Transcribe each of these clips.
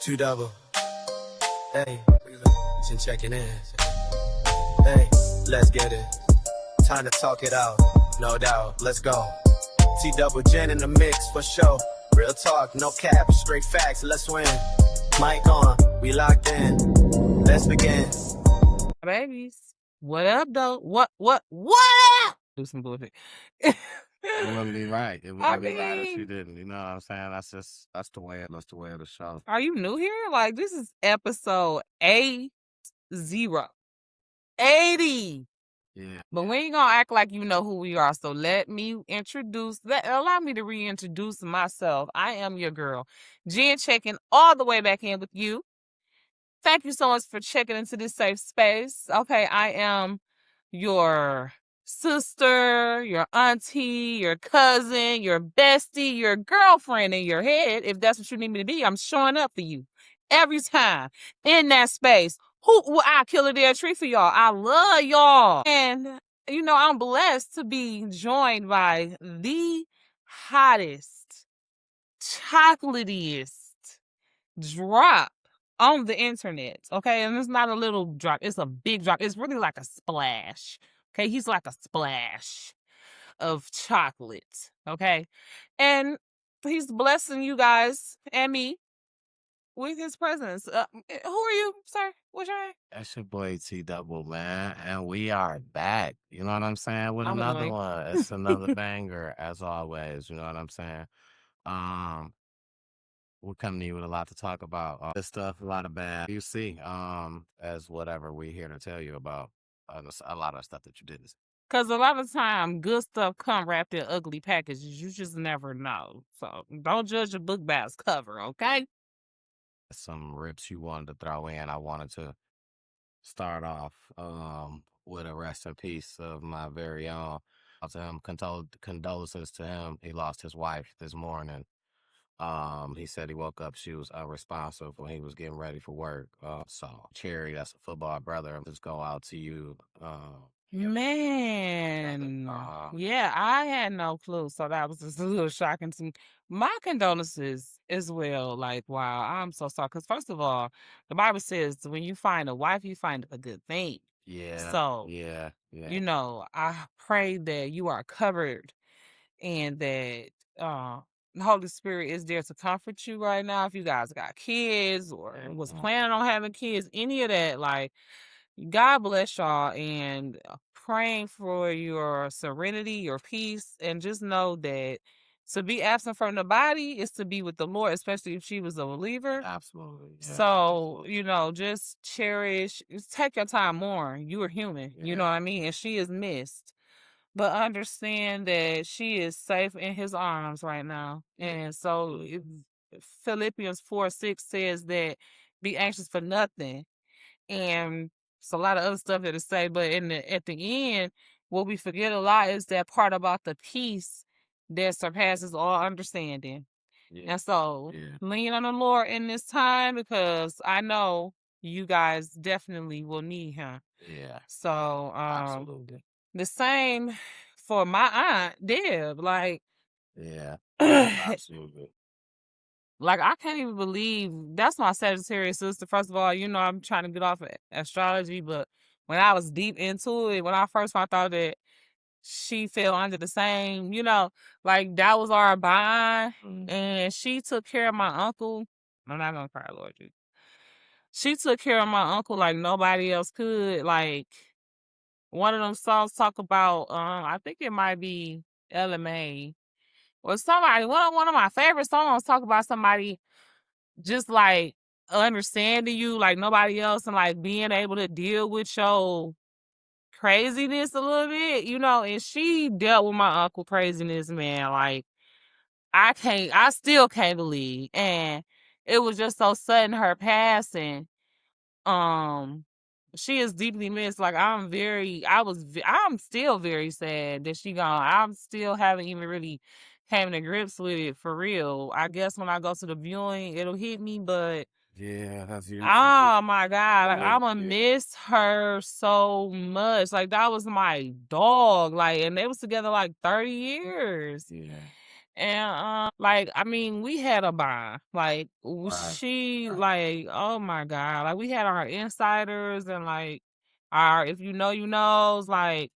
T-Double. Hey, JennCheckinIn. Hey, let's get it. Time to talk it out. No doubt, let's go. T-Double, Jenn in the mix for sure. Real talk, no cap, straight facts, let's win. Mic on, we locked in. Let's begin. Babies, what up though? What up? Do some bullshit. It wouldn't be right. It wouldn't be right if you didn't. You know what I'm saying? That's the way of the show. Are you new here? Like, this is episode 80. 80. Yeah. But we ain't gonna act like you know who we are. So allow me to reintroduce myself. I am your girl, Jenn, checking all the way back in with you. Thank you so much for checking into this safe space. Okay, I am your sister, your auntie, your cousin, your bestie, your girlfriend in your head. If that's what you need me to be, I'm showing up for you every time in that space. I kill a dead tree for y'all. I love y'all. And, I'm blessed to be joined by the hottest, chocolatiest drop on the internet, okay? And it's not a little drop. It's a big drop. It's really like a splash, okay? He's like a splash of chocolate, okay? And he's blessing you guys and me with his presence. Who are you, sir? What's your name? That's your boy T-Double, man. And we are back. You know what I'm saying? With I'm another annoyed. one. It's another banger, as always. You know what I'm saying? We're coming to you with a lot to talk about. This stuff, a lot of bad. You see, as whatever we're here to tell you about. A lot of stuff that you didn't see. Because a lot of time, good stuff come wrapped in ugly packages. You just never know. So don't judge a book by its cover, okay? Some rips you wanted to throw in. I wanted to start off with a rest in peace of my very own. To him, condolences to him. He lost his wife this morning. He said he woke up, she was unresponsive when he was getting ready for work. So Cherry, that's a football brother, just go out to you. Man, yeah, I had no clue, so that was just a little shocking to me. My condolences as well. Like, wow, I'm so sorry. Because first of all, the Bible says when you find a wife, you find a good thing. Yeah. So, yeah. I pray that you are covered and that the Holy Spirit is there to comfort you right now. If you guys got kids or was planning on having kids, any of that, like, God bless y'all, and praying for your serenity, your peace, and just know that to be absent from the body is to be with the Lord, especially if she was a believer. Absolutely. Yeah. So, just cherish, just take your time more. You are human, you know what I mean? And she is missed. But understand that she is safe in his arms right now. And so Philippians 4:6 says that be anxious for nothing. And it's a lot of other stuff that it say, but at the end, what we forget a lot is that part about the peace that surpasses all understanding. Yeah. And so lean on the Lord in this time, because I know you guys definitely will need him. Yeah. So Absolutely. the same for my aunt Deb. Like, Yeah. Absolutely. Like, I can't even believe that's my Sagittarius sister. First of all, I'm trying to get off of astrology, but when I was deep into it, when I first found out that she fell under the same, like, that was our bond, and she took care of my uncle. I'm not gonna cry, Lord Jesus. She took care of my uncle like nobody else could. Like, one of them songs talk about, I think it might be LMA or somebody. One of my favorite songs talk about somebody just like understanding you like nobody else, and like being able to deal with your craziness a little bit, and she dealt with my uncle craziness, man. Like, I still can't believe. And it was just so sudden, her passing. She is deeply missed. Like, I'm still very sad that she gone. I'm still haven't even really came to grips with it for real. I guess when I go to the viewing, it'll hit me, but yeah, that's you. Oh my God, like, I'm gonna miss her so much. Like, that was my dog. Like, and they was together like 30 years. Yeah. And like, I mean, we had a bond. Like she, like, oh my God, like we had our insiders and like our, if you know, you knows, like,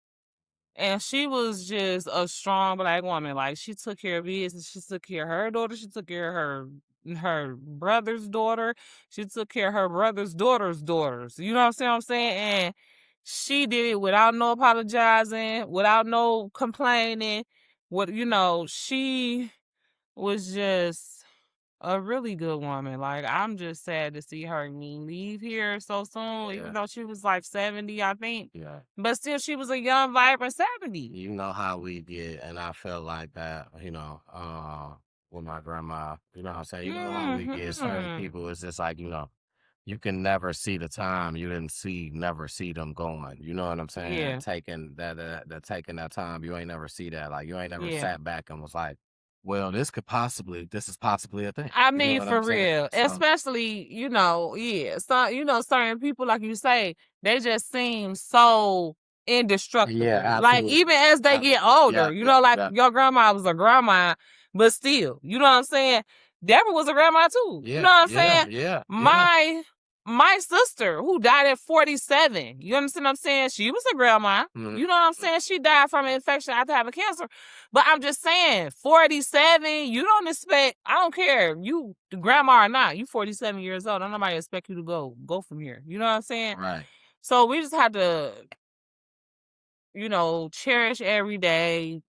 and she was just a strong Black woman. Like she took care of business. She took care of her daughter. She took care of her brother's daughter. She took care of her brother's daughter's daughters. You know what I'm saying? And she did it without no apologizing, without no complaining. She was just a really good woman. Like, I'm just sad to see her leave here so soon, even though she was like 70, I think. Yeah. But still, she was a young, vibrant 70. You know how we get, and I felt like that, with my grandma. You know what I'm saying? You know how we get certain people. It's just like, you can never see the time. You never see them going. You know what I'm saying? Yeah. Taking that time. You ain't never see that. Like, you ain't never Yeah. sat back and was like, well, this is possibly a thing. I You know mean, what for I'm saying? real. So, Especially, so, certain people, like you say, they just seem so indestructible. Yeah, Like, absolutely. even as they get older, Yeah. your grandma was a grandma, but still, you know what I'm saying? Deborah was a grandma too. You know what I'm saying? Yeah. My sister, who died at 47, you understand what I'm saying? She was a grandma. Mhm. You know what I'm saying? She died from an infection after having cancer. But I'm just saying, 47, you don't expect, I don't care, you grandma or not, you 47 years old. Don't nobody expect you to go from here. You know what I'm saying? Right. So we just have to, cherish every day.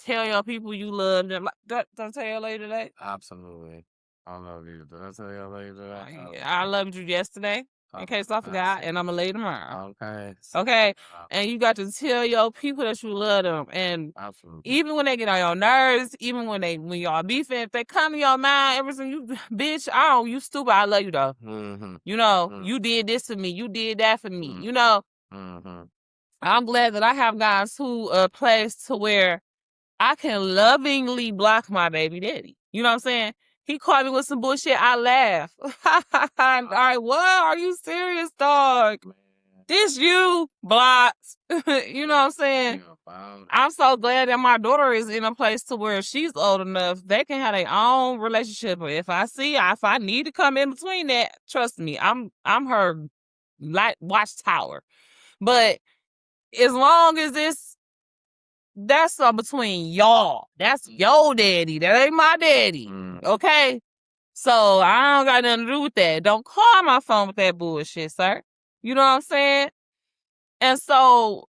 Tell your people you love them. Did I tell your lady today? Absolutely. I love you. Did I tell you later that? I loved you yesterday, in case I forgot, and I'm going to lay tomorrow. Okay. Okay? And you got to tell your people that you love them. And Absolutely. even when they get on your nerves, even when y'all beefing, if they come to your mind, everything, bitch, you stupid, I love you though. Mm-hmm. You did this for me, you did that for me, Mm-hmm. I'm glad that I have guys who a place to where I can lovingly block my baby daddy. You know what I'm saying? He caught me with some bullshit, I laugh. All right, what? Are you serious, dog? This you blocked. You know what I'm saying? I'm so glad that my daughter is in a place to where she's old enough they can have their own relationship. If I need to come in between that, trust me, I'm her watchtower. But as long as that's between y'all, that's your daddy. That ain't my daddy. Okay? So I don't got nothing to do with that. Don't call my phone with that bullshit, sir. You know what I'm saying? And so,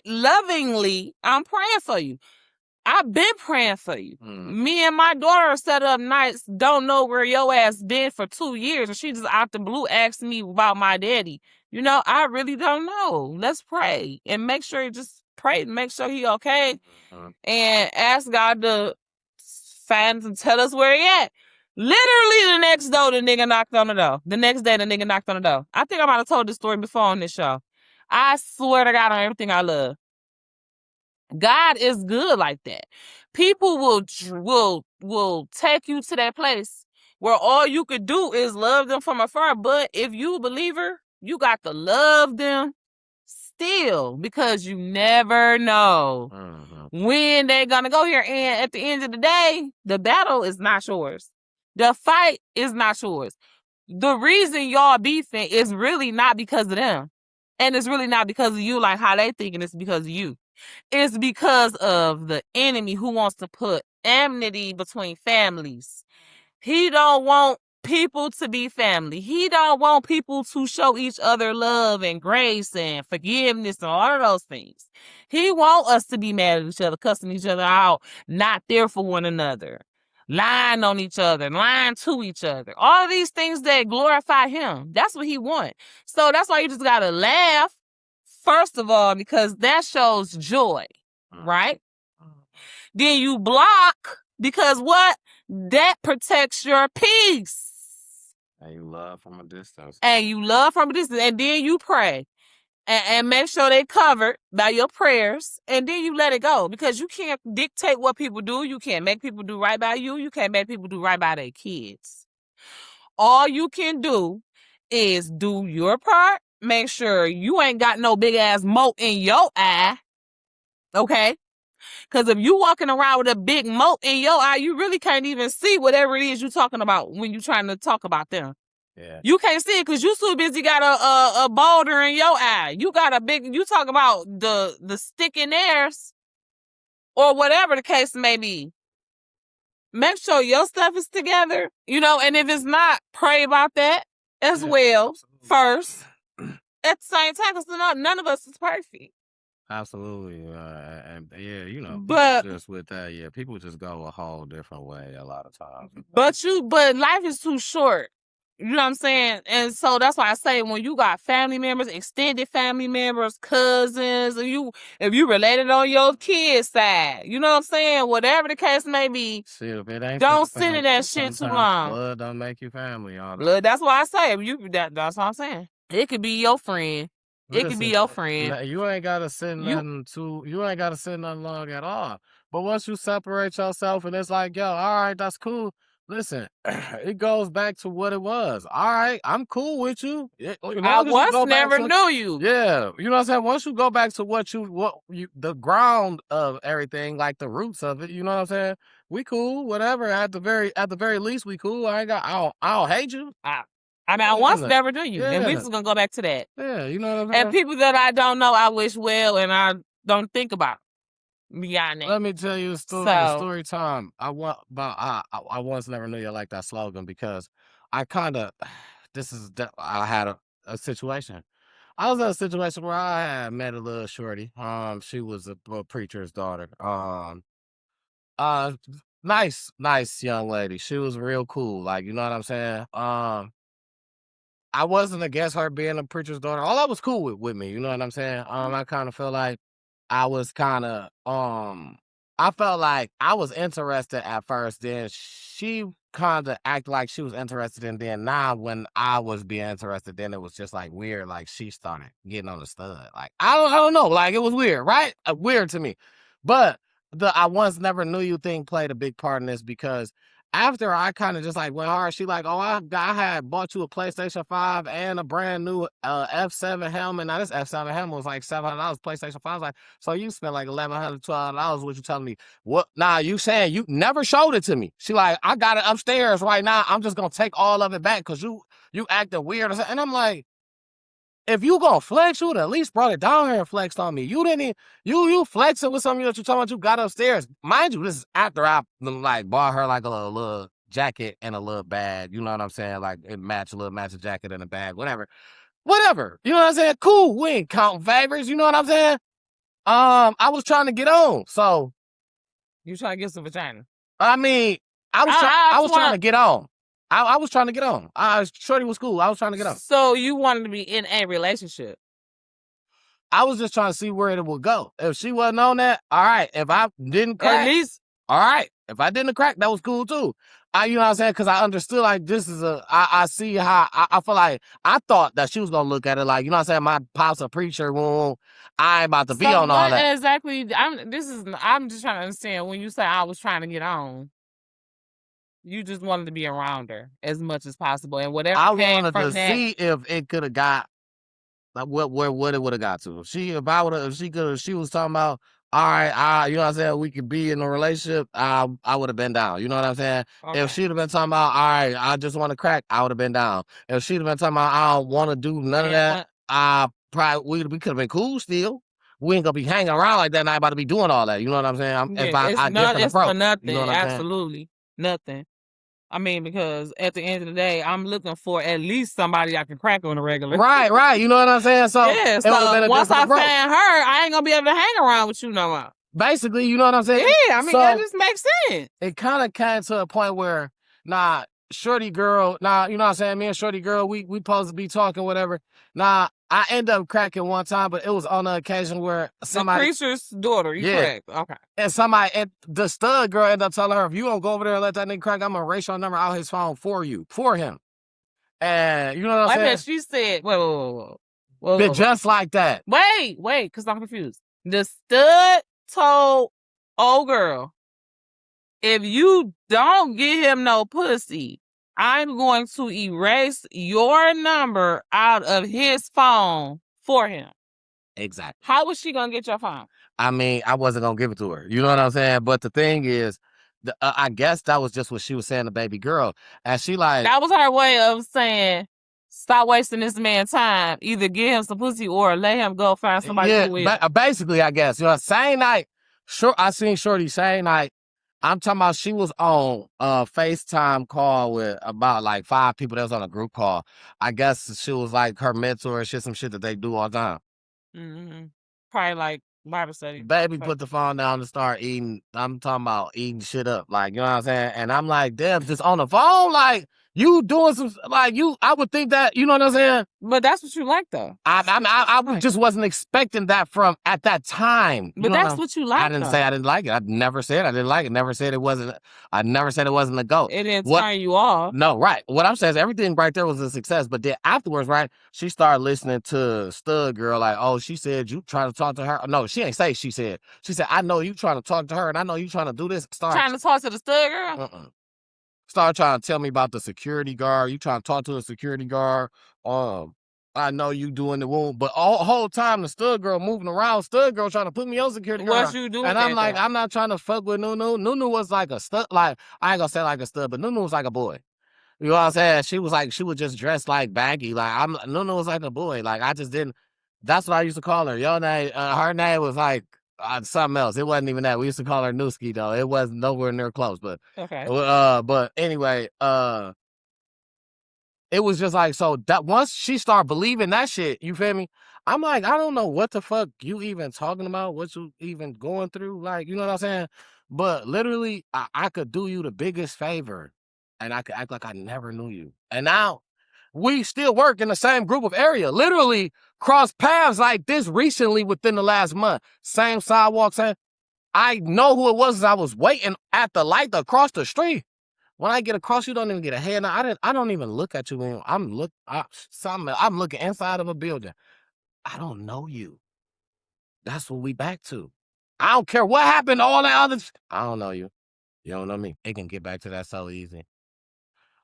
lovingly, I'm praying for you. I've been praying for you. Me and my daughter set up nights, don't know where your ass been for 2 years, and she just out the blue asked me about my daddy. I really don't know. Let's pray and make sure make sure he okay, and ask God to find and tell us where he at. Literally the next day, the nigga knocked on the door. The next day, the nigga knocked on the door. I think I might have told this story before on this show. I swear to God on everything I love. God is good like that. People will take you to that place where all you could do is love them from afar. But if you a believer, you got to love them still, because you never know when they're gonna go here. And at the end of the day, the battle is not yours. The fight is not yours. The reason y'all beefing is really not because of them. And it's really not because of you, like how they thinking it's because of you. It's because of the enemy who wants to put enmity between families. He don't want people to be family. He don't want people to show each other love and grace and forgiveness and all of those things. He want us to be mad at each other, cussing each other out, not there for one another, lying on each other, lying to each other. All of these things that glorify him. That's what he want. So that's why you just gotta laugh, first of all, because that shows joy, right? Then you block because what? That protects your peace. And you love from a distance. And then you pray. And make sure they covered by your prayers. And then you let it go. Because you can't dictate what people do. You can't make people do right by you. You can't make people do right by their kids. All you can do is do your part. Make sure you ain't got no big ass mote in your eye. Okay? Because if you walking around with a big moat in your eye, you really can't even see whatever it is you're talking about when you're trying to talk about them. Yeah. You can't see it because you too busy got a boulder in your eye. You got a big, you talk about the stick in theirs or whatever the case may be. Make sure your stuff is together, you know, and if it's not, pray about that as well first. At the same time, because none of us is perfect. Absolutely. And yeah, you know, But just with that, yeah, people just go a whole different way a lot of times. But life is too short. You know what I'm saying? And so that's why I say when you got family members, extended family members, cousins, if you related on your kid's side, you know what I'm saying? Whatever the case may be, shit, if it ain't don't sit in that shit too long. Blood don't make you family. Blood, that's why I say that's what I'm saying. It could be your friend. It could be your friend. You ain't gotta sit nothing you ain't gotta sit nothing long at all. But once you separate yourself and it's like, yo, all right, that's cool. Listen, it goes back to what it was. All right, I'm cool with you. I once never knew you. Yeah, you know what I'm saying? Once you go back to what you the ground of everything, like the roots of it, you know what I'm saying? We cool, whatever. At the very least, we cool. I don't hate you. I once never knew you. And we just gonna go back to that. Yeah, you know what I'm saying? And people that I don't know, I wish well and I don't think about beyond that. Let me tell you a story time. I once never knew you like that slogan because I had a situation. I was in a situation where I had met a little shorty. She was a preacher's daughter. Nice young lady. She was real cool. Like, you know what I'm saying? I wasn't against her being a preacher's daughter. All that was cool with me. You know what I'm saying? I kind of feel like I was kind of, I felt like I was interested at first. Then she kind of acted like she was interested. And then now when I was being interested, then it was just like weird. Like she started getting on the stud. Like, I don't know. Like it was weird, right? Weird to me. But the I once never knew you thing played a big part in this because after I kind of just like went hard, she like, oh, I had bought you a PlayStation 5 and a brand new F7 helmet. Now this F7 helmet was like $700. PlayStation 5 was like, so you spent like $1,100, $1,200. What you telling me? What? Nah, you saying you never showed it to me. She like, I got it upstairs right now. I'm just gonna take all of it back because you acting weird. And I'm like, if you gonna flex, you would at least brought it down here and flexed on me. You didn't. You flexing with something that you talking about you got upstairs. Mind you, this is after I like bought her like a little jacket and a little bag. You know what I'm saying? Like it match a jacket and a bag, whatever. You know what I'm saying? Cool. We ain't counting favors. You know what I'm saying? I was trying to get on. So you trying to get some vagina? I mean, I was trying to get on. I was trying to get on. Shorty was cool. I was trying to get on. So you wanted to be in a relationship? I was just trying to see where it would go. If she wasn't on that, all right. If I didn't crack, at least, all right. If I didn't crack, that was cool too. You know what I'm saying? Because I understood like this is I see how I feel like I thought that she was gonna look at it like, you know what I'm saying? My pop's a preacher. I ain't about to be on all that. Exactly. I'm just trying to understand when you say I was trying to get on. You just wanted to be around her as much as possible, and whatever. I wanted to see if it could have got like what it would have got to. She was talking about, all right, you know what I'm saying, we could be in a relationship. I would have been down. You know what I'm saying? Okay. If she'd have been talking about, all right, I just want to crack, I would have been down. If she'd have been talking about, I don't want to do none of that, we could have been cool still. We ain't gonna be hanging around like that. And I about to be doing all that. You know what I'm saying? It's for nothing. You know absolutely nothing. I mean, because at the end of the day, I'm looking for at least somebody I can crack on a regular. Right. You know what I'm saying? So, yeah, so once I find her, I ain't going to be able to hang around with you no more. Basically, you know what I'm saying? Yeah, I mean, that just makes sense. It kind of came to a point where, shorty girl, you know what I'm saying? Me and shorty girl, we supposed to be talking, whatever. I end up cracking one time, but it was on the occasion where somebody... The preacher's daughter, you cracked. Okay. And the stud girl ended up telling her, if you don't go over there and let that nigga crack, I'm going to erase your number out his phone for him. And you know what I'm saying? She said, whoa. Just like that. Wait, because I'm confused. The stud told old girl, if you don't get him no pussy, I'm going to erase your number out of his phone for him. Exactly. How was she going to get your phone? I mean, I wasn't gonna give it to her. You know what I'm saying? But the thing is, I guess that was just what she was saying to baby girl, and she like that was her way of saying, stop wasting this man's time. Either give him some pussy or let him go find somebody yeah, to with. basically, I guess. Same night. Sure, I seen Shorty same night. I'm talking about she was on a FaceTime call with about like 5 people that was on a group call. I guess she was like her mentor and shit, some shit that they do all the time. Mm-hmm. Probably like Bible study. Baby put the phone down and start eating. I'm talking about eating shit up. Like, you know what I'm saying? And I'm like, damn, just on the phone? Like, you doing some, like, I would think that, you know what I'm saying? But that's what you like, though. I just wasn't expecting that from at that time. But that's what you like. I didn't say I didn't like it. I never said I didn't like it. Never said it wasn't. I never said it wasn't a goat. It didn't turn you off. No, right. What I'm saying is everything right there was a success. But then afterwards, right, she started listening to Stud Girl. Like, oh, she said you trying to talk to her. No, she ain't say she said. She said, I know you trying to talk to her, and I know you trying to do this. Trying to talk to the Stud Girl? Start trying to tell me about the security guard. You trying to talk to a security guard. I know you doing the womb, but all whole time the Stud Girl moving around, Stud Girl trying to put me on security guard. What you doing? And I'm like, I'm not trying to fuck with Nunu. Nunu was like a stud. Like, I ain't gonna say like a stud, but Nunu was like a boy. You know what I'm saying? She was just dressed like baggy. Like Nunu was like a boy. Like I just didn't. That's what I used to call her. Your name, her name was like something else. It wasn't even that. We used to call her Nooski though. It wasn't nowhere near close. But okay. But anyway, it was just like, so that once she started believing that shit, you feel me? I'm like, I don't know what the fuck you even talking about, what you even going through. Like, you know what I'm saying? But literally, I could do you the biggest favor and I could act like I never knew you. And now we still work in the same group of area, literally cross paths like this recently within the last month. Same sidewalk, same. I know who it was. I was waiting at the light across the street. When I get across, you don't even get a head. I don't even look at you. I'm looking inside of a building. I don't know you. That's what we back to. I don't care what happened. All that other. I don't know you. You don't know me. It can get back to that so easy.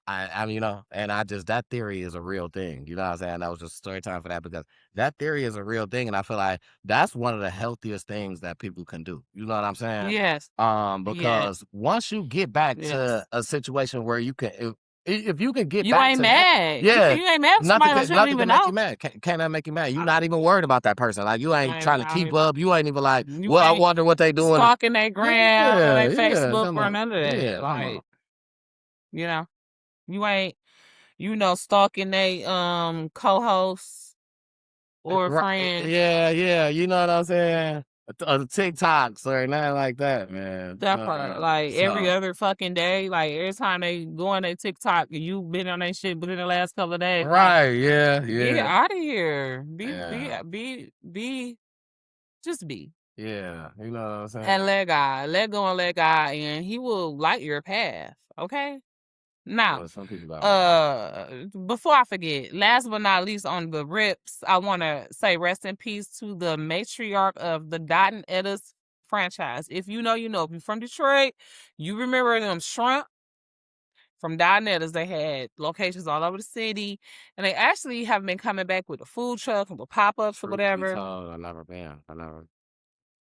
I mean, you know, and that theory is a real thing. You know what I'm saying? That was just story time for that because that theory is a real thing. And I feel like that's one of the healthiest things that people can do. You know what I'm saying? Yes. Because once you get back to a situation where you can, if you can get you back ain't to mad. Yeah. You ain't mad with somebody that shouldn't even make know. you mad. Can't that make you mad? You're not even worried about that person. Like you ain't trying to keep up. You ain't even like, well, I wonder what they doing. Stalking their gram or their Facebook or none of that. Yeah, like, you know, you ain't, you know, stalking they co-hosts or friends. Yeah, you know what I'm saying? The TikToks or nothing like that, man. That part, like every other fucking day, like every time they go on their TikTok, you been on that shit within the last couple of days. Right, like, yeah. Get out of here. Just be. Yeah, you know what I'm saying? And let go and let God, and he will light your path, okay? Now, before I forget, last but not least on the rips, I want to say rest in peace to the matriarch of the Dot and Edda's franchise. If you know, you know. If you're from Detroit, you remember them shrimp from Dot and Edda's. They had locations all over the city, and they actually have been coming back with a food truck and with pop-ups or whatever. I've never been.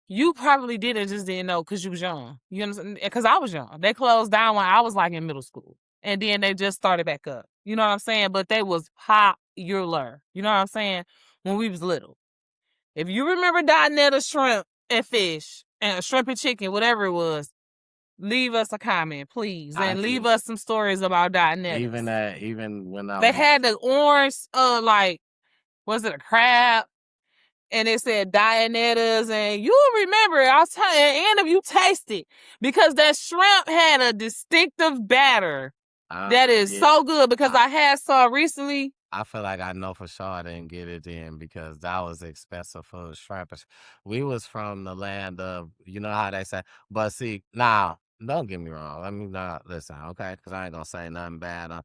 You probably didn't, just didn't know because you was young. You understand? Because I was young. They closed down when I was like in middle school. And then they just started back up. You know what I'm saying? But they was popular. You know what I'm saying? When we was little. If you remember Dot and Edda shrimp and fish and shrimp and chicken, whatever it was, leave us a comment, please. And leave us some stories about Dot and Edda. Even when they had the orange, like, was it a crab? And it said Dot and Edda's, and you remember it. I was telling you, and if you taste it, because that shrimp had a distinctive batter. That is so good because I had some recently. I feel like I know for sure I didn't get it then because that was expensive for shrimp. We was from the land of, you know how they say, but see, now, don't get me wrong. Let me not listen, okay? Because I ain't going to say nothing bad.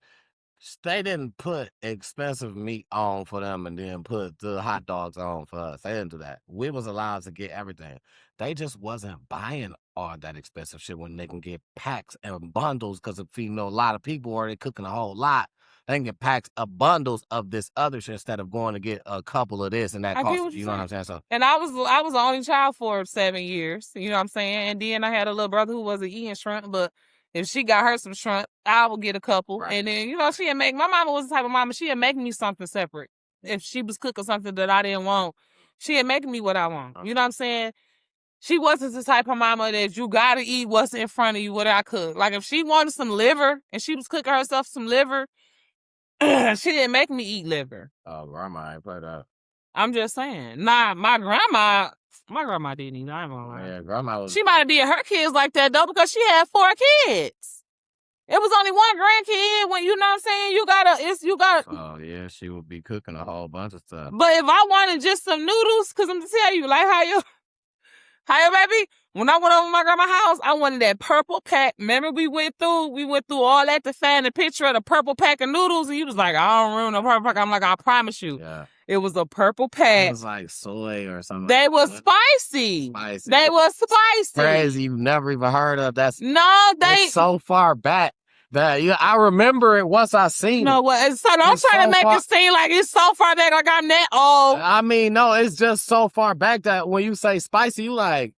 They didn't put expensive meat on for them and then put the hot dogs on for us. They didn't do that. We was allowed to get everything. They just wasn't buying all that expensive shit when they can get packs and bundles because of feeding a lot of people or they cooking a whole lot they can get packs of bundles of this other shit instead of going to get a couple of this and that I get costs. what You you're know what I'm saying? So And I was the only child for 7 years. You know what I'm saying? And then I had a little brother who wasn't eating shrimp, but if she got her some shrimp, I would get a couple. Right. And then, you know, she'd make, my mama was the type of mama, she'd make me something separate. If she was cooking something that I didn't want, she'd make me what I want. You know what I'm saying? She wasn't the type of mama that you gotta eat what's in front of you, what I cook. Like if she wanted some liver and she was cooking herself some liver, she didn't make me eat liver. oh, grandma ain't play that. I'm just saying. Nah, my grandma didn't eat. I ain't gonna lie. Yeah, grandma was. She might have did her kids like that though, because she had 4 kids. It was only one grandkid. When you know what I'm saying, you gotta. Oh yeah, she would be cooking a whole bunch of stuff. But if I wanted just some noodles, cause I'm gonna tell you, like how your baby. When I went over to my grandma's house, I wanted that purple pack. Remember we went through all that to find the picture of the purple pack of noodles, and you was like, I don't remember no purple pack. I'm like, I promise you. Yeah. It was a purple pack. It was like soy or something. They was spicy. Spicy. They was spicy. Crazy. You've never even heard of that. No, It's so far back that I remember it once I seen No, it. what? So don't try to make it seem like it's so far back. Like I'm that old. I mean, no, it's just so far back that when you say spicy, you like,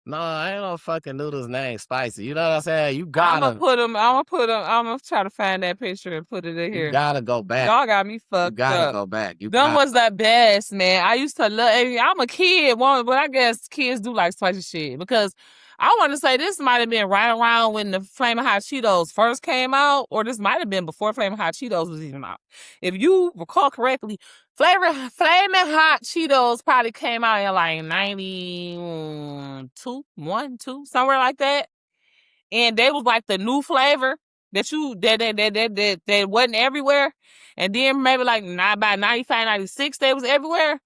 no, ain't no fucking noodles named spicy. You know what I'm saying? You gotta. I'm gonna try to find that picture and put it in here. You gotta go back. Y'all got me fucked up. You gotta go back. Them was the best, man. I used to love. I'm a kid, but I guess kids do like spicy shit because I want to say this might have been right around when the Flamin' Hot Cheetos first came out, or this might have been before Flamin' Hot Cheetos was even out. If you recall correctly, Flamin' Hot Cheetos probably came out in like 92, 1, 2, somewhere like that. And they was like the new flavor that wasn't everywhere. And then maybe like by 95, 96, they was everywhere.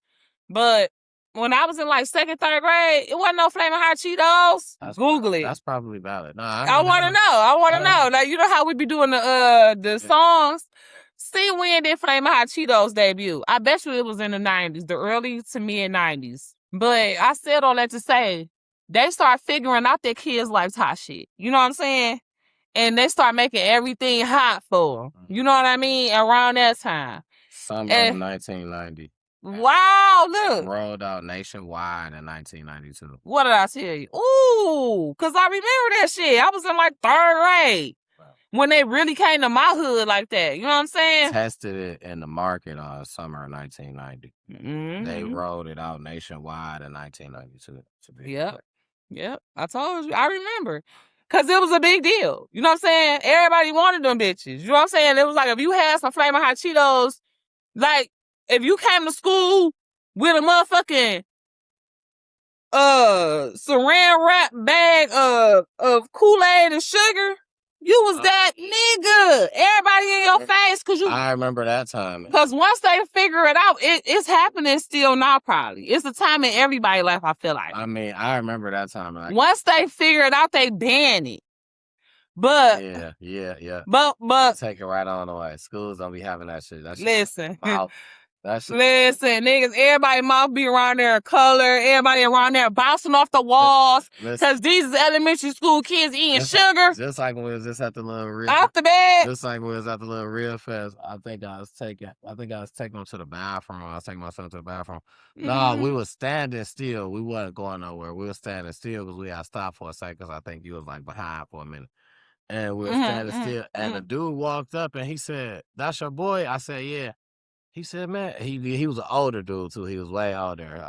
But when I was in like 2nd, 3rd grade, it wasn't no Flamin' Hot Cheetos. Google it. That's probably valid. No, I want to know. I want to know. Like, you know how we be doing the songs? See when did Flamin' Hot Cheetos debut? I bet you it was in the 90s, the early to mid 90s. But I said all that to say, they start figuring out their kids' life's hot shit. You know what I'm saying? And they start making everything hot for them. You know what I mean? Around that time. Summer of 1990. Wow, look. Rolled out nationwide in 1992. What did I tell you? Ooh, because I remember that shit. I was in like 3rd grade when they really came to my hood like that. You know what I'm saying? Tested it in the market on summer of 1990. Mm-hmm. They rolled it out nationwide in 1992. Yep. I told you. I remember. Because it was a big deal. You know what I'm saying? Everybody wanted them bitches. You know what I'm saying? It was like if you had some Flamin' Hot Cheetos, like if you came to school with a motherfucking saran wrap bag of Kool-Aid and sugar, you was that nigga. Everybody in your face. I remember that time. Because once they figure it out, it's happening still now probably. It's a time in everybody's life, I feel like. I mean, I remember that time. Like, once they figure it out, they ban it. But yeah. But take it right on away. Schools don't be having that shit. Listen. Listen, niggas, everybody mouth be around there color, everybody around there bouncing off the walls. Because these is elementary school kids eating sugar. Just like when we was just at the little real off the bed. Just like when we was at the little real fest. I think I was taking them to the bathroom. I was taking my son to the bathroom. Mm-hmm. No, we was standing still. We wasn't going nowhere. We was standing still because we had stopped for a second because I think you was like behind for a minute. And we were standing still. And the dude walked up and he said, "That's your boy?" I said, "Yeah." He said, "Man," he was an older dude too. He was way older,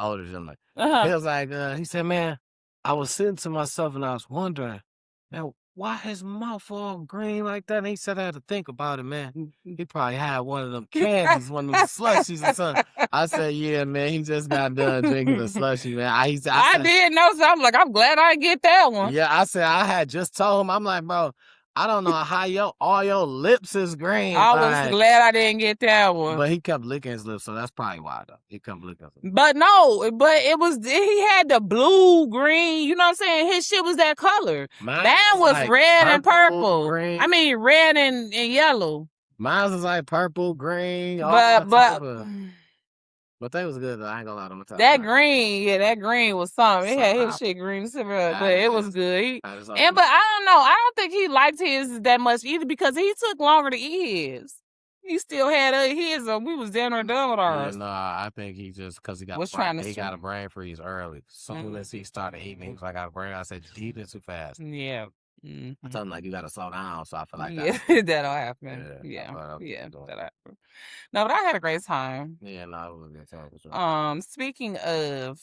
older than me. He was like, he said, "Man, I was sitting to myself and I was wondering, man, why his mouth all green like that?" And he said, "I had to think about it, man. He probably had one of them candies, one of them slushies or something." I said, "Yeah, man, he just got done drinking the slushie, man." I did know, so I'm like, I'm glad I didn't get that one. Yeah, I said, I had just told him, I'm like, bro, I don't know how all your lips is green. I was glad I didn't get that one. But he kept licking his lips, so that's probably why, though. He kept licking his lips. But no, he had the blue, green, you know what I'm saying? His shit was that color. That was like red and purple. Green. I mean, red and yellow. Mine was like purple, green. But they was good, though. I ain't gonna lie to them. That green was something. It had his shit green, but it was good. But I don't know. I don't think he liked his that much either because he took longer to eat his. He still had his, we was down there done with Yeah, ours. no, I think he just because he got Was trying to he got a stream. brain freeze early. Soon as he started eating, he was like, "I got a brain." I said, "You eating too fast." Yeah. I told him like, "You got to slow down." So I feel like Yeah, that. that'll happen. Yeah, Yeah, that'll happen. No, but I had a great time. yeah, no, it was a good time for sure. Speaking of,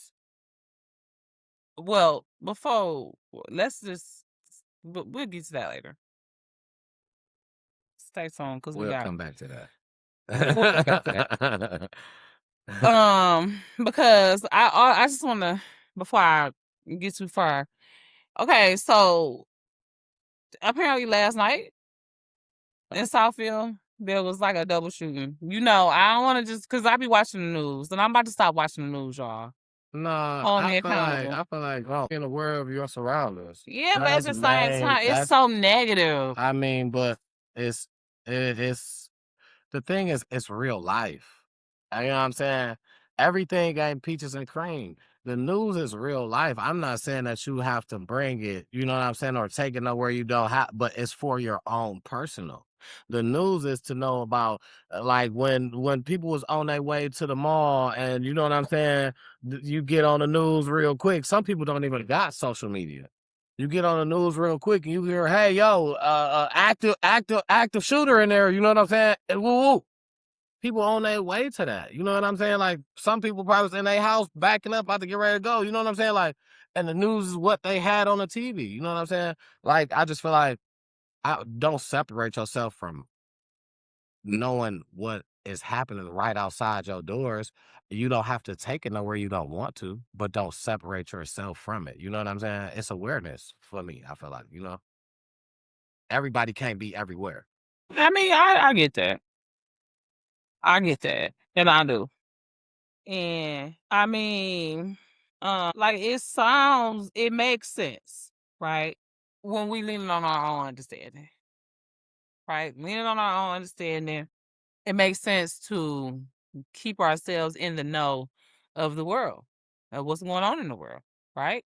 well, before let's just, but we'll get to that later. Stay tuned because we We'll got. come back to that. We'll come back to that. Because I just want to, before I get too far. Okay, so apparently last night in Southfield there was like a double shooting. You know, I don't want to just because I be watching the news, and I'm about to stop watching the news, y'all. No, Hold me I feel like accountable. being aware of your surroundings. Yeah, but at That's the same main. time, it's That's so negative. I mean, but it's the thing is it's real life. You know what I'm saying? Everything ain't peaches and cream. The news is real life. I'm not saying that you have to bring it, you know what I'm saying, or take it nowhere you don't have, but it's for your own personal. The news is to know about like when people was on their way to the mall and you know what I'm saying, you get on the news real quick. Some people don't even got social media. You get on the news real quick and you hear, "Hey, yo, active shooter in there." You know what I'm saying? And woo woo. People on their way to that. You know what I'm saying? Like some people probably was in their house backing up, about to get ready to go. You know what I'm saying? Like, and the news is what they had on the TV. You know what I'm saying? Like, I just feel like I don't separate yourself from knowing what is happening right outside your doors. You don't have to take it nowhere you don't want to, but don't separate yourself from it. You know what I'm saying? It's awareness for me. I feel like, you know, everybody can't be everywhere. I mean, I get that. I get that, and I do. And I mean, like it makes sense, right? When we leaning on our own understanding, right? Leaning on our own understanding, it makes sense to keep ourselves in the know of the world, of what's going on in the world, right?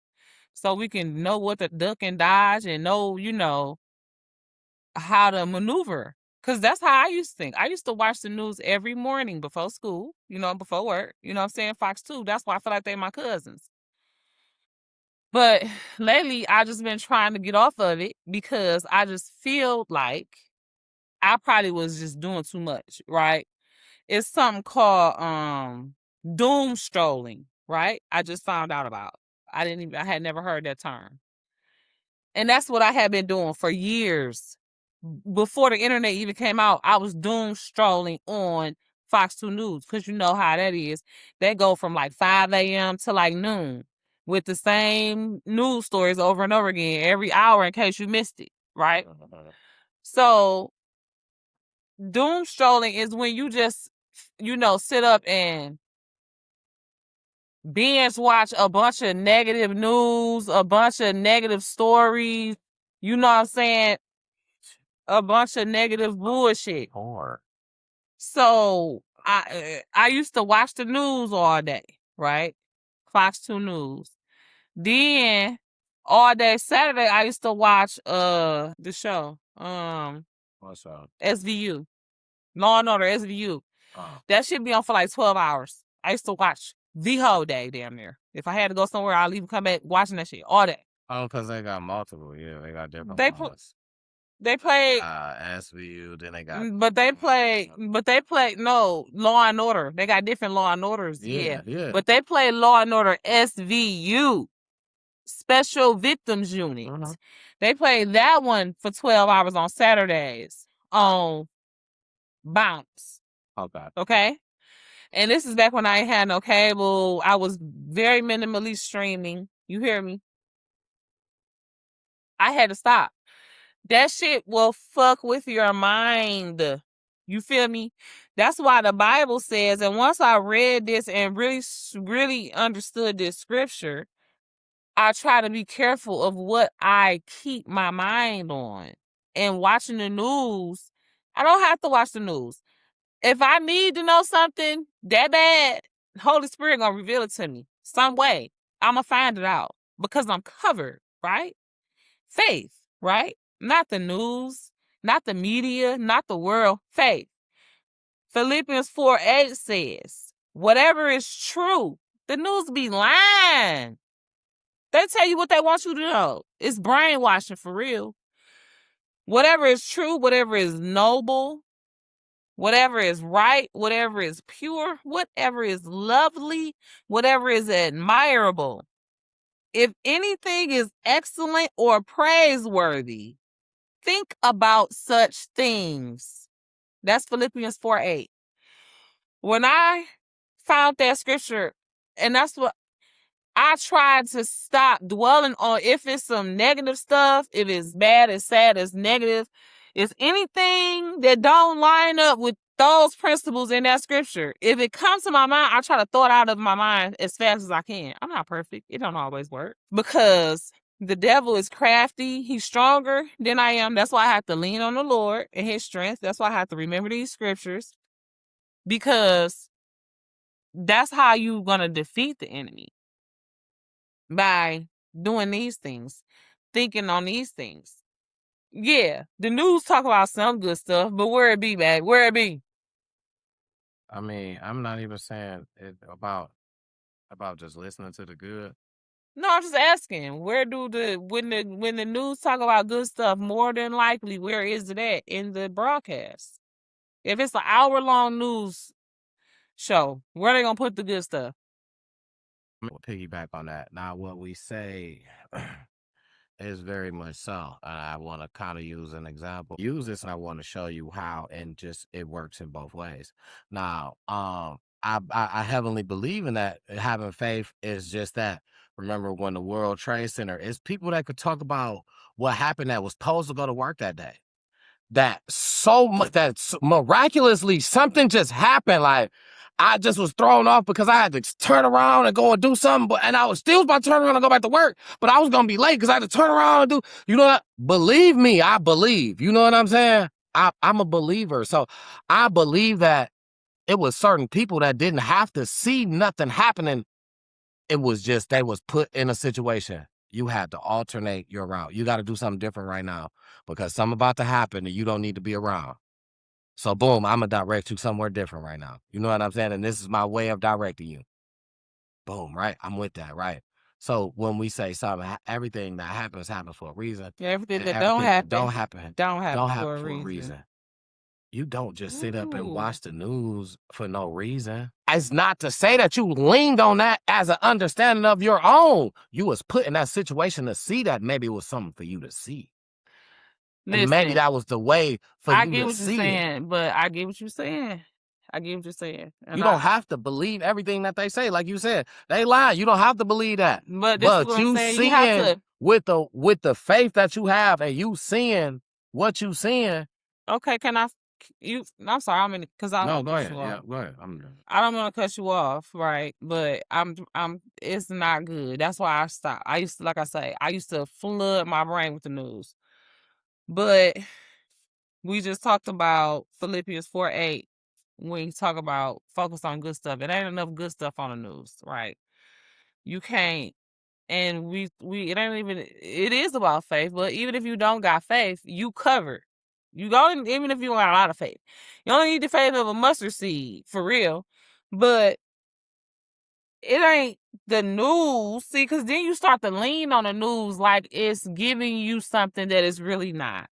So we can know what to duck and dodge and know, you know, how to maneuver. Cause that's how I used to think. I used to watch the news every morning before school, you know, before work. You know what I'm saying? Fox 2. That's why I feel like they're my cousins. But lately I just been trying to get off of it because I just feel like I probably was just doing too much, right? It's something called doom strolling, right? I just found out about. I had never heard that term. And that's what I had been doing for years. Before the internet even came out, I was doom strolling on Fox 2 News because you know how that is. They go from like 5 a.m. to like noon with the same news stories over and over again every hour in case you missed it, right? So doom strolling is when you just, you know, sit up and binge watch a bunch of negative news, a bunch of negative stories, you know what I'm saying? A bunch of negative bullshit. Or So I used to watch the news all day, right? Fox 2 News. Then all day Saturday I used to watch the show. what's up? SVU. Law and Order SVU. That should be on for like 12 hours. I used to watch the whole day damn near. If I had to go somewhere, I'll leave and come back watching that shit all day. Oh, because they got multiple. Yeah, they got different They ones. They played SVU, then they got. but they play no Law and Order. They got different Law and Orders, yeah. But they play Law and Order SVU, Special Victims Unit. They play that one for 12 hours on Saturdays on Bounce. Okay. Okay. And this is back when I ain't had no cable. I was very minimally streaming. You hear me? I had to stop. That shit will fuck with your mind. You feel me? That's why the Bible says, and once I read this and really understood this scripture, I try to be careful of what I keep my mind on. And watching the news, I don't have to watch the news. If I need to know something that bad, Holy Spirit gonna reveal it to me some way. I'ma find it out because I'm covered, right? Faith, right? Not the news, not the media, not the world. Faith. Philippians 4:8 says, whatever is true, the news be lying. They tell you what they want you to know. It's brainwashing for real. Whatever is true, whatever is noble, whatever is right, whatever is pure, whatever is lovely, whatever is admirable. If anything is excellent or praiseworthy, think about such things. That's Philippians 4:8. When I found that scripture, and that's what I tried to stop dwelling on, if it's some negative stuff, if it's bad, it's sad, it's negative, it's anything that don't line up with those principles in that scripture. If it comes to my mind, I try to throw it out of my mind as fast as I can. I'm not perfect. It don't always work because the devil is crafty. He's stronger than I am. That's why I have to lean on the Lord and his strength. That's why I have to remember these scriptures, because that's how you're going to defeat the enemy. By doing these things, thinking on these things. Yeah, the news talk about some good stuff, but where it be, man? Where it be? I mean, I'm not even saying it about just listening to the good. No, I'm just asking. Where do when the news talk about good stuff, more than likely, where is it at in the broadcast? If it's an hour-long news show, where are they gonna put the good stuff? We'll piggyback on that. Now, what we say is very much so. And I want to kind of use an example. Use this, and I want to show you how, and just it works in both ways. Now, I heavily believe in that. Having faith is just that. Remember when the World Trade Center, it's people that could talk about what happened that was supposed to go to work that day. That so much, that miraculously something just happened. Like, I just was thrown off because I had to turn around and go and do something, and I was still about to turn around and go back to work, but I was going to be late because I had to turn around and do, you know what? Believe me, I believe. You know what I'm saying? I'm a believer. So I believe that it was certain people that didn't have to see nothing happening. It was just, they was put in a situation. You had to alternate your route. You got to do something different right now because something about to happen and you don't need to be around. So boom, I'm going to direct you somewhere different right now. You know what I'm saying? And this is my way of directing you. Boom, right? I'm with that, right? So when we say something, everything that happens for a reason. Yeah, everything that don't happen don't happen for a reason. You don't just sit up and watch the news for no reason. It's not to say that you leaned on that as an understanding of your own. You was put in that situation to see that maybe it was something for you to see. Listen, and maybe that was the way for you to see it. I get what you're saying, but I get what you're saying. I get what you're saying. And you don't have to believe everything that they say. Like you said, they lie. You don't have to believe that. But this is what I'm saying. You have to, with the faith that you have, and you seeing what you seeing. Okay, can I? I'm sorry. I mean, because I no, go ahead. Yeah, go ahead. I don't want to cut you off, right? But it's not good. That's why I stopped. I used to, like I say, I used to flood my brain with the news. But we just talked about Philippians 4:8 when you talk about focus on good stuff. It ain't enough good stuff on the news, right? You can't. And it ain't even. It is about faith, but even if you don't got faith, you covered. You go, even if you got a lot of faith, you only need the faith of a mustard seed for real. But it ain't the news, see, because then you start to lean on the news like it's giving you something that is really not.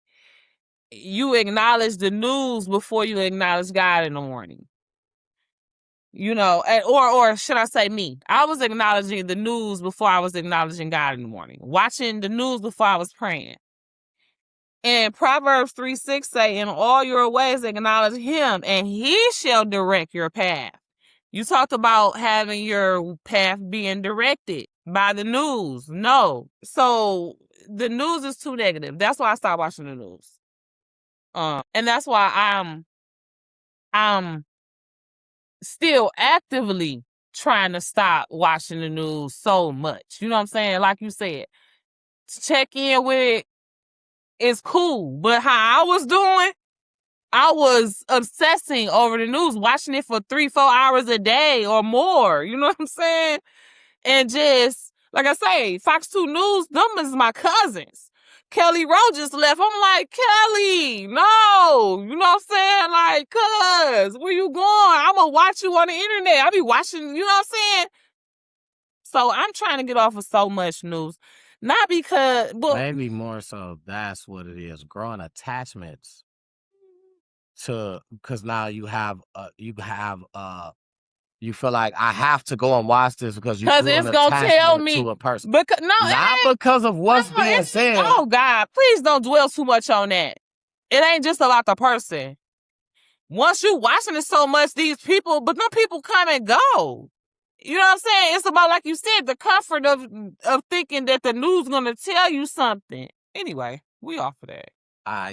You acknowledge the news before you acknowledge God in the morning. You know, or should I say me? I was acknowledging the news before I was acknowledging God in the morning. Watching the news before I was praying. And Proverbs 3:6 say, in all your ways acknowledge him, and he shall direct your path. You talked about having your path being directed by the news. No. So the news is too negative. That's why I stopped watching the news. And that's why I'm still actively trying to stop watching the news so much. You know what I'm saying? Like you said, to check in with it is cool. But how I was doing, I was obsessing over the news, watching it for 3-4 hours a day or more. You know what I'm saying? And just, like I say, Fox 2 News, them is my cousins. Kelly Rowe just left. I'm like, Kelly, no. You know what I'm saying? Like, cuz, where you going? I'm going to watch you on the internet. I be watching, you know what I'm saying? So I'm trying to get off of so much news. Not because, but maybe more so that's what it is. Growing attachments to, because now you feel like I have to go and watch this because you grew it's an gonna tell attachment me to a person. because Not because of what's being said. Oh God, please don't dwell too much on that. It ain't just about the person. Once you watching it so much, these people, but them people come and go. You know what I'm saying? It's about, like you said, the comfort of thinking that the news gonna tell you something. Anyway, we off of that.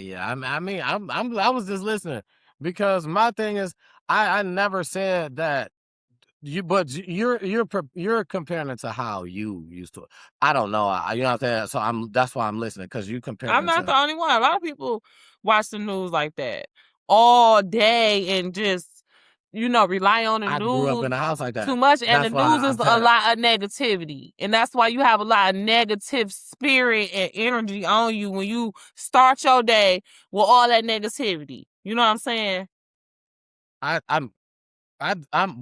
Yeah. I mean, I was just listening because my thing is, I never said that but you're comparing it to how you used to. I don't know. You know what I'm saying? So that's why I'm listening, because you comparing. I'm not the only one. A lot of people watch the news like that all day and just, rely on the news. I grew up in a house like that too much, and the news is a lot of negativity, and that's why you have a lot of negative spirit and energy on you when you start your day with all that negativity. You know what I'm saying? I grew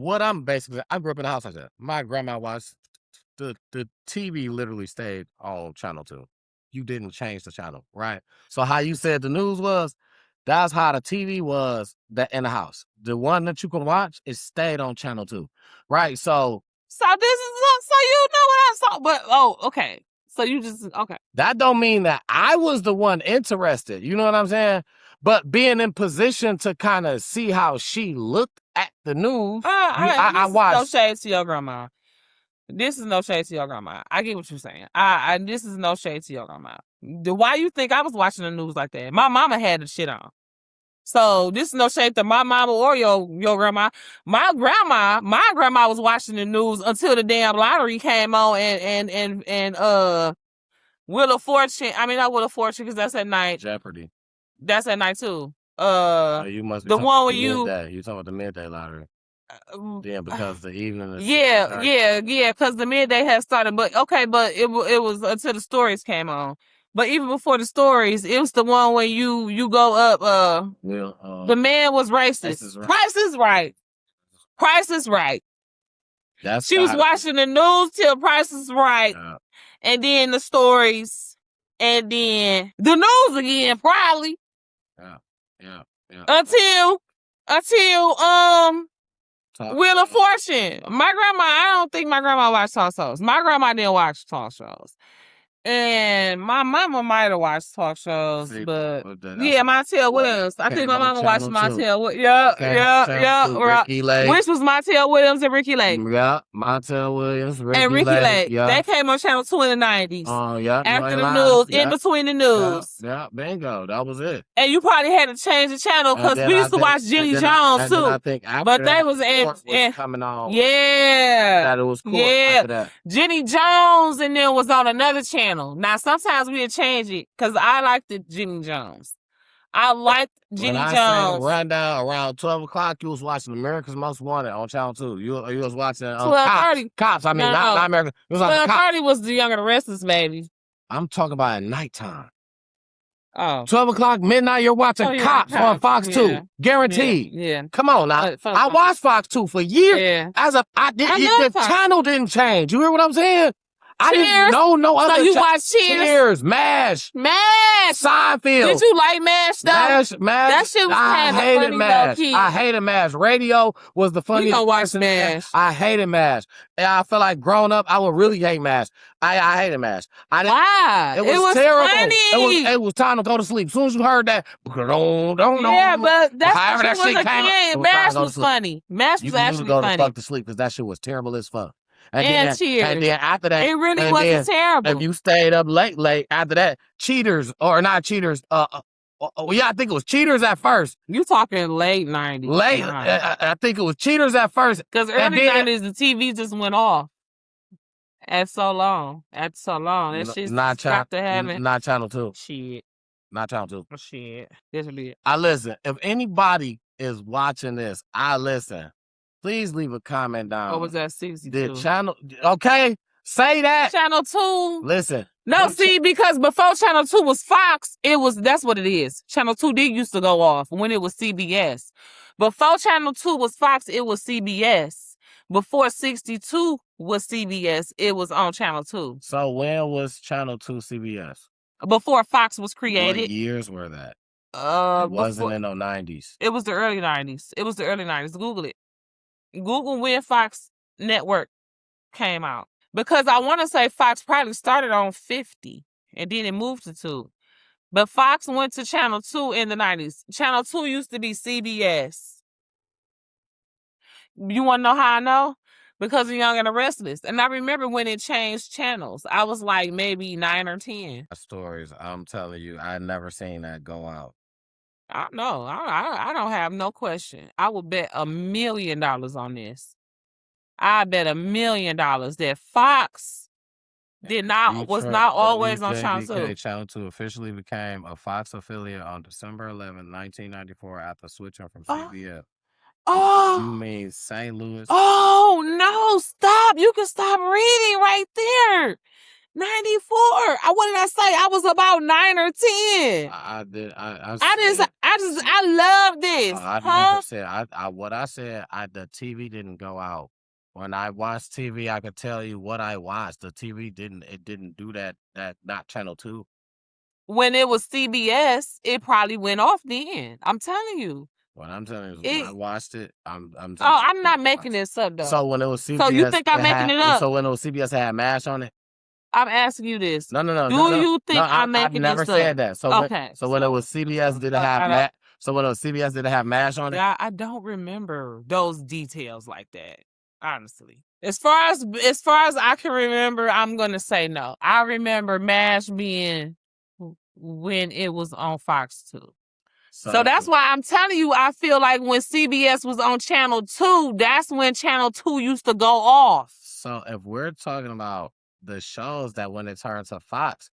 up in a house like that. My grandma watched the TV literally stayed on channel 2. You didn't change the channel, right? So how you said the news was, that's how the TV was that in the house. The one that you can watch, it stayed on channel 2, right? So this is so you know what I saw, but okay. So you just okay. That don't mean that I was the one interested. You know what I'm saying? But being in position to kind of see how she looked at the news, I watched. No shade to your grandma. This is no shade to your grandma. I get what you're saying. This is no shade to your grandma. Why you think I was watching the news like that? My mama had the shit on. So this is no shade to my mama or your grandma. My grandma was watching the news until the damn lottery came on and Wheel of Fortune. I mean, not Wheel of Fortune, because that's at night. Jeopardy. That's at night too. You must be the one where you talking about the midday lottery. Yeah, because the evening is because the midday has started. But okay, but it was until the stories came on. But even before the stories, it was the one where you go up. The man was racist. Price is right. Price is right. She was watching the news till Price is Right, and then the stories, and then the news again, probably. Yeah. Until Wheel of Fortune. My grandma, I don't think my grandma watched talk shows. My grandma didn't watch talk shows. And my mama might have watched talk shows, but Montel Williams. I think my mama watched Montel Williams. Yeah. Ricky Lake. Which was Montel Williams and Ricky Lake. Yeah, Montel Williams, and Ricky Lake. Yeah. They came on channel 2 in the 90s. Oh, yeah. After the news, in between the news. Yeah, bingo. That was it. And you probably had to change the channel because we used to watch Jenny Jones too. I think after but they was coming on. Yeah. That it was cool. Yeah. After that. Jenny Jones and then was on another channel. Now sometimes we'll change it because I like the Jenny Jones. I like Jenny Jones. Rundown around 12 o'clock, you was watching America's Most Wanted on channel 2. You was watching 12:30. Cops. I mean, not American. 12:30 was The Young and the Restless, baby. I'm talking about at nighttime. Oh. 12 o'clock, midnight, you're watching Cops on Fox 2. Guaranteed. Yeah. Come on now. I watched Fox 2 for years. Yeah. The channel didn't change. You hear what I'm saying? I didn't know no other. So you watch Cheers, MASH. Seinfeld. Did you like MASH though? MASH. That shit was kind of funny MASH. though, I hated MASH. Radio was the funniest. You don't watch MASH. I hated MASH. And I feel like growing up, I would really hate MASH. I hated MASH. Why? It was terrible. Funny. It was time to go to sleep. As soon as you heard that, yeah, but that's that shit came. MASH was funny. MASH was actually funny. You funny. go to sleep because that shit was terrible as fuck. And Cheers. And then after that, it really wasn't terrible. If you stayed up late after that, Cheaters, or not Cheaters, I think it was Cheaters at first. You talking late 90s. Late, I think it was Cheaters at first. Because early 90s, the TV just went off. At so long. That shit's got to happen. Not channel 2. Shit. Not channel 2. Shit. This will be it. I listen. If anybody is watching this, I listen. Please leave a comment down. What was that, 62? The channel, okay? Say that. Channel 2. Listen, No, see, because before Channel 2 was Fox, that's what it is. Channel 2 did used to go off when it was CBS. Before Channel 2 was Fox, it was CBS. Before 62 was CBS, it was on Channel 2. So when was Channel 2 CBS? Before Fox was created. What years were that? It wasn't in the 90s. It was the early 90s. Google it. Google when Fox Network came out. Because I want to say Fox probably started on 50 and then it moved to 2. But Fox went to Channel 2 in the 90s. Channel 2 used to be CBS. You want to know how I know? Because of Young and the Restless. And I remember when it changed channels. I was like maybe 9 or 10. Stories, I'm telling you, I never seen that go out. I know. I don't have no question. I would bet $1 million on this. I bet $1 million that Fox was not always on Channel 2. Channel 2 officially became a Fox affiliate on December 11, 1994 after switching from CBS. Oh. You mean St. Louis? Oh, no, stop. You can stop reading right there. 94. What did I say? I was about 9 or 10. I love this. Never said. What I said, the TV didn't go out. When I watched TV, I could tell you what I watched. The TV didn't do that, not Channel 2. When it was CBS, it probably went off then. I'm telling you. What I'm telling you is when I watched it, I'm not making this up, though. So when it was CBS... So you think I'm making it up? So when it was CBS, it had MASH on it? I'm asking you this. No. Do you think I'm making this up? I've never said that. So when it was CBS, did it have MASH? So when it was CBS, did it have MASH on it? I don't remember those details like that, honestly. As far as I can remember, I'm gonna say no. I remember MASH being when it was on Fox 2. So that's why I'm telling you, I feel like when CBS was on Channel 2, that's when Channel 2 used to go off. So if we're talking about the shows that when it turned to Fox,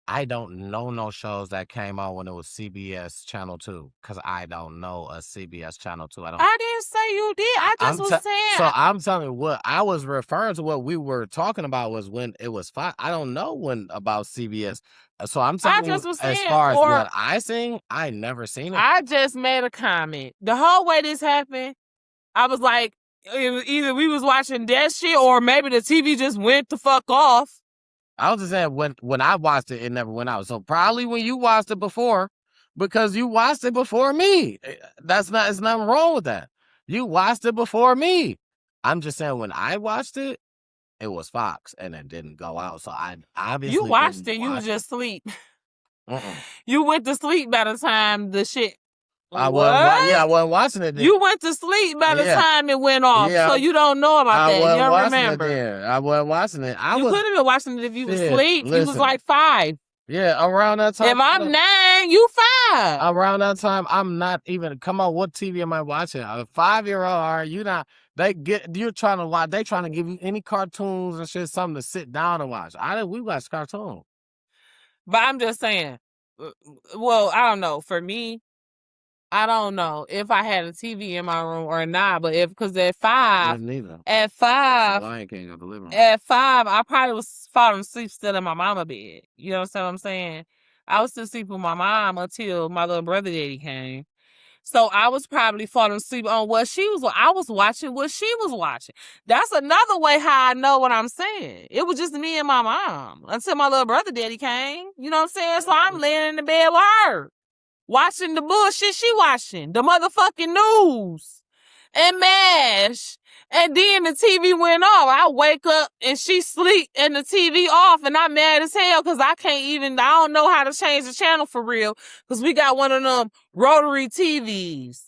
I don't know no shows that came out when it was CBS Channel 2 because I don't know a CBS Channel 2. I didn't say you did. I just was saying. So I'm telling you what I was referring to. What we were talking about was when it was Fox. I don't know when about CBS. So I'm telling you, as far as what I seen, I never seen it. I just made a comment. The whole way this happened, I was like, either we was watching that shit or maybe the TV just went the fuck off. I was just saying when I watched it, it never went out. So probably when you watched it before, because you watched it before me. It's nothing wrong with that. You watched it before me. I'm just saying when I watched it, it was Fox and it didn't go out. So I obviously you watched it. You was just asleep. You went to sleep by the time the shit. I wasn't watching it then. You went to sleep by the time it went off, so you don't know about that. You don't remember. I wasn't watching it. You could have been watching it if you was asleep. You was like 5. Yeah, around that time. If I'm 9, you 5. Around that time, I'm not even. Come on, what TV am I watching? A 5-year-old? Are you not? You're trying to watch. They trying to give you any cartoons and shit, something to sit down and watch. We watch cartoons. But I'm just saying. Well, I don't know. For me, I don't know if I had a TV in my room or not, but because at 5, at 5, I probably was falling asleep still in my mama bed. You know what I'm saying? I was still sleeping with my mom until my little brother daddy came. So I was probably falling asleep on what she was. I was watching what she was watching. That's another way how I know what I'm saying. It was just me and my mom until my little brother daddy came. You know what I'm saying? So I'm laying in the bed with her, watching the bullshit she watching, the motherfucking news and MASH. And then the TV went off. I wake up and she sleep and the TV off and I'm mad as hell because I don't know how to change the channel for real because we got one of them rotary TVs.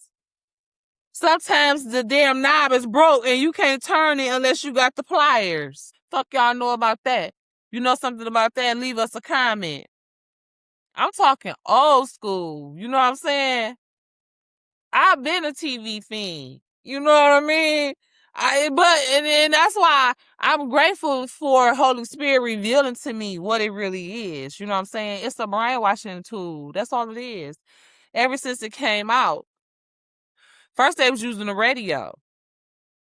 Sometimes the damn knob is broke and you can't turn it unless you got the pliers. Fuck y'all know about that. You know something about that? Leave us a comment. I'm talking old school. You know what I'm saying? I've been a TV fiend. You know what I mean? And that's why I'm grateful for Holy Spirit revealing to me what it really is. You know what I'm saying? It's a brainwashing tool. That's all it is. Ever since it came out. First they was using the radio.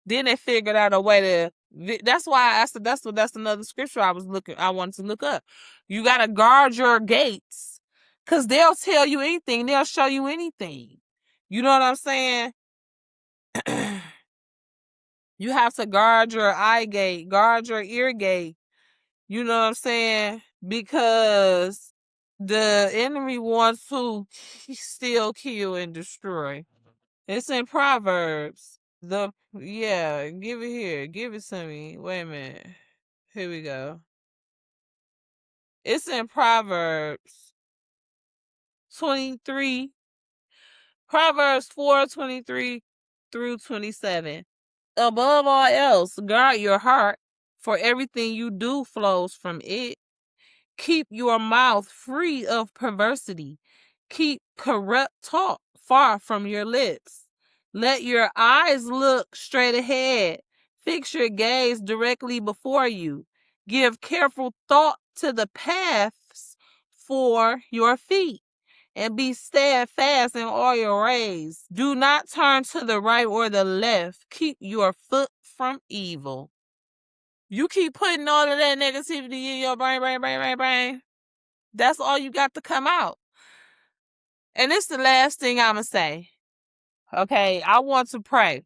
Then they figured out a way to That's why I said that's another scripture I wanted to look up. You gotta guard your gates, cause they'll tell you anything. They'll show you anything. You know what I'm saying? You have to guard your eye gate, guard your ear gate. You know what I'm saying? Because the enemy wants to steal, kill, and destroy. It's in Proverbs. Give it here. Give it to me. Wait a minute. Here we go. It's in Proverbs 23. Proverbs 4:23 through 27. Above all else, guard your heart, for everything you do flows from it. Keep your mouth free of perversity. Keep corrupt talk far from your lips. Let your eyes look straight ahead. Fix your gaze directly before you. Give careful thought to the paths for your feet, and be steadfast in all your ways. Do not turn to the right or the left. Keep your foot from evil. You keep putting all of that negativity in your brain. That's all you got to come out. And it's the last thing I'm going to say. Okay, I want to pray.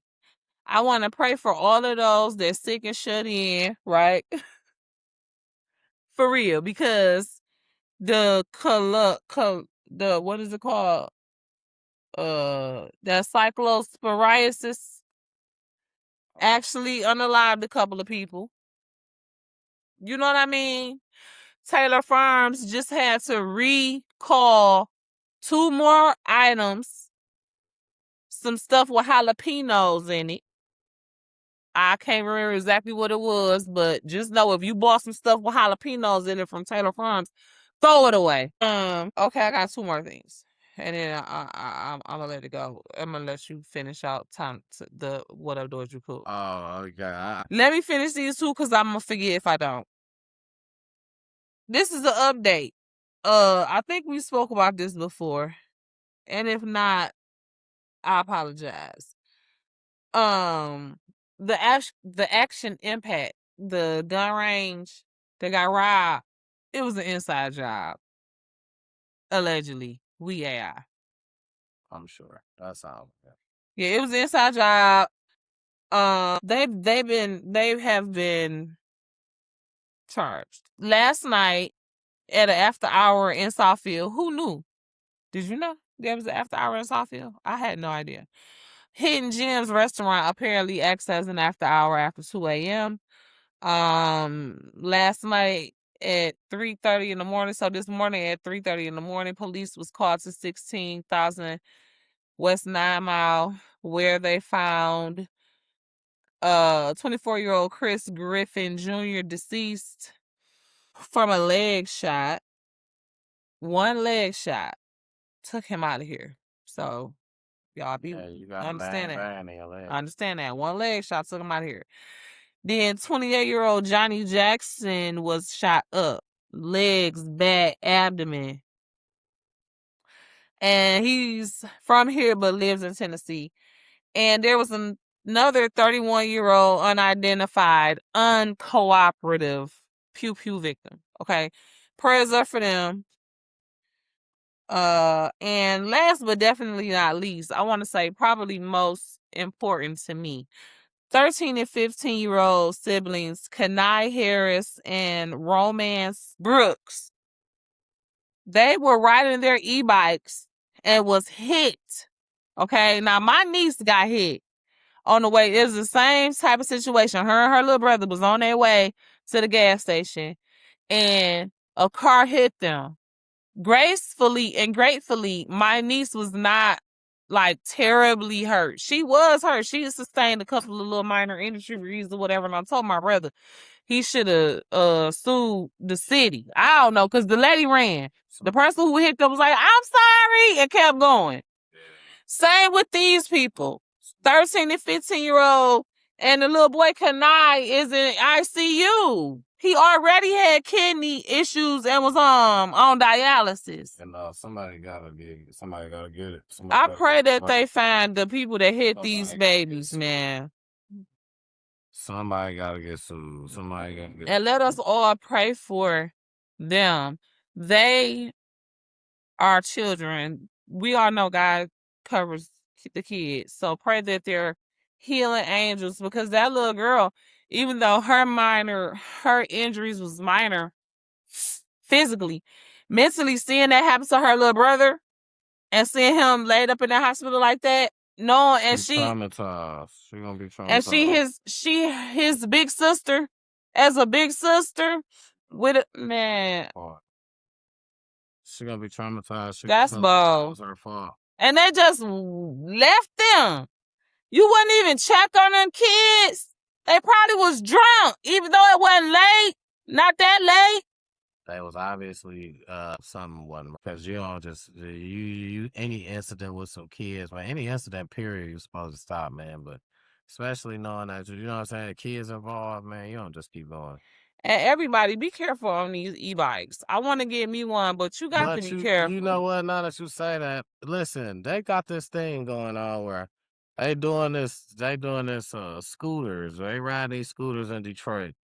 I want to pray for all of those that's sick and shut in, right? For real, because the what is it called? That cyclosporiasis actually unalived a couple of people. You know what I mean? Taylor Farms just had to recall 2 more items, some stuff with jalapenos in it. I can't remember exactly what it was, but just know if you bought some stuff with jalapenos in it from Taylor Farms, throw it away. Okay, I got 2 more things, and then I'm gonna let it go. I'm gonna let you finish out whatever doors you put. Oh, okay. Let me finish these 2 because I'm gonna forget if I don't. This is an update. I think we spoke about this before, and if not, I apologize. The action impact, the gun range that got robbed, it was an inside job. Allegedly, I'm sure that's all. Yeah, it was an inside job. They have been charged. Last night at an after hour in Southfield. Who knew? Did you know there was an after hour in Southfield? I had no idea. Hidden Gems restaurant apparently acts as an after hour after 2 a.m. Last night at 3:30 in the morning. So this morning at 3:30 in the morning, police was called to 16,000 West 9 Mile, where they found 24-year-old Chris Griffin Jr. deceased from a leg shot. 1 leg shot took him out of here. So y'all understand that. I understand that. 1 leg shot took him out of here. Then 28-year-old Johnny Jackson was shot up. Legs, back, abdomen. And he's from here but lives in Tennessee. And there was another 31-year-old unidentified, uncooperative pew victim. Okay. Prayers up for them. And last but definitely not least, I want to say probably most important to me, 13 and 15-year-old siblings, Kenai Harris and Romance Brooks. They were riding their e-bikes and was hit. Okay, now my niece got hit on the way. It was the same type of situation. Her and her little brother was on their way to the gas station, and a car hit them. Gracefully and gratefully, my niece was not like terribly hurt. She was hurt. She sustained a couple of little minor injuries or whatever. And I told my brother he should have sued the city. I don't know, because the lady ran. The person who hit them was like, "I'm sorry," and kept going. Same with these people. 13 and 15-year-old, and the little boy Kenai is in ICU. He already had kidney issues and was on dialysis. And somebody gotta get it. I pray that they find the people that hit these babies, man. Somebody gotta get sued. Somebody gotta get. And let us all pray for them. They are children. We all know God covers the kids. So pray that they're healing angels, because that little girl, even though her injuries was minor physically, mentally, seeing that happen to her little brother and seeing him laid up in the hospital like that, knowing, and she traumatized. She gonna be traumatized. and his big sister, as a big sister with a man. She gonna be traumatized. That's bold. Her fault. And they just left them. You wouldn't even check on them kids. They probably was drunk, even though it wasn't late. Not that late. They was obviously something wasn't, because you don't just you any incident with some kids, man, any incident period, you're supposed to stop, man. But especially knowing that, you know what I'm saying, the kids involved, man, you don't just keep going. And everybody, be careful on these e-bikes. I want to get me one, but you got to be careful. You know what? Now that you say that, listen, they got this thing going on where they doing this scooters. They ride these scooters in Detroit.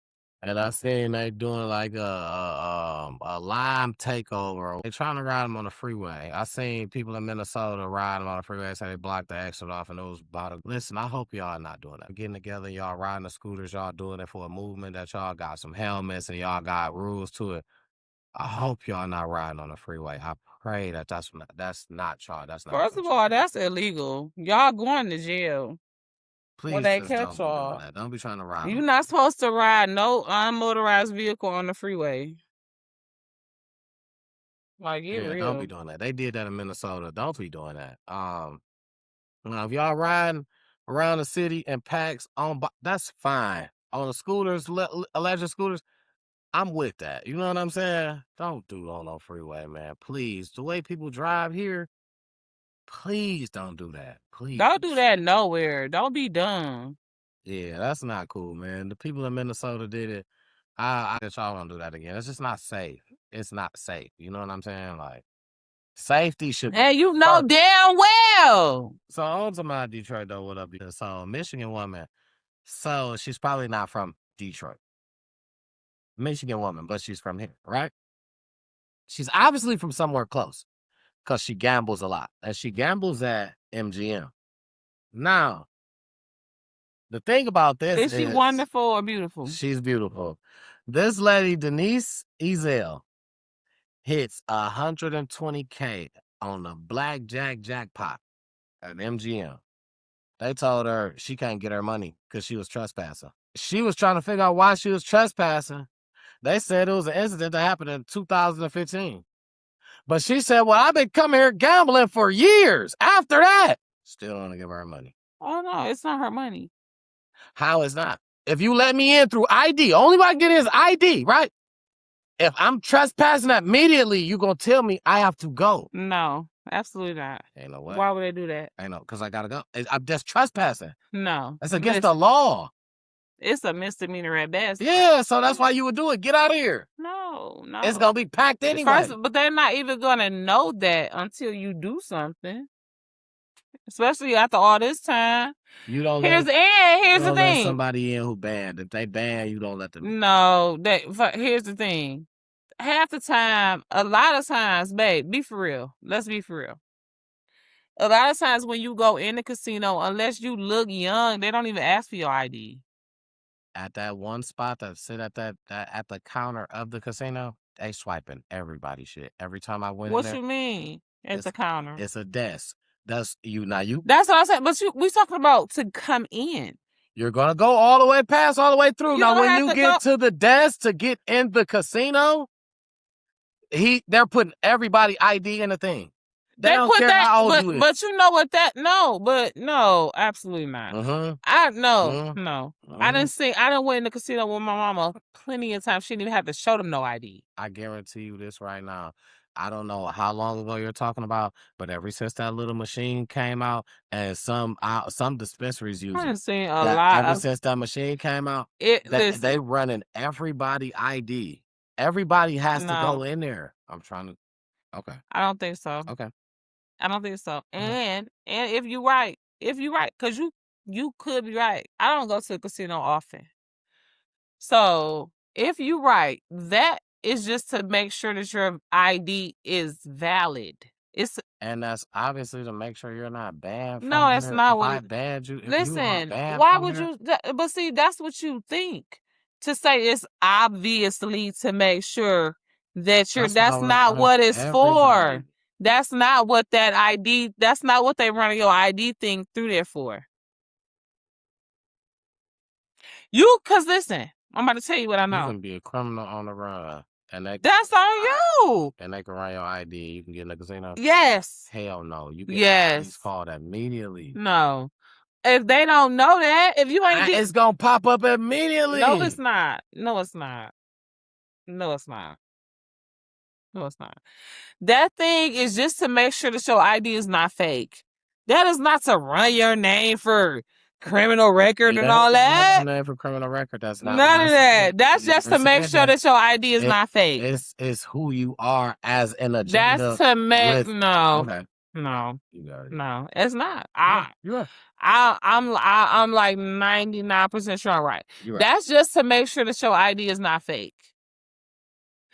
And I seen they doing like a lime takeover. They trying to ride them on the freeway. I seen people in Minnesota ride them on the freeway. Say they blocked the exit off, and it was about to. Listen, I hope y'all not doing that. Getting together, y'all riding the scooters, y'all doing it for a movement, that y'all got some helmets and y'all got rules to it. I hope y'all not riding on the freeway. I pray that that's not y'all. That's not. First of all, that's illegal. Y'all going to jail. Please, when they just catch don't be doing y'all. that. Don't be trying to ride. You're not supposed to ride no unmotorized vehicle on the freeway. Like, get real. Don't be doing that. They did that in Minnesota. Don't be doing that. Now, if y'all riding around the city in packs that's fine. On the scooters, electric scooters, I'm with that. You know what I'm saying? Don't do it on no freeway, man. Please. The way people drive here, please don't do that. Please. Don't do that nowhere. Don't be dumb. Yeah, that's not cool, man. The people in Minnesota did it. I guess y'all don't do that again. It's just not safe. It's not safe. You know what I'm saying? Like, safety should be. And you know damn well. So on to my Detroit though, what up? So Michigan woman. So she's probably not from Detroit. Michigan woman, but she's from here, right? She's obviously from somewhere close, because she gambles a lot. And she gambles at MGM. Now, the thing about this is she wonderful or beautiful? She's beautiful. This lady, Denise Ezel, hits 120K on the blackjack jackpot at MGM. They told her she can't get her money because she was trespassing. She was trying to figure out why she was trespassing. They said it was an incident that happened in 2015. But she said, well, I've been coming here gambling for years. After that, still don't want to give her money. Oh, no, it's not her money. How is not? If you let me in through ID, only way I get in is ID, right? If I'm trespassing immediately, you going to tell me I have to go. No, absolutely not. Ain't no way. Why would they do that? Ain't no, because I got to go. I'm just trespassing. No. That's against the law. It's a misdemeanor at best. Yeah, so that's why you would do it. Get out of here. No. It's going to be packed anyway. But they're not even going to know that until you do something. Especially after all this time. You don't here's the thing. Let somebody in who banned. If they ban, you don't let them. No, here's the thing. Half the time, a lot of times, babe, be for real. Let's be for real. A lot of times when you go in the casino, unless you look young, they don't even ask for your ID. At that one spot that sit at at the counter of the casino, they swiping everybody's shit. Every time I went in there. What you mean? At the counter? It's a desk. That's you. That's what I said. But we talking about to come in. You're gonna go all the way past, all the way through. Now, when you get to the desk to get in the casino, they're putting everybody ID in the thing. They don't care how old you is. But you know what no, absolutely not. No. I didn't went in the casino with my mama plenty of times. She didn't even have to show them no ID. I guarantee you this right now. I don't know how long ago you're talking about, but ever since that little machine came out, and some dispensaries use it. I've seen a lot. Ever since that machine came out, they running everybody ID. Everybody has to go in there. I'm trying to. Okay. I don't think so. Okay. I don't think so. And if you're right, because You could be right. I don't go to the casino often. So if you're right, that is just to make sure that your ID is valid. And that's obviously to make sure you're not banned from No, that's here. not If what I it. banned you, if you are Listen, banned why from would here, you? But see, that's what you think. To say it's obviously to make sure that you're. that's what I That's was not what it's for. everybody. That's not what that ID. That's not what they running your ID thing through there for. Cause listen, I'm about to tell you what I You know. can be a criminal on the run, and That's on you. and they can run your ID. You can get in the casino. Yes. Hell no, you get Yes. IDs called immediately. No. If they don't know that, if you ain't, It's gonna pop up immediately. no, it's not. No, it's not. No, it's not. No, it's not. That thing is just to make sure that your ID is not fake. That is not to run your name for criminal record and all that. Name for criminal record. That's not none of that. That's just to make sure that your ID is not fake. It's who you are as an agenda. That's to make no. Okay. No. You got it. No, it's not. You're right. I'm like 99% sure I'm right. You're right. That's just to make sure that your ID is not fake.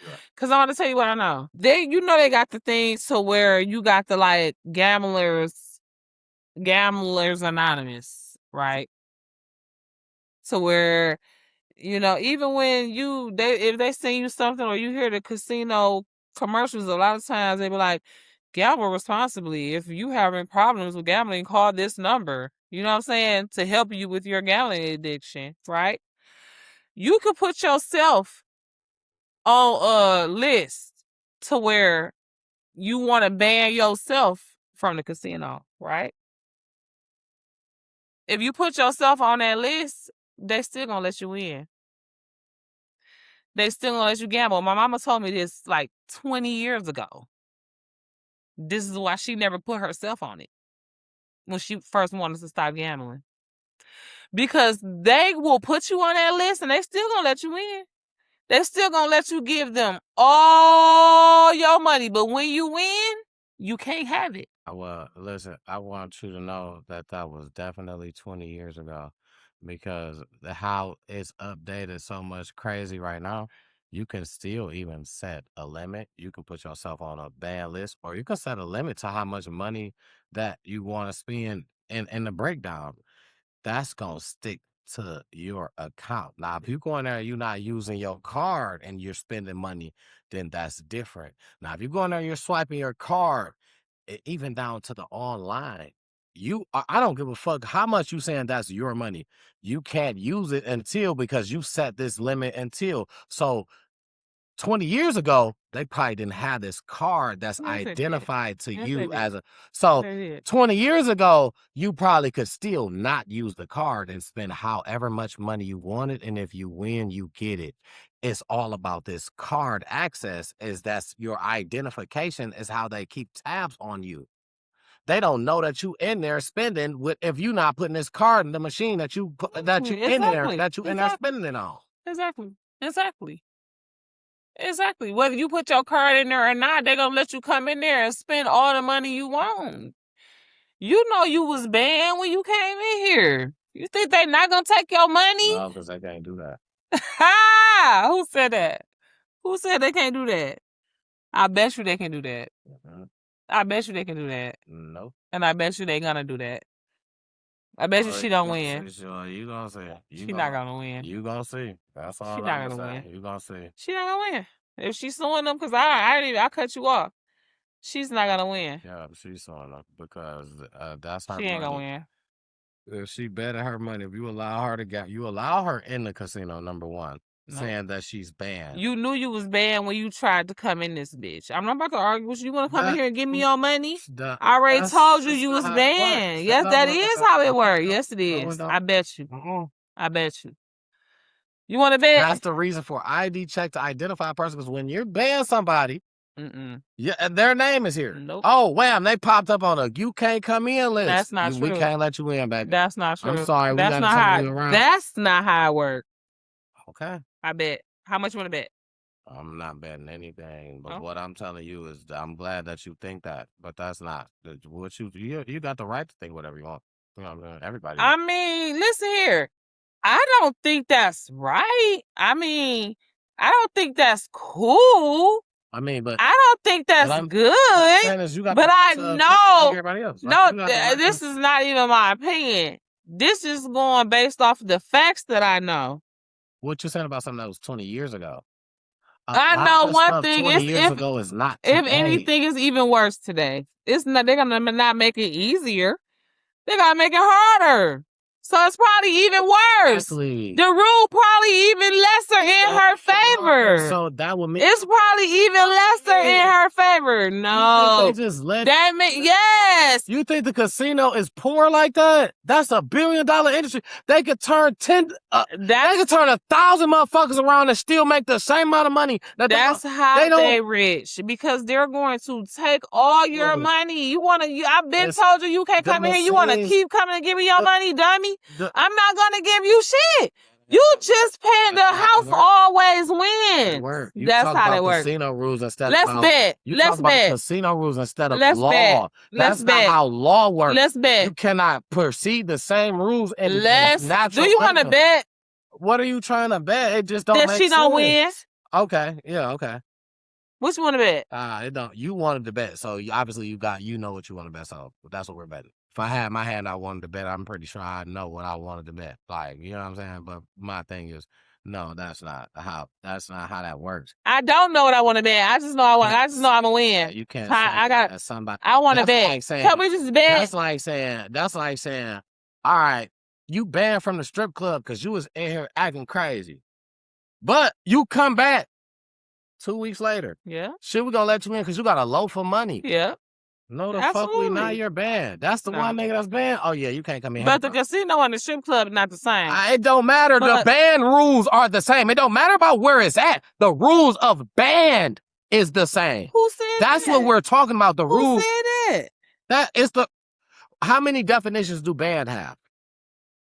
Right. Cause I want to tell you what I know. They got the things to where you got the like gamblers anonymous, right? To where, even when if they send you something or you hear the casino commercials, a lot of times they be like, gamble responsibly. If you having problems with gambling, call this number. You know what I'm saying? To help you with your gambling addiction, right? You could put yourself on a list to where you want to ban yourself from the casino, right? If you put yourself on that list, they still gonna let you in. They still gonna let you gamble. My mama told me this like 20 years ago. This is why she never put herself on it when she first wanted to stop gambling. Because they will put you on that list and they still gonna let you in. They still gonna let you give them all your money. But when you win, you can't have it. Well, listen, I want you to know that was definitely 20 years ago, because how it's updated so much crazy right now. You can still even set a limit. You can put yourself on a ban list, or you can set a limit to how much money that you want to spend in the breakdown. That's gonna stick to your account. Now, if you go in there and you're not using your card and you're spending money, then that's different. Now, if you go in there and you're swiping your card, even down to the online, I don't give a fuck how much you saying that's your money. You can't use it until, because you set this limit until. So 20 years ago, they probably didn't have this card that's identified to you as a. So 20 years ago, you probably could still not use the card and spend however much money you wanted. And if you win, you get it. It's all about this card access. That's your identification, is how they keep tabs on you. They don't know that you in there spending if you not putting this card in the machine that you in there spending it on. Exactly. Whether you put your card in there or not, they're gonna let you come in there and spend all the money you want. You know you was banned when you came in here. You think they not gonna take your money? No, because they can't do that. Ha! Who said that? Who said they can't do that? I bet you they can do that. Mm-hmm. I bet you they can do that. No. And I bet you they gonna do that. I bet you she don't win. You gonna see. She not gonna win. You gonna see. That's all she I'm not gonna saying. win. You gonna see. She not gonna win. If she's suing them, because I cut you off. She's not gonna win. Yeah, she's suing them because that's her money. She ain't gonna win. If she betted her money, if you allow her you allow her in the casino, number one, saying that she's banned. You knew you was banned when you tried to come in this bitch. I'm not about to argue with you. You want to come in here and give me your money? I already told you was banned. Yes, that is how it works. Yes, it is. I bet you. I bet you. You want to bet? That's the reason for ID check, to identify a person, because when you're banning somebody, yeah, their name is here. Nope. Oh, wham, they popped up on a you can't come in list. That's not true. We can't let you in, baby. That's not true. I'm sorry. That's not how it works. Okay. I bet. How much you want to bet? I'm not betting anything, but what I'm telling you is I'm glad that you think that, but that's not what you got the right to think whatever you want. You know what I'm saying? Everybody. I mean, listen here. I don't think that's right. I mean, I don't think that's cool. I mean, but I don't think that's I'm good. saying is you got But the I right to know, like everybody else. Like, no, you got the right this to- is not even my opinion. This is going based off the facts that I know. What you saying about something that was 20 years ago? I know one thing 20 is years ago is not if today. anything is even worse today. It's not. They're gonna not make it easier. They're gonna make it harder. So it's probably even worse. Exactly. The rule probably even lesser in her favor. So that would mean It's probably even lesser in her favor. No. they just let That mean, yes. You think the casino is poor like that? That's $1 billion industry. They could turn they could turn 1,000 motherfuckers around and still make the same amount of money. That's how they rich, because they're going to take all your money. I've been told you can't come in here. You want to keep coming and give me your money, dummy? I'm not gonna give you shit. You just paying the house always win. That's how that works. Casino rules instead Let's of bet. Let's bet. Casino rules instead of Let's law. bet. That's Let's not bet. how law works. Let's bet. You cannot proceed the same rules and Do you want to bet What are you trying to bet? It just don't that make she sense. don't win? Okay, yeah, okay. What you want to bet? It don't. You wanted to bet, so obviously you know what you want to bet. So that's what we're betting. If I had my hand, I wanted to bet. I'm pretty sure I know what I wanted to bet. Like, you know what I'm saying? But my thing is, no, that's not how that works. I don't know what I want to bet. I just know I'm gonna win. You can't. Somebody. I want to bet. Like saying, Can we just bet? That's like saying. All right, you banned from the strip club because you was in here acting crazy, but you come back 2 weeks later. Yeah. Shit, we gonna let you in because you got a loaf of money. Yeah. No, the fuck we not. You're banned. That's the one nigga that's banned. Oh yeah, you can't come in. But the casino and the strip club not the same. It don't matter. The band rules are the same. It don't matter about where it's at. The rules of band is the same. Who said That's what we're talking about. The rules. Who said that? That is how many definitions do band have?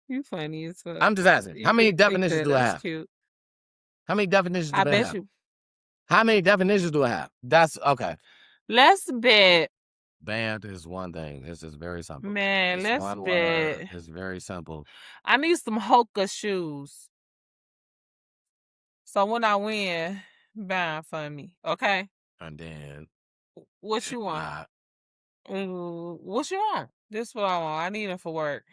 You funny as fuck. I'm just asking. How many definitions do I have? Cute. How many definitions do I I bet have? you. How many definitions do I have? That's okay. Let's bet. Band is one thing. This is very simple. Man, let's bet. It's very simple. I need some Hoka shoes. So when I win, buy for me, okay? And then what you want? What you want? This is what I want. I need it for work.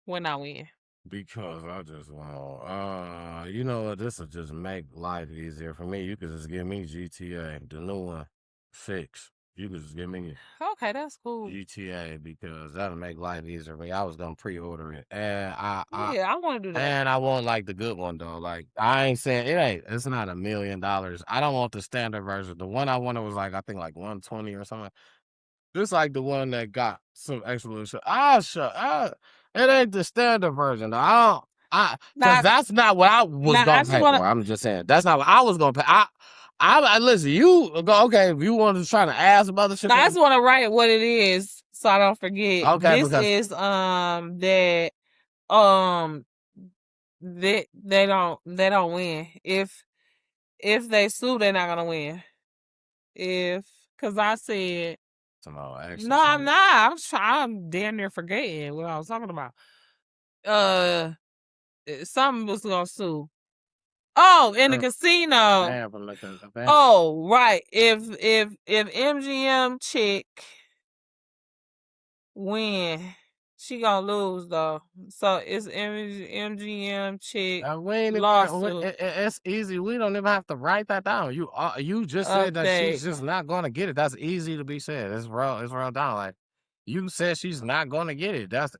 When I win. Because I just want, you know what? This will just make life easier for me. You could just give me GTA, the new one, 6. You could just give me Okay, that's cool. GTA because that'll make life easier for me. I was gonna pre-order it, and I want to do that. And I want like the good one though. Like I ain't saying it's not $1 million. I don't want the standard version. The one I wanted was like I think like 120 or something. This like the one that got some extra little shit. It ain't the standard version though. Because that's not what I was gonna pay for. I'm just saying that's not what I was gonna pay. I listen. You go okay if you want to try to ask some other shit. I just want to write what it is so I don't forget. Okay, this is that they don't win. If they sue, they're not gonna win. Because I said no, I'm not. I'm damn near forgetting what I was talking about. Something was gonna sue. Oh, in the casino. Oh, right. If MGM chick win, she gonna lose though. So it's MGM chick lawsuit. It's easy. We don't even have to write that down. You just said that she's just not gonna get it. That's easy to be said. It's real down. Like you said she's not gonna get it. That's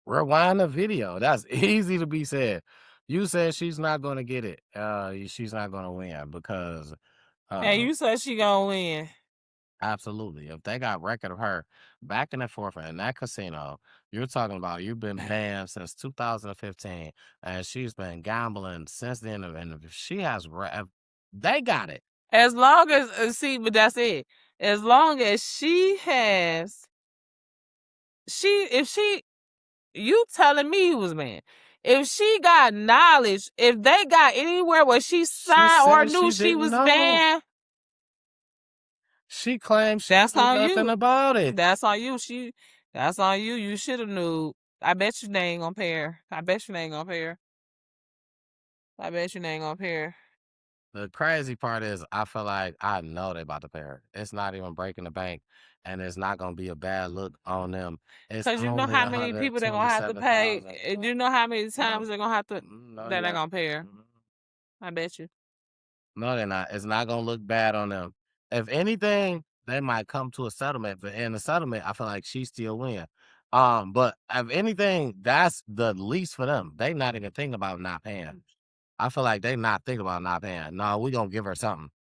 rewind the video. That's easy to be said. You said she's not gonna get it. She's not gonna win because. And you said she gonna win. Absolutely. If they got record of her back and forth in that casino, you're talking about you've been banned since 2015, and she's been gambling since then. And if she has, they got it. As long as but that's it. As long as she has, you telling me you was banned. If she got knowledge, if they got anywhere where she signed or knew she was banned, she claims that's on nothing you. about it. That's on you. That's on you. You should have knew. I bet you they ain't gonna pair. I bet you they ain't gonna pair. I bet you they ain't gonna pair. The crazy part is, I feel like I know they about to pair. It's not even breaking the bank, and it's not gonna be a bad look on them. It's Cause you know only how many people they're gonna have to pay. 127,000. You know how many times they're gonna have to No, that they're yeah. gonna pair. I bet you. No, they're not. It's not gonna look bad on them. If anything, they might come to a settlement. But in the settlement, I feel like she still win. But if anything, that's the least for them. They not even thinking about not paying. I feel like they not thinking about not paying. No, we gonna give her something.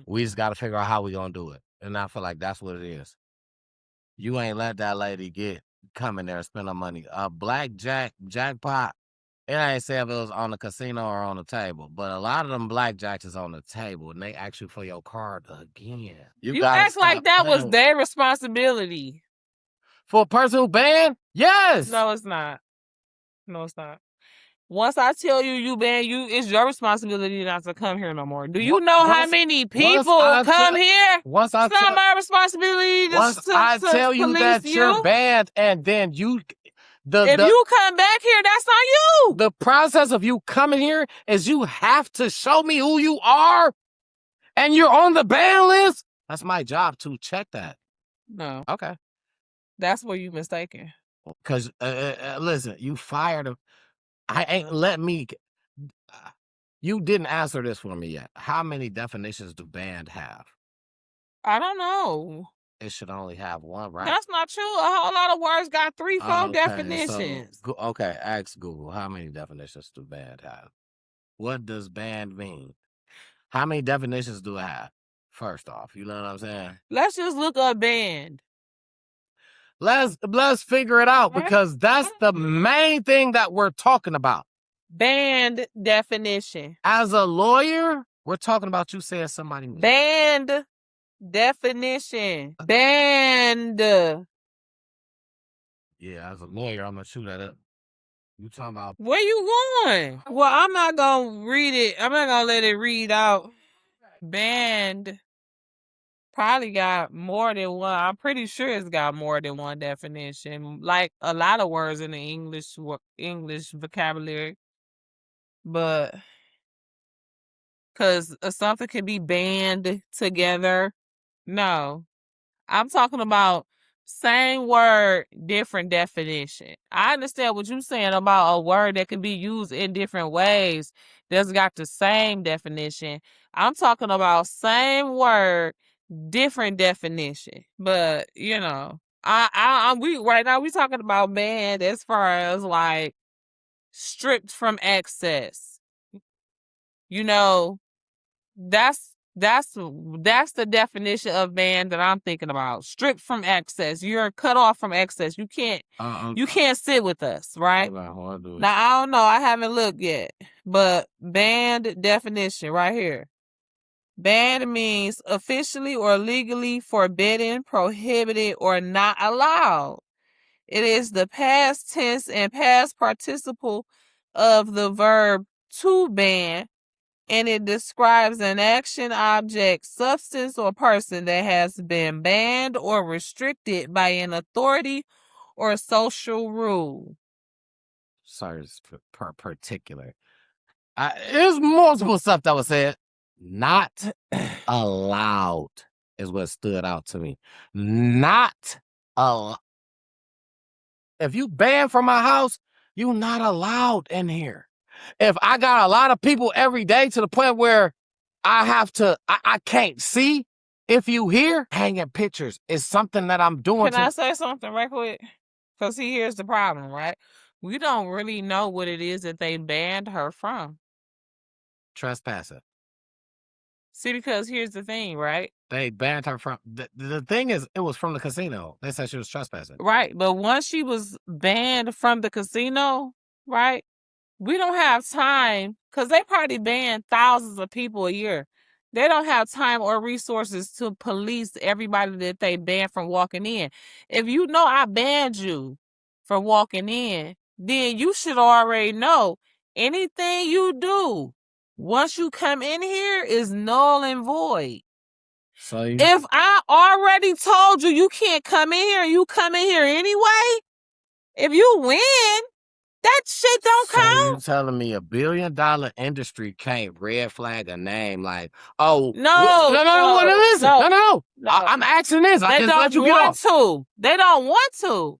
We just gotta figure out how we gonna do it. And I feel like that's what it is. You ain't let that lady come in there and spend her money. Jackpot. It ain't say if it was on the casino or on the table, but a lot of them blackjacks is on the table, and they ask you for your card again. You gotta act like stop that was playing. their responsibility. For a person who banned? Yes. No, it's not. No, it's not. Once I tell you you banned, it's your responsibility not to come here no more. Do you know how many people come here? Once I It's not my responsibility to tell you that police you're banned, and then you if you come back here, that's on you. The process of you coming here is you have to show me who you are, and you're on the ban list. That's my job to check that. No. Okay. That's where you mistaken. Because, listen, you fired him. I ain't let me. You didn't answer this for me yet. How many definitions do banned have? I don't know. It should only have one, right? That's not true. A whole lot of words got 3-4 definitions. So, okay, ask Google, how many definitions do banned have? What does banned mean? How many definitions do it have? First off, you know what I'm saying? Let's just look up banned. Let's figure it out, because that's the main thing that we're talking about. Banned definition. As a lawyer, we're talking about you saying somebody. Banned definition. Banned. Yeah, as a lawyer, I'm gonna shoot that up. You talking about? Where you going? Well, I'm not gonna read it. I'm not gonna let it read out. Banned probably got more than one. I'm pretty sure it's got more than one definition. Like a lot of words in the English vocabulary. But because something can be band together. No. I'm talking about same word, different definition. I understand what you're saying about a word that can be used in different ways that's got the same definition. I'm talking about same word, different definition. But, we right now we talking about banned as far as like stripped from access. That's the definition of banned that I'm thinking about. Stripped from access. You're cut off from access. You can't sit with us, right? Now I don't know. I haven't looked yet. But banned definition right here. Banned means officially or legally forbidden, prohibited, or not allowed. It is the past tense and past participle of the verb to ban, and it describes an action, object, substance, or person that has been banned or restricted by an authority or social rule. Sorry, it's particular. There's multiple stuff that was said. Not allowed is what stood out to me. Not allowed. If you banned from my house, you not allowed in here. If I got a lot of people every day to the point where I can't see if you here, hanging pictures is something that I'm doing. Can I say something right quick? Because here's the problem, right? We don't really know what it is that they banned her from. Trespassing. See, because here's the thing, right? They banned her from, the thing is, it was from the casino. They said she was trespassing. Right, but once she was banned from the casino, right, we don't have time, because they probably ban thousands of people a year. They don't have time or resources to police everybody that they ban from walking in. If you know I banned you from walking in, then you should already know anything you do once you come in here is null and void. So you, If I already told you you can't come in here and you come in here anyway, if you win, that shit don't so you count. telling me $1 billion industry can't red flag a name like, oh, No, listen, no. I'm asking this. I They just let don't you get want off. to. They don't want to.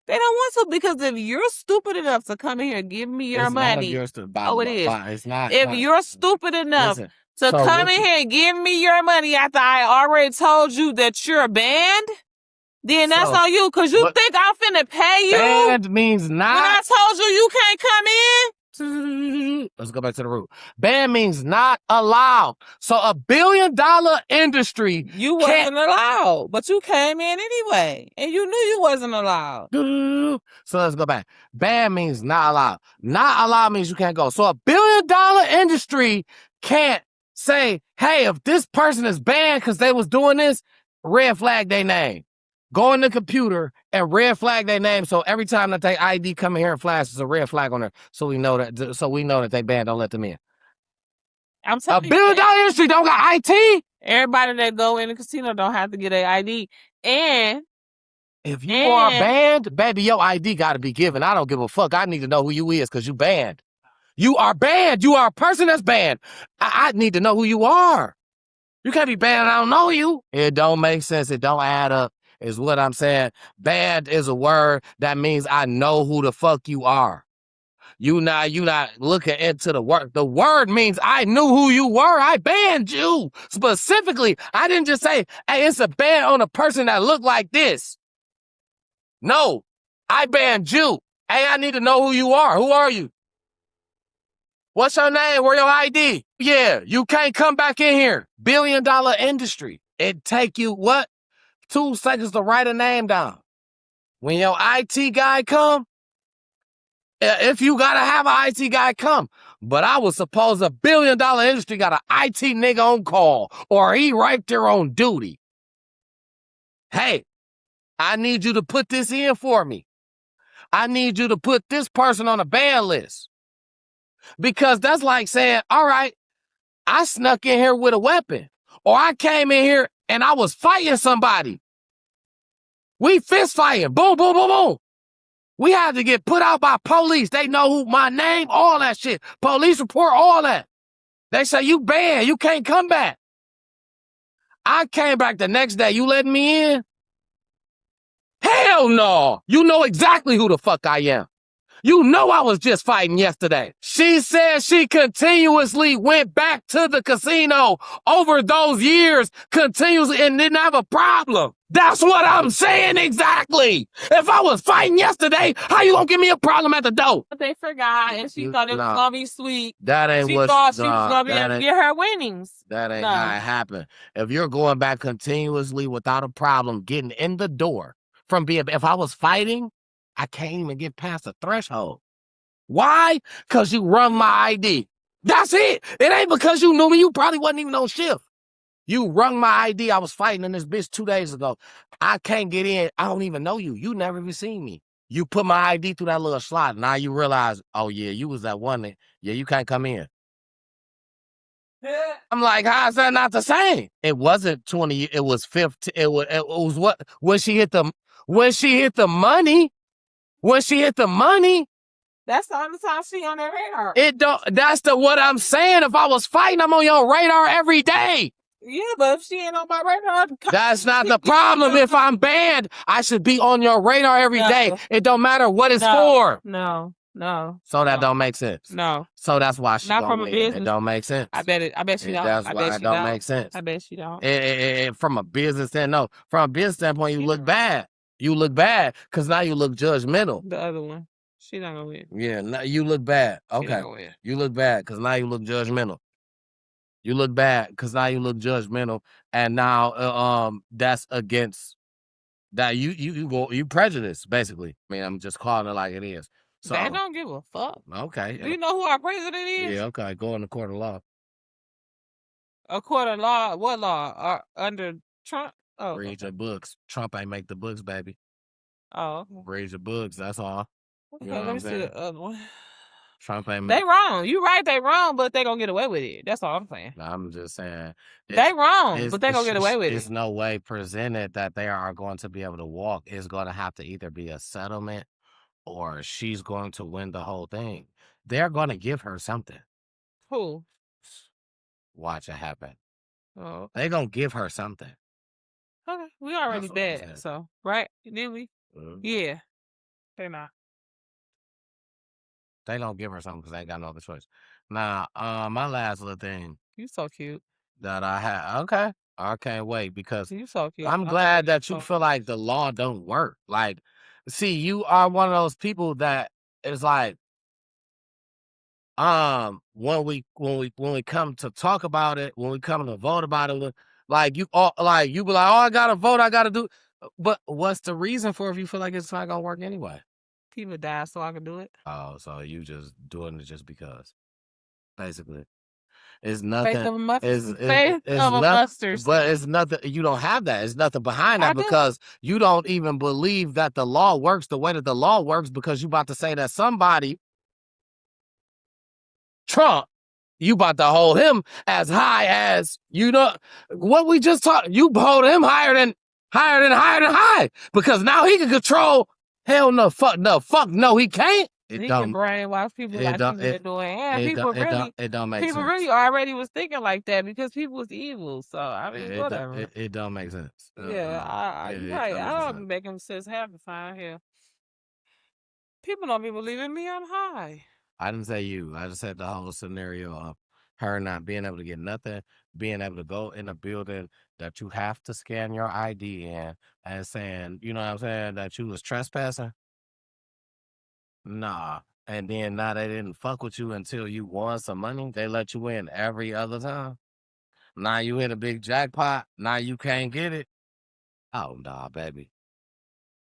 They don't want to because if you're stupid enough to come in here and give me your It's money, not if you're stupid. it is. It's not. If you're stupid enough Listen, to so come what in you- here and give me your money after I already told you that you're banned, then that's So, on you. Because you what- think I'm finna pay you Banned means when I not. told you can't come in? Let's go back to the root. Ban means not allowed. So $1 billion industry You can't. wasn't allowed, but you came in anyway, and you knew you wasn't allowed. So let's go back. Ban means not allowed. Not allowed means you can't go. So $1 billion industry can't say, hey, if this person is banned because they was doing this, red flag their name. Go in the computer and red flag their name. So every time that they ID come in here and flash, there's a red flag on there. So we know that they banned. Don't let them in. I'm $1 telling you, billion industry don't got IT. everybody that go in the casino don't have to get an ID. And If you are banned, baby, your ID got to be given. I don't give a fuck. I need to know who you is because you banned. You are banned. You are a person that's banned. I need to know who you are. You can't be banned and I don't know you. It don't make sense. It don't add up, is what I'm saying. Banned is a word that means I know who the fuck you are. You not looking into the word. The word means I knew who you were. I banned you specifically. I didn't just say, hey, it's a ban on a person that looked like this. No, I banned you. Hey, I need to know who you are. Who are you? What's your name? Where your ID? Yeah, you can't come back in here. $1 billion industry. It take you, what? 2 seconds to write a name down. When your IT guy come, if you gotta have an IT guy come. But I was supposed $1 billion industry got an IT nigga on call or he right there on duty. Hey, I need you to put this in for me. I need you to put this person on a ban list. Because that's like saying, all right, I snuck in here with a weapon. Or I came in here and I was fighting somebody. We fist fighting. Boom, boom, boom, boom. We had to get put out by police. They know who my name, all that shit. Police report, all that. They say, you banned. You can't come back. I came back the next day. You letting me in? Hell no. You know exactly who the fuck I am. You know I was just fighting yesterday. She said she continuously went back to the casino over those years, continuously, and didn't have a problem. That's what I'm saying exactly. If I was fighting yesterday, how you gonna give me a problem at the door? But they forgot, and she thought it was gonna be sweet. That ain't She what thought she was gonna be able to get her winnings. That ain't how it happened. If you're going back continuously without a problem getting in the door from being, if I was fighting, I can't even get past the threshold. Why? Because you run my ID. That's it. It ain't because you knew me. You probably wasn't even on shift. You rung my ID. I was fighting in this bitch 2 days ago. I can't get in. I don't even know you. You never even seen me. You put my ID through that little slot. Now you realize, oh yeah, you was that one that, yeah, you can't come in. I'm like, how is that not the same? It wasn't 20. It was 15. It was what? When she hit the money. When she hit the money. That's the only time she on their radar. That's what I'm saying. If I was fighting, I'm on your radar every day. Yeah, but if she ain't on my radar, that's not the problem. If I'm banned, I should be on your radar every day. It don't matter what it's for. No. So that don't make sense. No. So that's why she not from a business. It don't make sense. I bet she don't. That's why it don't make sense. I bet she don't. From a business standpoint, no. From a business standpoint, you look bad. You look bad because now you look judgmental. The other one. She not gonna win. Yeah, now you look bad. Okay. You look bad because now you look judgmental. You look bad because now you look judgmental, and now that's against that you prejudice basically. I mean, I'm just calling it like it is. So they don't give a fuck. Okay. Do you know who our president is? Yeah. Okay. Go in the court of law. A court of law? What law? Under Trump? Oh. Read your books. Trump ain't make the books, baby. Oh. Read your books. That's all. Okay, let me see the other one. Trying to play They wrong. You right, they wrong, but they gonna get away with it. That's all I'm saying. I'm just saying. They wrong, but they gonna get away with It's it. no way presented that they are going to be able to walk. It's going to have to either be a settlement or she's going to win the whole thing. They're going to give her something. Who? Watch it happen. Oh, They're going to give her something. okay. We already That's what I'm bad, saying. so right? Didn't we? Yeah. They not. They don't give her something because they ain't got no other choice. Now, my last little thing You so cute. that I had. Okay, I can't wait because You so cute. I'm glad that you feel like the law don't work. Like, see, you are one of those people that is like, when we come to talk about it, when we come to vote about it, like you all like you be like, oh, I gotta vote, I gotta do. But what's the reason for if you feel like it's not gonna work anyway? People die so I can do it. Oh, so you just doing it just because, basically. It's nothing. Faith of a mustard. It's Mustard. but it's nothing. You don't have that. It's nothing behind that I do. because you don't even believe that the law works the way that the law works because you about to say that somebody, Trump, you about to hold him as high as, you know, what we just talked. You hold him higher than high because now he can control. Hell no, fuck no, he can't. He can brainwash people like he's been doing. And people really, it don't make sense. people really already was thinking like that because people was evil. So I mean, whatever. It don't make sense. Yeah, you're right. I don't be making sense half the time here. People don't be believing me. I'm high. I didn't say you. I just said the whole scenario of her not being able to get nothing, being able to go in a building that you have to scan your ID in and saying, you know what I'm saying, that you was trespassing. Nah. And then now they didn't fuck with you until you won some money. They let you in every other time. Now you hit a big jackpot. Now you can't get it. Oh, nah, baby.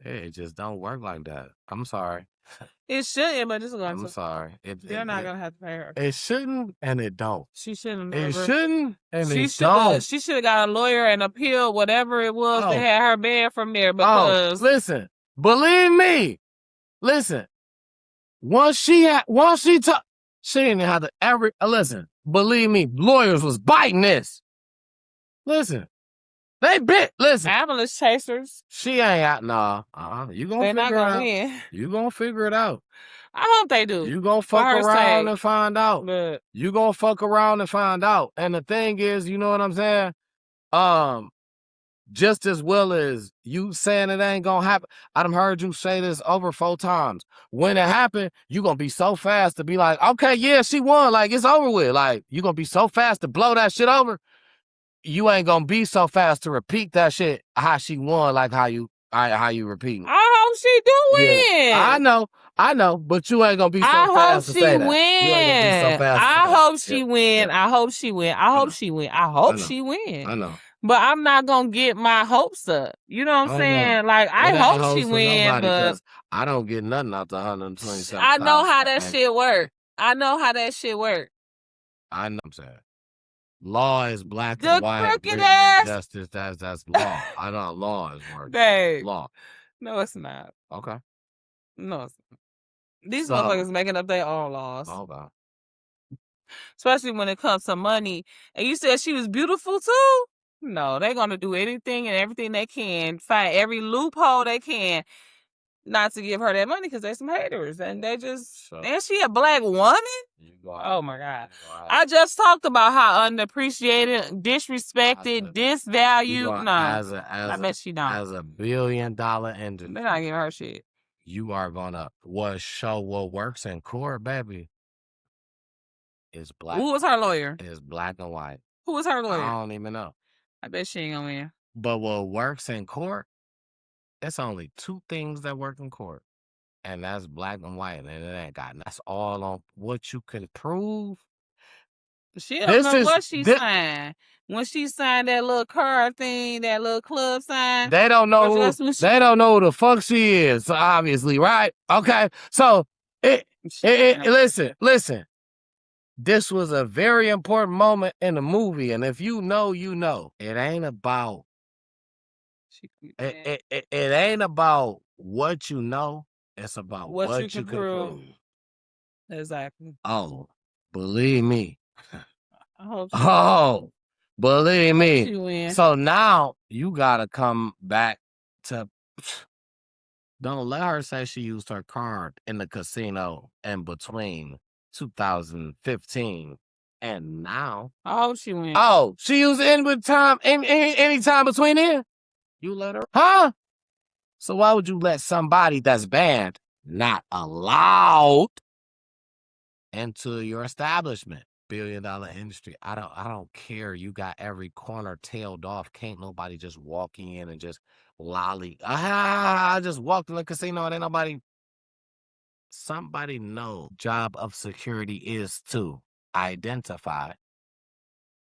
It just don't work like that. I'm sorry. It shouldn't, but it's going I'm sorry. They're not going to have to pay her. It shouldn't, and it don't. She shouldn't. It shouldn't, and it don't. She should have got a lawyer and appeal whatever it was that had her banned from there because... Listen, believe me. Listen. Once she took, she didn't have to ever, listen, believe me, lawyers was biting this. Listen, they bit, listen. Ambulance chasers. She ain't out, nah, you gonna They're not gonna win. You gonna figure it out. I hope they do. You gonna fuck around and find out. But you gonna fuck around and find out. And the thing is, you know what I'm saying? Just as well as you saying it ain't gonna happen. I done heard you say this over 4 times. When it happened, you gonna be so fast to be like, okay, yeah, she won. Like, it's over with. Like, you gonna be so fast to blow that shit over. You ain't gonna be so fast to repeat that shit how she won, like how you repeating. I hope she do win. Yeah. I know, but you ain't gonna be so fast to say that. You ain't gonna be so fast. I hope she win. I hope she win. I hope she win. I hope she win. I know. But I'm not gonna get my hopes up. You know what I'm saying? Like, I hope she win, but I don't get nothing out the 127. I know how that shit work. I know how that shit work. I know. I'm saying, law is black the and white. Crooked ass. Justice, that's law. I know law is work. Babe. Law. No, it's not. Okay. No, it's not. These motherfuckers making up their own laws. Okay. Especially when it comes to money. And you said she was beautiful too? No, they're going to do anything and everything they can, find every loophole they can not to give her that money because they're some haters. And they just, and she a black woman? Oh my God. I just talked about how unappreciated, disrespected, disvalued. No, I bet she don't. As $1 billion industry. They're not giving her shit. You are going to show what works in court, baby. Is black. Who was her lawyer? Is black and white. Who was her lawyer? I don't even know. I bet she ain't gonna win. But what works in court, it's only 2 things that work in court. And that's black and white. And it ain't got, that's all on what you can prove. She don't know what she signed. When she signed that little card thing, that little club sign. They don't know who the fuck she is, obviously, right? Okay. So listen. This was a very important moment in the movie, and if you know, you know. It ain't about it ain't about what you know. It's about what you can prove. Exactly. Oh, believe me. I hope Oh, believe me. she win. So now you gotta come back to. Don't let her say she used her card in the casino in between 2015 and now. I hope she win. Oh, she used it in with time any time between then? You let her? Huh? So why would you let somebody that's banned not allowed into your establishment? $1 billion industry. I don't care. You got every corner tailed off. Can't nobody just walk in and just lolly. I just walked in the casino and ain't nobody. Somebody know job of security is to identify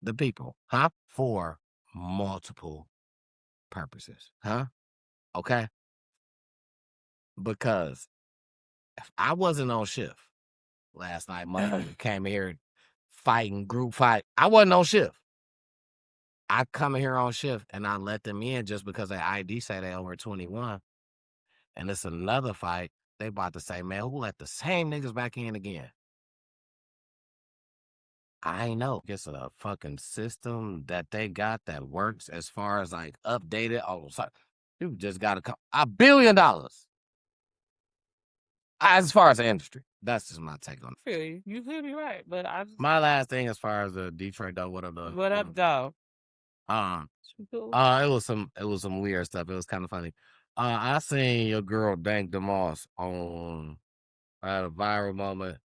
the people, huh? For multiple purposes, huh? Okay? Because if I wasn't on shift last night, motherfucker came here fighting, group fight. I wasn't on shift. I come here on shift and I let them in just because their ID say they over 21. And it's another fight. They about to say, man, who let the same niggas back in again? I ain't know. It's a fucking system that they got that works as far as like updated. Oh, sorry. You just got to come. $1 billion. As far as the industry. That's just my take on it. Feel you. You could be right, but I just. My last thing as far as the Detroit though, what up, dog? It was some weird stuff. It was kind of funny. I seen your girl Dank DeMoss on at a viral moment,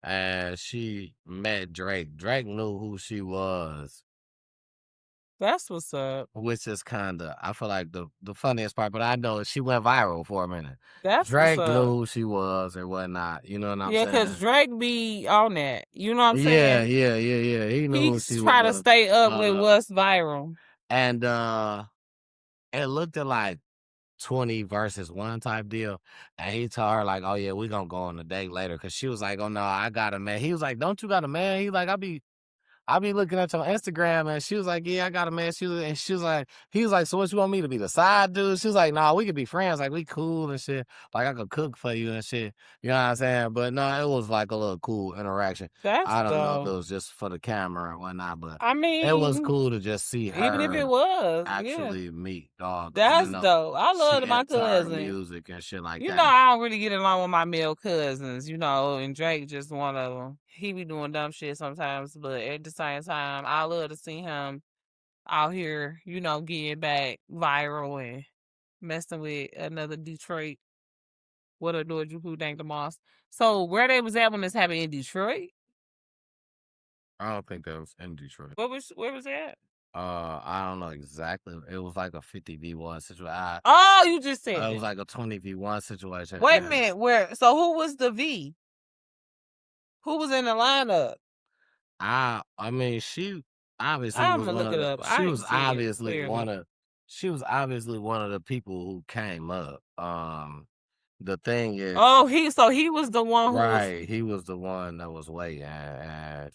and she met Drake. Drake knew who she was. That's what's up. Which is kind of, I feel like the funniest part, but I know she went viral for a minute. That's Drake what's knew up. who she was or whatnot. You know what I'm Yeah, saying? because Drake be on that. You know what I'm saying? Yeah. He knew who He's she trying to was. stay up with what's viral. And it looked at like 20 versus 1 type deal. And he told her, like, oh, yeah, we going to go on a date later. Because she was like, oh, no, I got a man. He was like, don't you got a man? He like, I be looking at your Instagram, and she was like, yeah, I got a man. He was like, so what you want me to be, the side dude? She was like, nah, we could be friends. Like, we cool and shit. Like, I could cook for you and shit. You know what I'm saying? But no, it was like a little cool interaction. I don't know if it was just for the camera or whatnot, but I mean, it was cool to just see her. even if it was, actually meet, dog. That's dope. I love my cousin. Music and shit like that. You know, I don't really get along with my male cousins, you know, and Drake just one of them. He be doing dumb shit sometimes, but at the same time, I love to see him out here, you know, getting back viral and messing with another Detroit. What a Lord you who Dank the Moss. So where they was at when this happened, in Detroit? I don't think that was in Detroit. Where was that? I don't know exactly. It was like a 50v1 situation. Oh, you just said it was like a 20v1 situation. Wait a minute, so who was the V? Who was in the lineup? I mean, she obviously I'm was gonna one look of it the, up. she was obviously one of the people who came up. The thing is, he was the one who right, he was the one that was waiting, and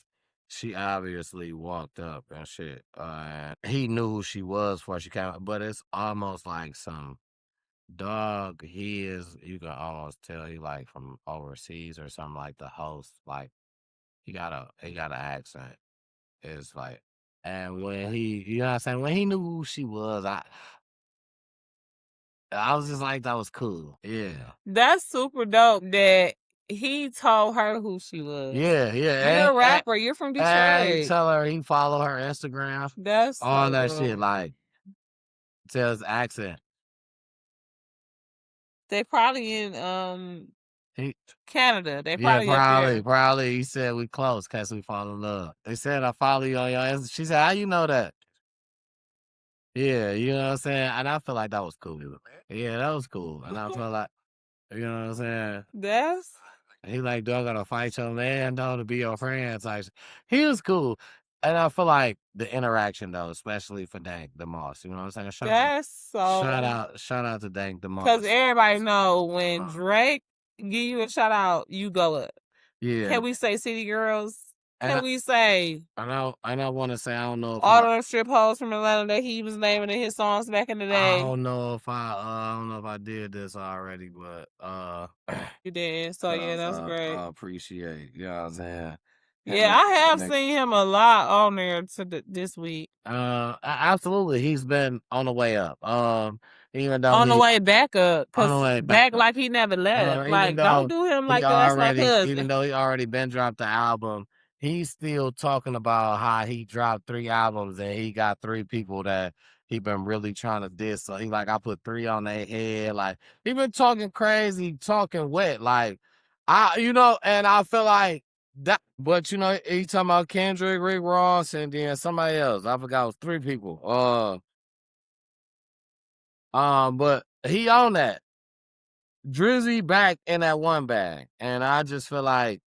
she obviously walked up and shit. And he knew who she was before she came up, but it's almost like some dog. You can almost tell he like from overseas or something, like the host. Like he got an accent. It's like, and when you know what I'm saying, when he knew who she was, I was just like, that was cool. Yeah. That's super dope that he told her who she was. Yeah. You're a rapper. You're from Detroit. And he tell her he follow her Instagram. That's all that shit. Like, tell his accent. They probably in Canada. They probably probably. He said we close because we fall in love. They said I follow you on your Instagram. She said, how you know that? Yeah, you know what I'm saying? And I feel like that was cool. Yeah, that was cool. And I feel like, you know what I'm saying? He like, do I gotta fight your man though to be your friend? Like, he was cool. And I feel like the interaction though, especially for Dank the Moss, you know what I'm saying? Shout out to Dank the Moss. Because everybody know when Drake give you a shout out, you go up. Yeah. Can we say City Girls? can we say? I want to say I don't know if all those strip hoes from Atlanta that he was naming in his songs back in the day. I don't know if I did this already, but you did. So yeah, that's great. I appreciate, you know what I'm saying? Yeah, I have seen him a lot on there this week. Absolutely, he's been on the way up. Even though on the way back up, on the cause way back back like he never left. Like, don't do him like that. That's my cousin. even though he already been dropped the album, he's still talking about how he dropped 3 albums and he got 3 people that he been really trying to diss. So he like, I put 3 on their head. Like, he been talking crazy, talking wet. Like, and I feel like that, but he talking about Kendrick, Rick Ross, and then somebody else. I forgot, it was 3 people. But he on that. Drizzy back in that one bag, and I just feel like,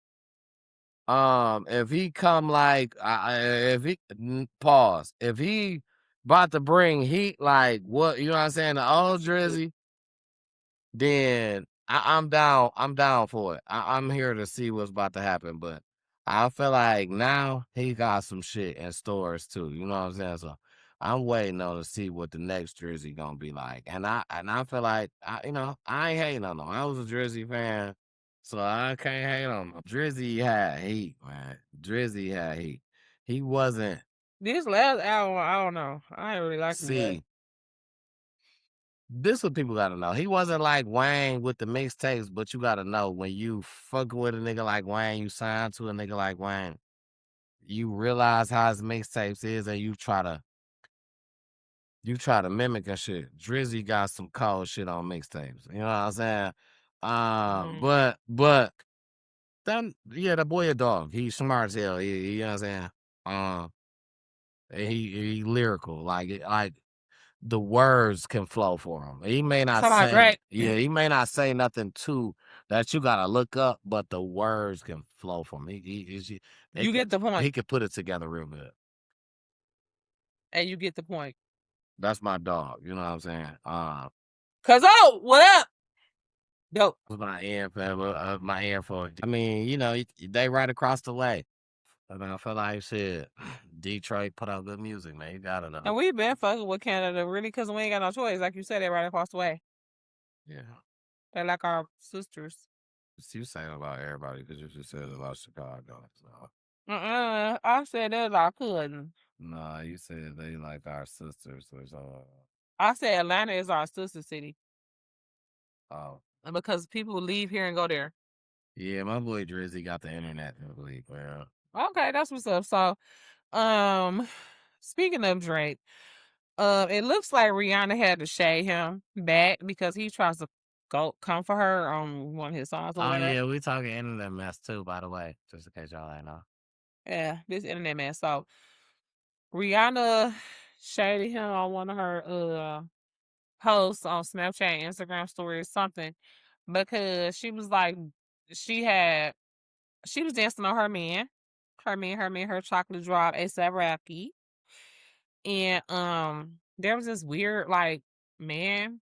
if he come like, if he pause, if he about to bring heat like what you know what I'm saying, the old Drizzy, then I'm down. I'm down for it. I'm here to see what's about to happen, but I feel like now he got some shit in stores too. You know what I'm saying? So I'm waiting on to see what the next Drizzy gonna be like, and I feel like I ain't hating on him. I was a Drizzy fan, so I can't hate on him. Drizzy had heat, man. Drizzy had heat. He wasn't. This last album, I don't know. I ain't really like him. This what people gotta know. He wasn't like Wayne with the mixtapes, but you gotta know when you fuck with a nigga like Wayne, you sign to a nigga like Wayne, you realize how his mixtapes is, and you try to mimic and shit. Drizzy got some cold shit on mixtapes. You know what I'm saying? But then that boy a dog. He's smart as hell. You know what I'm saying? He lyrical. Like the words can flow for him. He may not say, he may not say nothing too that you gotta look up, but the words can flow for him. You get the point. He can put it together real good. And you get the point. That's my dog. You know what I'm saying? What up? Dope. My ear for. I mean, they right across the way. I mean, I feel like shit. Detroit put out good music, man. You gotta know. And we've been fucking with Canada, really, because we ain't got no choice. Like you said, they're right across the way. Yeah. They're like our sisters. You saying about everybody because you just said about Chicago. So. I said they're our cousins. No, you said they like our sisters. I said Atlanta is our sister city. Oh. Because people leave here and go there. Yeah, my boy Drizzy got the internet in the league, man. Okay, that's what's up. So, speaking of Drake, it looks like Rihanna had to shade him back because he tries to come for her on one of his songs. Oh yeah, we talking internet mess too, by the way, just in case y'all ain't know. Yeah, this internet mess. So Rihanna shaded him on one of her posts on Snapchat, Instagram stories, something, because she was like, she was dancing on her man, her chocolate drop, A$AP Rocky. And there was this weird like man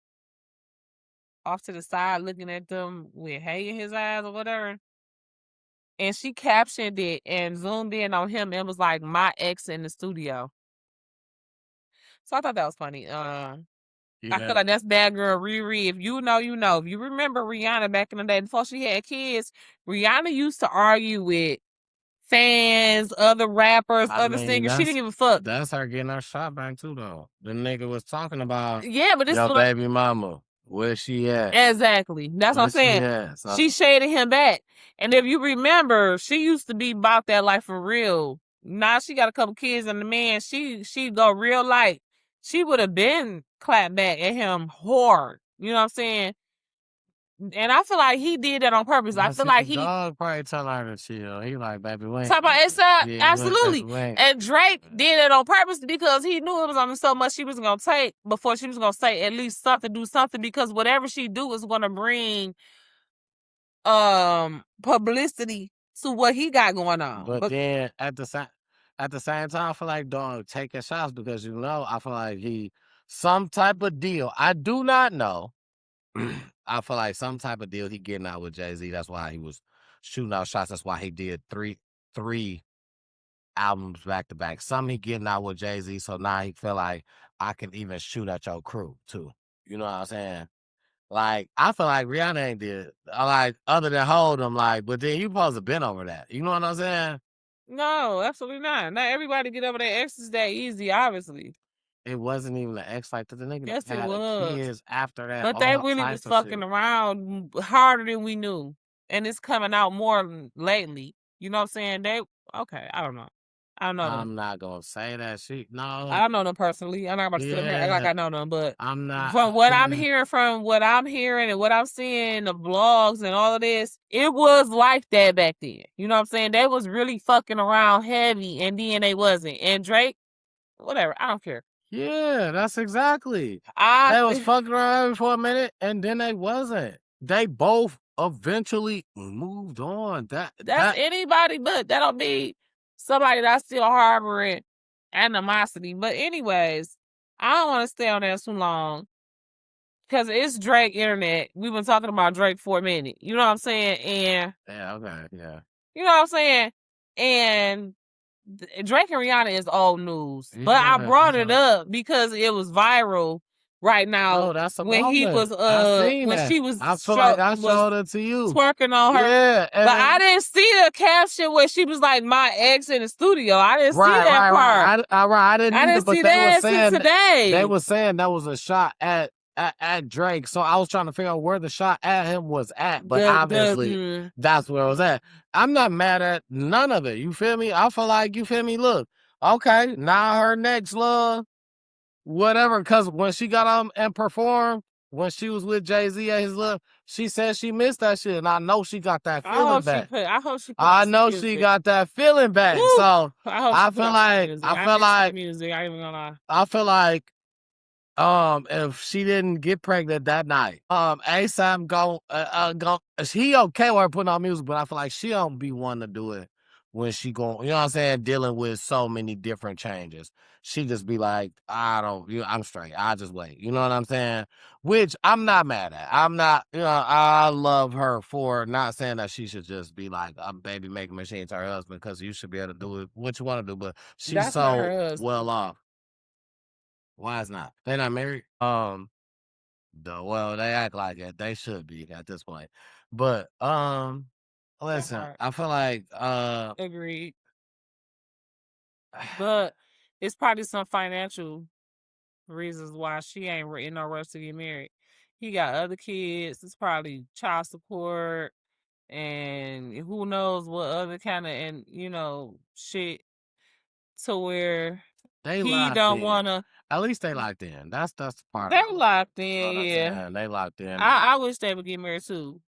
off to the side looking at them with hate in his eyes or whatever. And she captioned it and zoomed in on him and was like, "My ex in the studio." So I thought that was funny. I feel like that's bad girl Riri. If you know, you know. If you remember Rihanna back in the day before she had kids, Rihanna used to argue with fans, other rappers, other singers. She didn't give a fuck. That's her getting her shot back too, though. The nigga was talking about, but this your baby mama. Where she at? Exactly. That's what I'm saying. She shaded him back. And if you remember, she used to be about that life for real. Now she got a couple kids and the man, she go real light. She would have been clapped back at him hard. You know what I'm saying? And I feel like he did that on purpose. I feel like he dog probably telling her to chill. He like, baby, wait. Talk about A$AP, absolutely. Wait. And Drake did it on purpose because he knew it was only so much she was gonna take before she was gonna say at least something, do something, because whatever she do is gonna bring publicity to what he got going on. But then at the same time, I feel like dog taking shots because I feel like he some type of deal. I do not know. I feel like some type of deal he getting out with Jay-Z. That's why he was shooting out shots. That's why he did three albums back to back. Some he getting out with Jay-Z, so now he feel like I can even shoot at your crew too. You know what I'm saying? Like, I feel like Rihanna ain't did, like, other than hold them, like, but then you supposed to been over that. You know what I'm saying? No, absolutely not. Not everybody get over their exes that easy, obviously. It wasn't even an ex, like, the nigga Yes, it had was. kids after that, But they all really was types of fucking shit. around harder than we knew. And it's coming out more lately. You know what I'm saying? Okay, I don't know. I don't know them. I'm not gonna say that shit. No. I don't know them personally. I'm not about to sit up here and act like Yeah, I know them, but I'm not. from what I'm hearing and what I'm seeing, the blogs and all of this, it was like that back then. You know what I'm saying? They was really fucking around heavy, and then they wasn't. And Drake, whatever, I don't care. Yeah, that's exactly. I They was fucking around for a minute, and then they wasn't. They both eventually moved on. That's anybody, but that don't be somebody that's still harboring animosity. But anyways, I don't want to stay on that too long because it's Drake internet. We've been talking about Drake for a minute. You know what I'm saying? And yeah, okay, yeah. you know what I'm saying? And Drake and Rihanna is old news. But I brought it up because it was viral right now. No, that's a when he was I seen when that. she was I feel like I showed it to you. twerking on her. Yeah, but I didn't see the caption where she was like, "My ex in the studio." I didn't see that part. I didn't see that until today. They were saying that was a shot at Drake, so I was trying to figure out where the shot at him was at, but obviously that's where it was at. I'm not mad at none of it. You feel me? I feel like, you feel me? Look, okay, now her next love, whatever, because when she got on and performed, when she was with Jay-Z at his love, she said she missed that shit, and I know she got that feeling back. I know she got that feeling back. Woo! So I feel like music. I ain't gonna lie. I feel like if she didn't get pregnant that night, ASAP go, he okay with her putting on music, but I feel like she don't be wanting to do it when she go, you know what I'm saying, dealing with so many different changes. She just be like, I'm straight. I just wait. You know what I'm saying? Which I'm not mad at. I'm not, I love her for not saying that she should just be like a baby making machine to her husband, because you should be able to do it what you want to do, but she's so well off. Why is not? They not married? Well, they act like it. They should be at this point. But listen, I feel like agreed. But it's probably some financial reasons why she ain't in no rush to get married. He got other kids. It's probably child support and who knows what other kind of shit, to where he don't want to. At least they locked in. That's the part. They're locked in, yeah. They locked in. I wish they would get married too,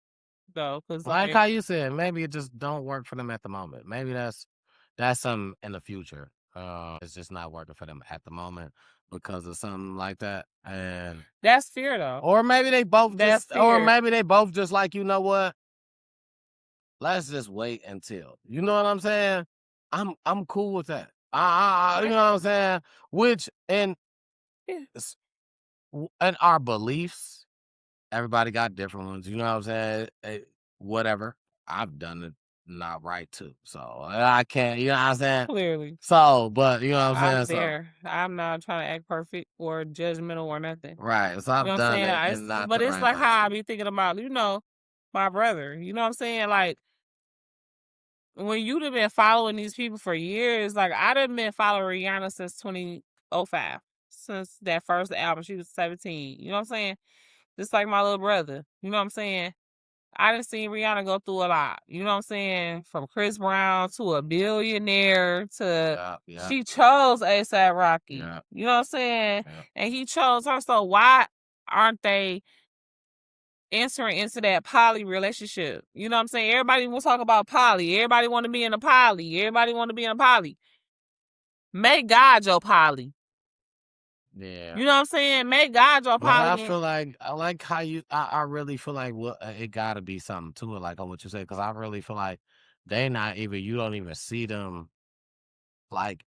though, because like how you said, maybe it just don't work for them at the moment. Maybe that's something in the future. It's just not working for them at the moment because of something like that, and that's fear, though. Or maybe they both just like, you know what? Let's just wait until. You know what I'm saying? I'm cool with that. You know what I'm saying? Which in our beliefs, everybody got different ones. You know what I'm saying? Whatever. I've done it not right too. So I can't, you know what I'm saying? Clearly. So, but you know what I'm saying? There. I'm not trying to act perfect or judgmental or nothing. Right. So I've done it. But it's like how I be thinking about, my brother. You know what I'm saying? Like, when you'd have been following these people for years, like I done been following Rihanna since 2005, since that first album. She was 17. You know what I'm saying? Just like my little brother. You know what I'm saying? I done seen Rihanna go through a lot. You know what I'm saying? From Chris Brown to a billionaire to she chose A$AP Rocky. Yeah. You know what I'm saying? Yeah. And he chose her. So why aren't they entering into that poly relationship? You know what I'm saying? Everybody will talk about poly. Everybody want to be in a poly. Everybody want to be in a poly. Make God your poly. Yeah. You know what I'm saying? Make God your poly. I feel like, I like how I really feel like it gotta be something to it, like on what you say, because I really feel like they not even, you don't even see them like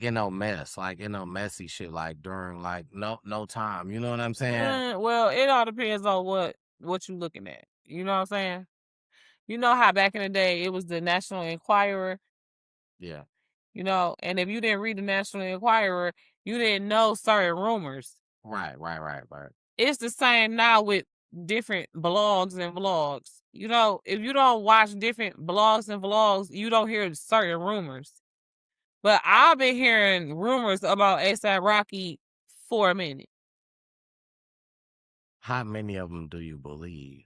in no mess, like in no messy shit, like during like no time. You know what I'm saying? Well, it all depends on what you looking at. You know what I'm saying? You know how back in the day it was the National Enquirer? Yeah. you know, and if you didn't read the National Enquirer, you didn't know certain rumors. Right. It's the same now with different blogs and vlogs. You know, if you don't watch different blogs and vlogs, you don't hear certain rumors. But I've been hearing rumors about A$AP Rocky for a minute. How many of them do you believe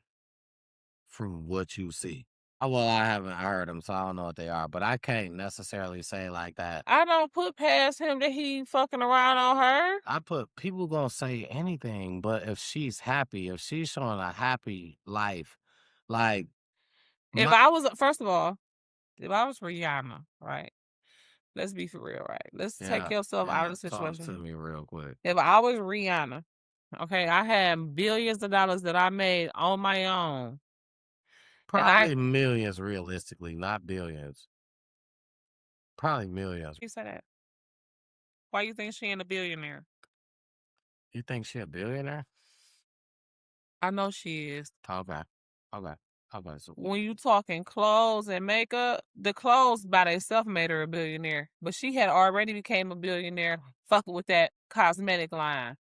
from what you see? Oh, well, I haven't heard them, so I don't know what they are, but I can't necessarily say like that. I don't put past him that he fucking around on her. People gonna say anything, but if she's happy, if she's showing a happy life, like If I was, first of all, if I was Rihanna, right? Let's be for real, right? Let's take yourself out of the situation. Talk to me real quick. If I was Rihanna, okay, I had billions of dollars that I made on my own. Probably millions, realistically, not billions. Probably millions. You say that? Why you think she ain't a billionaire? You think she a billionaire? I know she is. Okay. So when you talking clothes and makeup, the clothes by themselves made her a billionaire. But she had already became a billionaire fucking with that cosmetic line.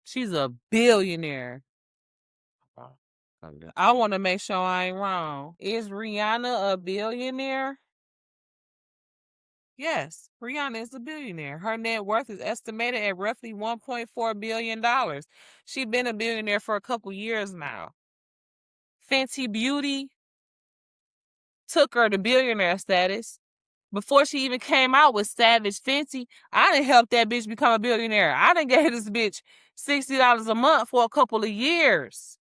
She's a billionaire. I want to make sure I ain't wrong. Is Rihanna a billionaire? Yes, Rihanna is a billionaire. Her net worth is estimated at roughly $1.4 billion. She's been a billionaire for a couple years now. Fenty Beauty took her to billionaire status. Before she even came out with Savage Fenty, I done helped that bitch become a billionaire. I done gave this bitch $60 a month for a couple of years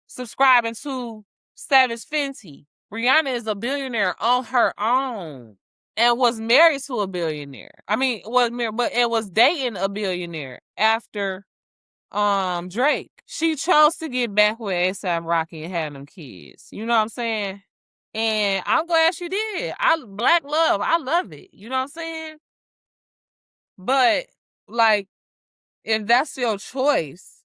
subscribing to Savage Fenty. Rihanna is a billionaire on her own and was married to a billionaire. I mean, was dating a billionaire after Drake. She chose to get back with A$AP Rocky and have them kids. You know what I'm saying? And I'm glad she did. Black love, I love it. You know what I'm saying? But like, if that's your choice,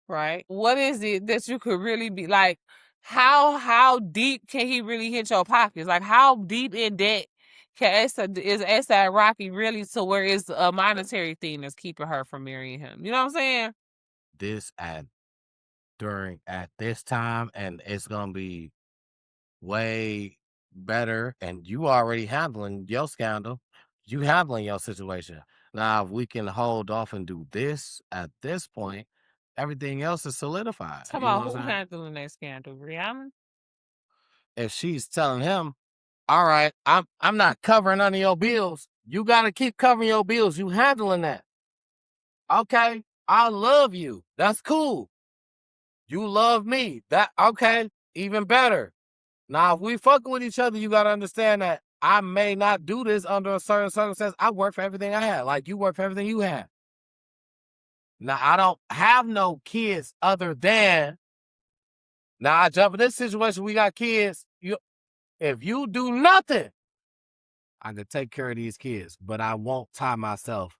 right? What is it that you could really be like? How deep can he really hit your pockets? Like, how deep in debt is A$AP Rocky really to where it's a monetary thing that's keeping her from marrying him? You know what I'm saying? This at this time, and it's gonna be way better, and you already handling your scandal, you handling your situation. Now, if we can hold off and do this at this point, everything else is solidified. Talk about who handling that scandal, Rihanna? If she's telling him, all right, I'm not covering none of your bills, you gotta keep covering your bills, you handling that. Okay, I love you. That's cool. You love me. That okay, even better. Now, if we fucking with each other, you gotta understand that I may not do this under a certain circumstance. I work for everything I have, like you work for everything you have. Now, I don't have no kids other than. Now, I jump in this situation. We got kids. If you do nothing, I could take care of these kids, but I won't tie myself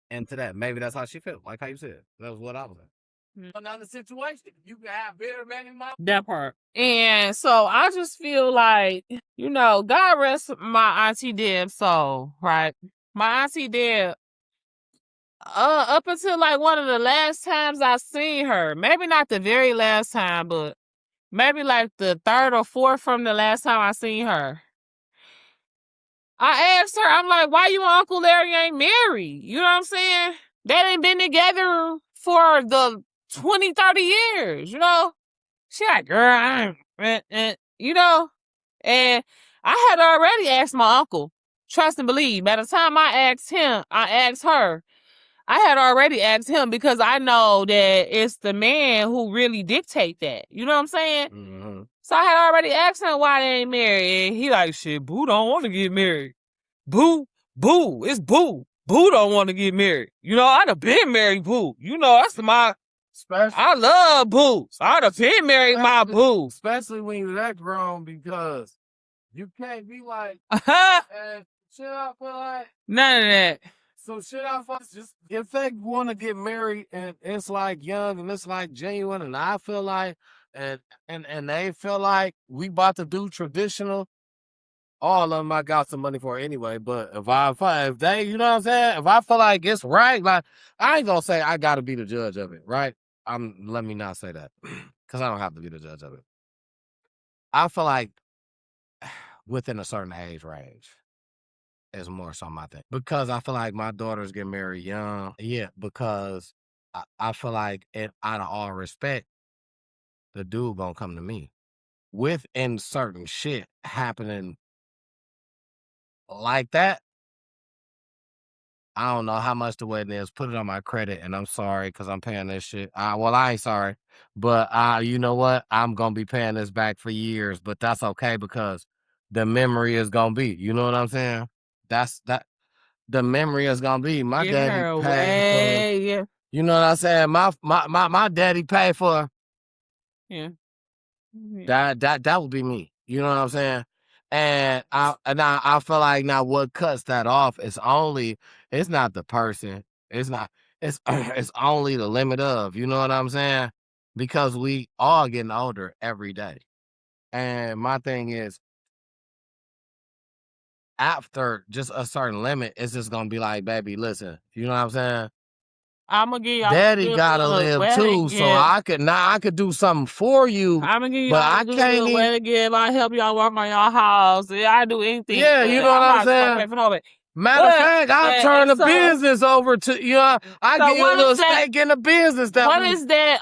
into that. Maybe that's how she feels. Like how you said, that was what I was saying. Another situation, you can have better man in my that part. And so I just feel like, you know, God rest my auntie Deb soul, right? My auntie Deb, up until like one of the last times I seen her, maybe not the very last time, but maybe like the third or fourth from the last time I seen her, I asked her, I'm like, why you and Uncle Larry ain't married? You know what I'm saying? They ain't been together for the 20, 30 years, you know? She like, girl, you know? And I had already asked my uncle, trust and believe. By the time I asked her, I had already asked him because I know that it's the man who really dictate that. You know what I'm saying? Mm-hmm. So I had already asked him why they ain't married. And he like, shit, Boo don't want to get married. Boo, it's Boo. Boo don't want to get married. You know, I'd have been married Boo. You know, that's my... I love Boo. I'd have been married my Boo. Especially when you're that grown, because you can't be like, should I feel like... None of that. So should I just, if they want to get married and it's like young and it's like genuine and I feel like, and they feel like we about to do traditional, all of them I got some money for anyway. But if they, you know what I'm saying? If I feel like it's right, like I ain't gonna say I gotta be the judge of it, right? Let me not say that. Cause I don't have to be the judge of it. I feel like within a certain age range is more so my thing. Because I feel like my daughters get married young. Yeah, because I feel like out of all respect, the dude gonna come to me. Within certain shit happening like that, I don't know how much the wedding is. Put it on my credit, and I'm sorry because I'm paying this shit. Well, I ain't sorry, but you know what? I'm gonna be paying this back for years, but that's okay because the memory is gonna be. You know what I'm saying? That's that. The memory is gonna be. My Give daddy her paid for. away. Yeah. You know what I'm saying? My daddy paid for. Yeah. That would be me. You know what I'm saying? And I feel like now what cuts that off is it's not the person. It's not it's only the limit of, you know what I'm saying? Because we all getting older every day. And my thing is after just a certain limit, it's just gonna be like, baby, listen, you know what I'm saying? I'm gonna give y'all Daddy gotta live too, so I could do something for you, I'm gonna give but y'all I a good can't little way to give. I help y'all work on y'all house. Yeah, I do anything. Yeah, you know what I'm saying? Matter of fact, I'll turn the business over to you. I give you a little stake in the business. What is that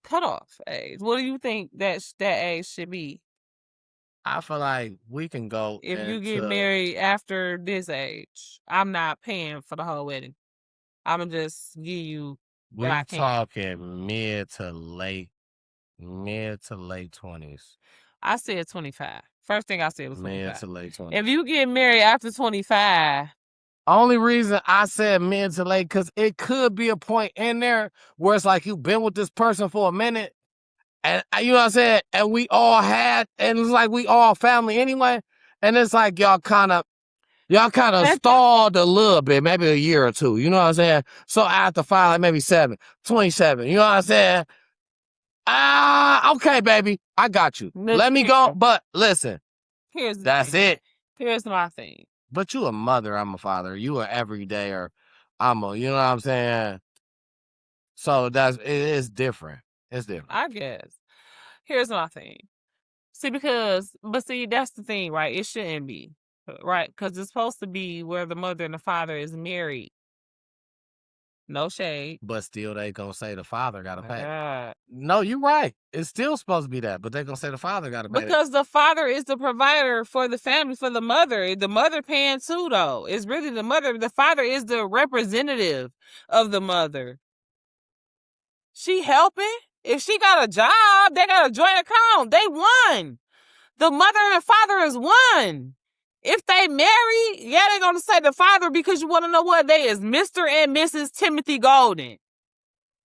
cutoff age? What do you think that age should be? I feel like we can go if you get married after this age. I'm not paying for the whole wedding. I'm gonna just give you. We're talking mid to late 20s. I said 25. First thing I said was 25. Mid to late 20s. If you get married after 25. Only reason I said mid to late, because it could be a point in there where it's like you've been with this person for a minute. And you know what I'm saying? And we all and it's like we all family anyway. And it's like y'all kind of stalled a little bit, maybe a year or two. You know what I'm saying? So after 5, like maybe 27. You know what I'm saying? Okay, baby. I got you. Let me go. But listen, that's it. Here's my thing. But you a mother, I'm a father. You a everydayer, I'm a, you know what I'm saying? So it is different. It's different. I guess. Here's my thing. See, that's the thing, right? It shouldn't be, right? Because it's supposed to be where the mother and the father is married. No shade. But still, they gonna say the father gotta pay. No, you're right. It's still supposed to be that, but they gonna say the father gotta pay. Because the father is the provider for the family, for the mother. The mother paying too, though. It's really the mother. The father is the representative of the mother. She helping. If she got a job, they got a joint account. They won. The mother and the father is one. If they marry, yeah, they're going to say the father because you want to know what they is. Mr. and Mrs. Timothy Golden.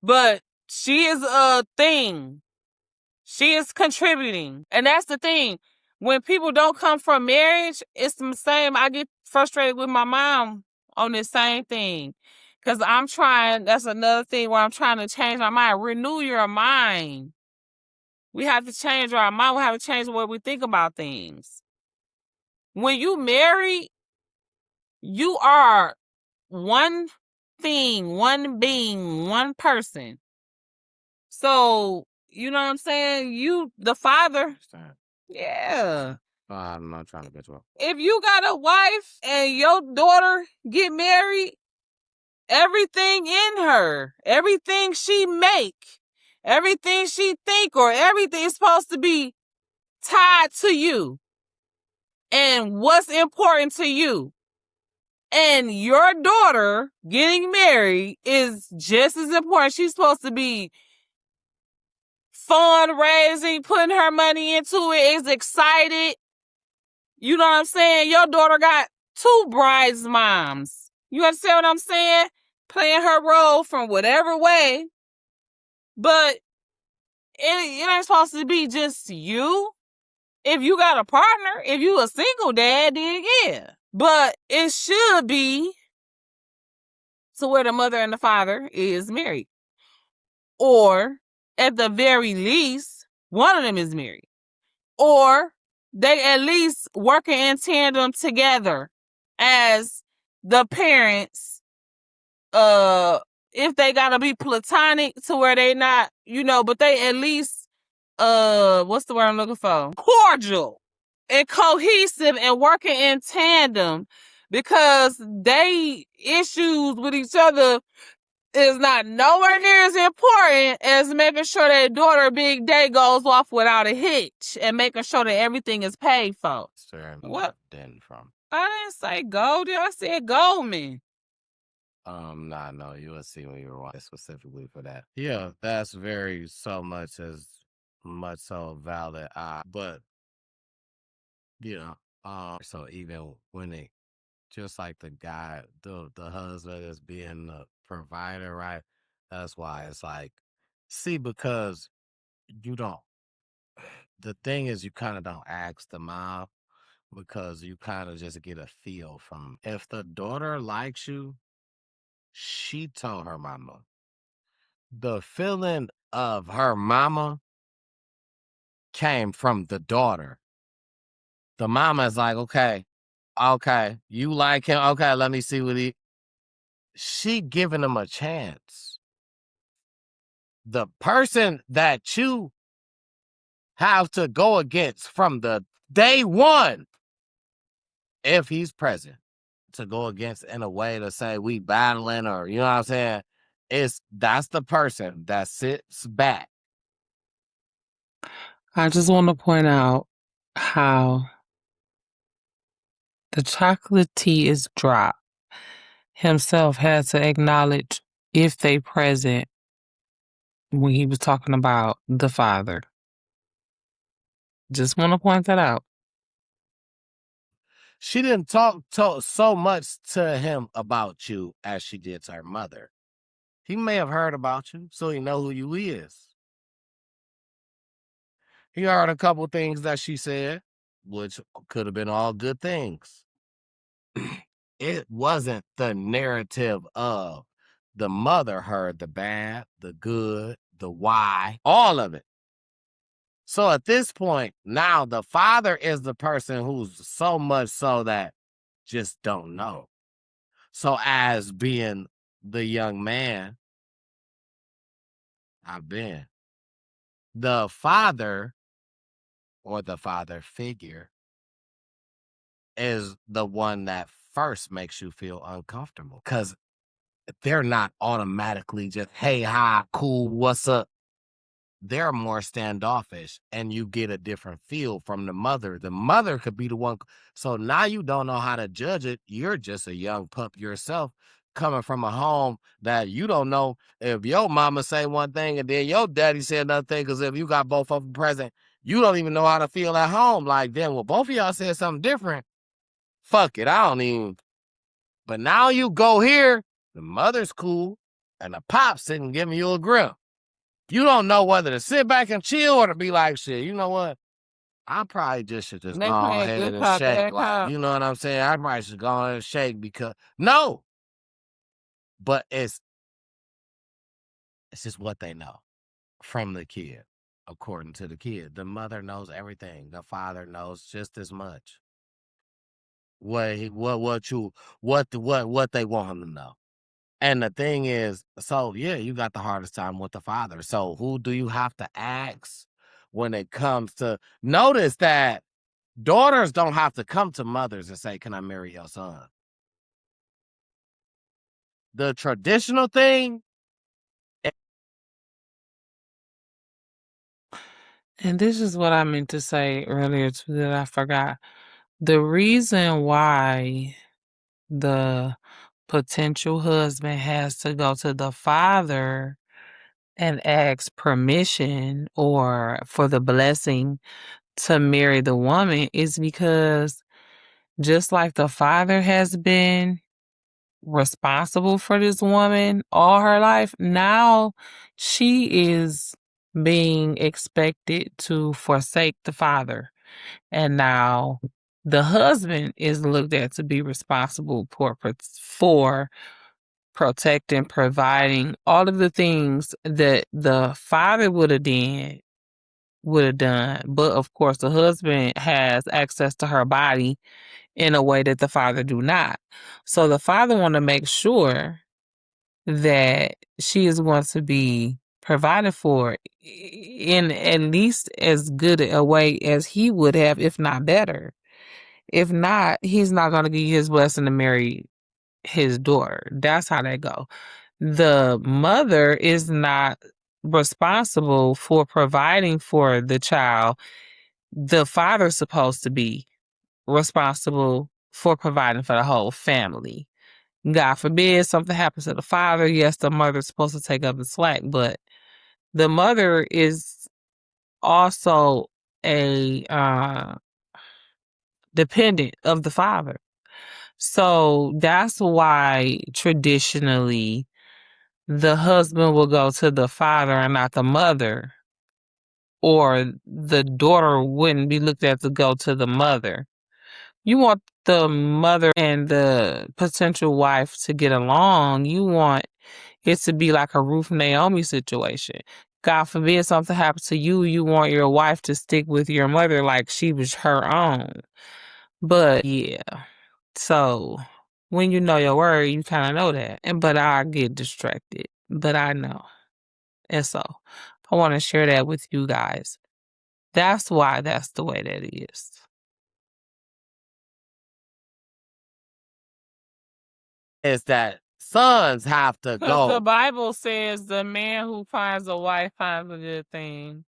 But she is a thing. She is contributing. And that's the thing. When people don't come from marriage, it's the same. I get frustrated with my mom on this same thing. Because that's another thing where I'm trying to change my mind. Renew your mind. We have to change our mind. We have to change the way we think about things. When you marry, you are one thing, one being, one person. So, you know what I'm saying? You, the father. Yeah. I'm not trying to get you up. If you got a wife and your daughter get married, everything in her, everything she make, everything she think, or everything is supposed to be tied to you and what's important to you. And your daughter getting married is just as important. She's supposed to be fundraising, putting her money into it, is excited. You know what I'm saying? Your daughter got 2 brides moms. You understand what I'm saying? Playing her role from whatever way. But it ain't supposed to be just you. If you got a partner, if you a single dad, then yeah. But it should be to where the mother and the father is married. Or, at the very least, one of them is married. Or they at least working in tandem together as the parents. If they gotta be platonic to where they not, but they at least what's the word I'm looking for? Cordial and cohesive and working in tandem, because they issues with each other is not nowhere near as important as making sure that daughter big day goes off without a hitch and making sure that everything is paid for. What? From? I didn't say Goldie. I said Goldman. Nah, no, you will see when you were watching specifically for that. Yeah, that's very so much so valid. But so even when it just like the guy, the husband is being the provider, right? That's why it's like, see, because you don't. The thing is, you kind of don't ask the mom because you kind of just get a feel from. If the daughter likes you, she told her mama. The feeling of her mama came from the daughter. The mama is like, okay, you like him. Okay, let me see what she giving him a chance. The person that you have to go against from the day one, if he's present, to go against in a way to say we battling, or you know what I'm saying, that's the person that sits back. I just want to point out how the chocolate tea is dropped. Himself had to acknowledge if they present when he was talking about the father. Just want to point that out. She didn't talk so much to him about you as she did to her mother. He may have heard about you, so he know who you is. He heard a couple things that she said, which could have been all good things. It wasn't the narrative of the mother heard the bad, the good, the why, all of it. So at this point, now the father is the person who's so much so that just don't know. So as being the young man I've been, the father or the father figure is the one that first makes you feel uncomfortable, because they're not automatically just, hey, hi, cool, what's up? They're more standoffish, and you get a different feel from the mother. The mother could be the one. So now you don't know how to judge it. You're just a young pup yourself, coming from a home that you don't know if your mama say one thing and then your daddy said another thing, because if you got both of them present, you don't even know how to feel at home. Like, then, well, both of y'all said something different. Fuck it, I don't even. But now you go here, the mother's cool, and the pop's sitting giving you a grill. You don't know whether to sit back and chill or to be like, shit, you know what? I probably just should just go ahead and shake. Like, you know what I'm saying? I probably should go ahead and shake, because no. But it's just what they know from the kid, according to the kid. The mother knows everything. The father knows just as much. What they want him to know. And the thing is, so yeah, you got the hardest time with the father. So who do you have to ask when it comes to, notice that daughters don't have to come to mothers and say, can I marry your son? The traditional thing. And this is what I meant to say earlier too that I forgot. The reason why the potential husband has to go to the father and ask permission or for the blessing to marry the woman is because, just like the father has been responsible for this woman all her life, now she is being expected to forsake the father. And now the husband is looked at to be responsible for protecting, providing all of the things that the father would have done would have done. But of course, the husband has access to her body in a way that the father do not. So the father want to make sure that she is going to be provided for in at least as good a way as he would have, if not better. If not, he's not going to give you his blessing to marry his daughter. That's how that go. The mother is not responsible for providing for the child. The father's supposed to be responsible for providing for the whole family. God forbid something happens to the father. Yes, the mother's supposed to take up the slack, but the mother is also a dependent of the father. So that's why traditionally the husband will go to the father and not the mother, or the daughter wouldn't be looked at to go to the mother. You want the mother and the potential wife to get along. You want it to be like a Ruth Naomi situation. God forbid something happens to you, you want your wife to stick with your mother like she was her own. But yeah, so when you know your word, you kind of know that. But I get distracted. But I know. And so I want to share that with you guys. That's why that's the way that it is. Is that sons have to Because the go. Bible says the man who finds a wife finds a good thing.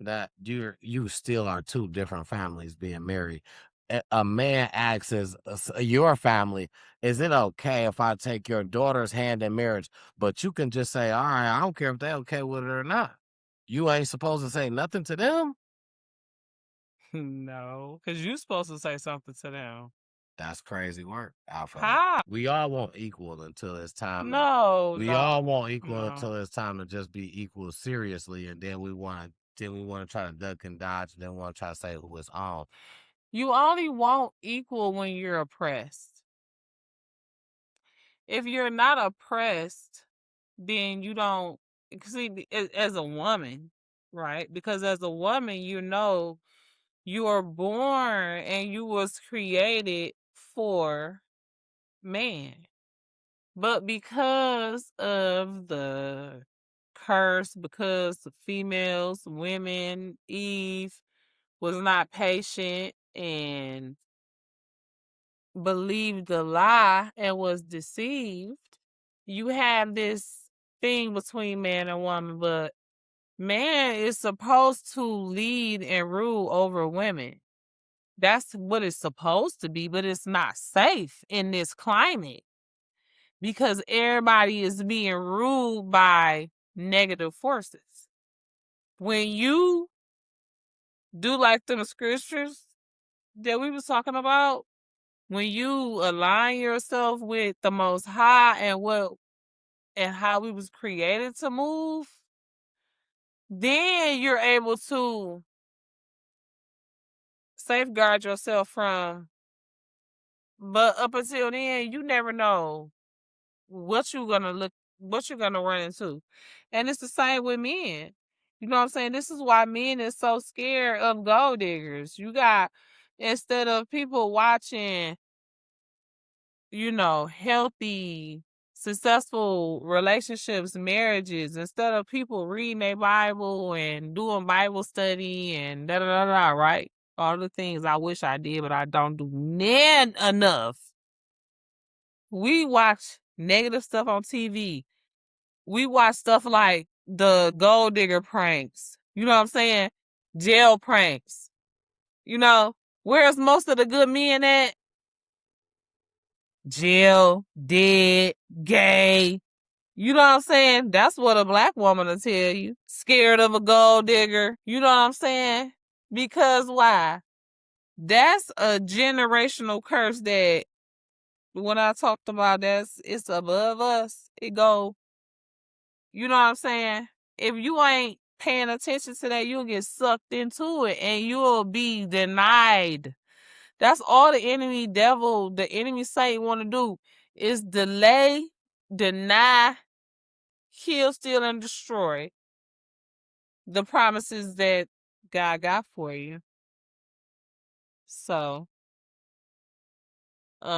That you still are two different families being married. A man asks your family, is it okay if I take your daughter's hand in marriage? But you can just say, all right, I don't care if they're okay with it or not. You ain't supposed to say nothing to them. No, because you're supposed to say something to them. That's crazy work, Alpha. How? We all want equal until it's time. No, We no, all want equal no. until it's time to just be equal seriously, and then we want to try to duck and dodge, and then we want to try to say who it's on. You only want equal when you're oppressed. If you're not oppressed, then you don't see as a woman, right? Because as a woman, you know you are born and you was created for man. But because of the curse, because the females, women, Eve was not patient and believed the lie and was deceived, you have this thing between man and woman, but man is supposed to lead and rule over women. That's what it's supposed to be, but it's not safe in this climate because everybody is being ruled by negative forces. When you do like them scriptures that we was talking about, when you align yourself with the Most High and how we was created to move, then you're able to safeguard yourself from. But up until then, you never know what you're gonna run into. And it's the same with men. You know what I'm saying? This is why men is so scared of gold diggers. You got, instead of people watching, healthy, successful relationships, marriages, instead of people reading their Bible and doing Bible study and da da da da, right? All the things I wish I did, but I don't do near enough. We watch negative stuff on TV. We watch stuff like the gold digger pranks. You know what I'm saying? Jail pranks. Where's most of the good men at? Jail, dead, gay. You know what I'm saying? That's what a black woman will tell you. Scared of a gold digger. You know what I'm saying? Because why? That's a generational curse that when I talked about it's above us. It go, you know what I'm saying? If you ain't paying attention to that, you'll get sucked into it and you'll be denied. That's all the enemy Satan want to do is delay, deny, kill, steal, and destroy the promises that God got for you. So,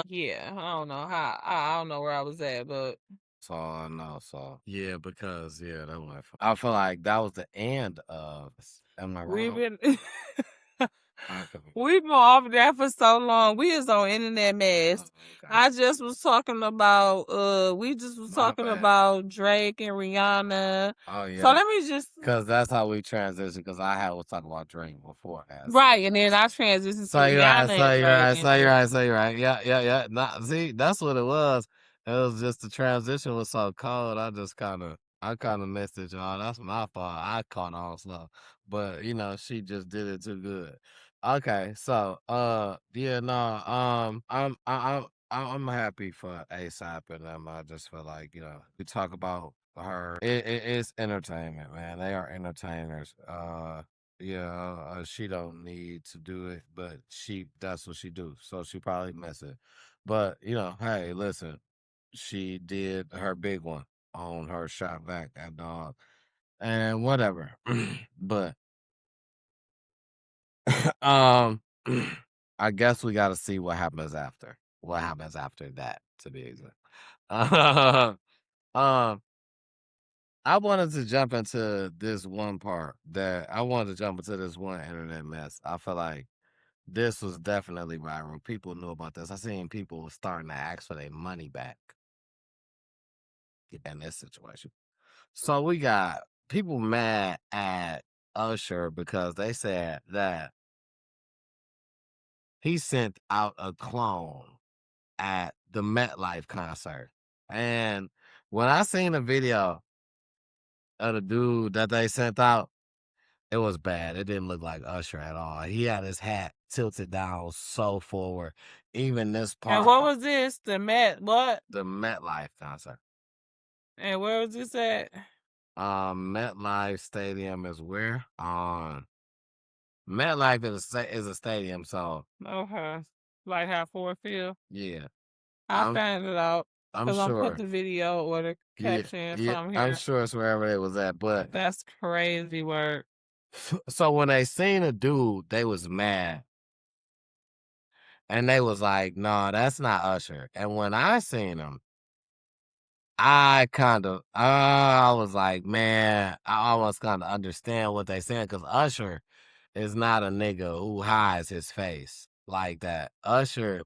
yeah, I don't know how. I don't know where I was at, but So I know. So yeah, because that was. I feel like that was the end of. Am I we've wrong? been I could be. we've been off that for so long. We is on internet mess. Okay. I just was talking about we just was My talking bad. about Drake and Rihanna. Oh So yeah, let me just because that's how we transition. Because I was talking about Drake before. right, and then I transitioned to So you're right. Rihanna So and you're Drake, right. and So you're right. So you're right. Yeah. Nah, see, that's what it was. It was just the transition was so cold. I kind of missed it, y'all. That's my fault. I caught on slow, but she just did it too good. Okay, so yeah, no, I'm happy for ASAP and them. I just feel like we talk about her. It's entertainment, man. They are entertainers. Yeah, she don't need to do it, but that's what she do. So she probably miss it. But hey, listen, she did her big one on her shot back at dog and whatever. But um, I guess we got to see what happens after. What happens after that, to be exact. um, I wanted to jump into this one part that I wanted to jump into this one internet mess. I feel like this was definitely viral. People knew about this. I seen people starting to ask for their money back in this situation. So we got people mad at Usher because they said that he sent out a clone at the MetLife concert. And when I seen the video of the dude that they sent out, it was bad. It didn't look like Usher at all. He had his hat tilted down so forward. Even this part. And what was this? The what? The MetLife concert. And where was this at? MetLife Stadium is where? MetLife is a stadium, so Okay. Like how Ford Field? yeah. I found it out. I'm Because I'm sure. put the video or the caption from I'm here. sure it's wherever they was at, but That's crazy work. so when they seen a dude, they was mad. And they was like, "No, that's not Usher." And when I seen him, I was like, man, I almost kind of understand what they saying because Usher is not a nigga who hides his face like that. Usher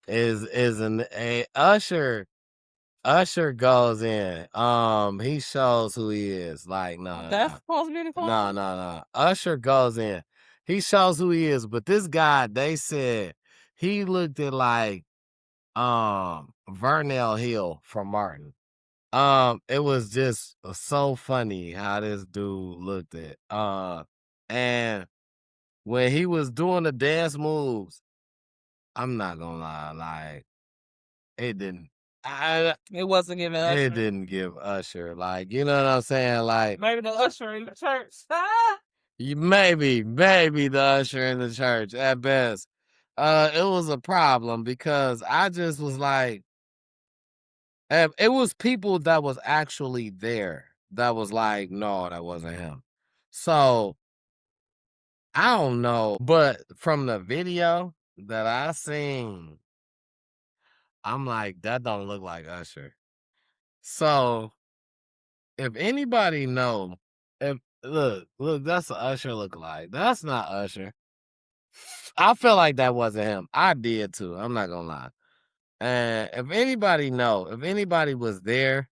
is Usher. Usher goes in. He shows who he is. Like, no, That's supposed to be the clone? no. Usher goes in. He shows who he is. But this guy, they said he looked at like Vernell Hill from Martin. It was just so funny how this dude looked at. And when he was doing the dance moves, I'm not gonna lie, like it didn't. It wasn't giving Usher. It didn't give Usher, like, you know what I'm saying? Like maybe the Usher in the church. maybe the Usher in the church at best. It was a problem because I just was like, it was people that was actually there that was like, no, that wasn't him. So I don't know, but from the video that I seen, I'm like, that don't look like Usher. So if anybody know, if look, that's what Usher look like. That's not Usher. I feel like that wasn't him. I did too. I'm not gonna lie. And if anybody know, if anybody was there,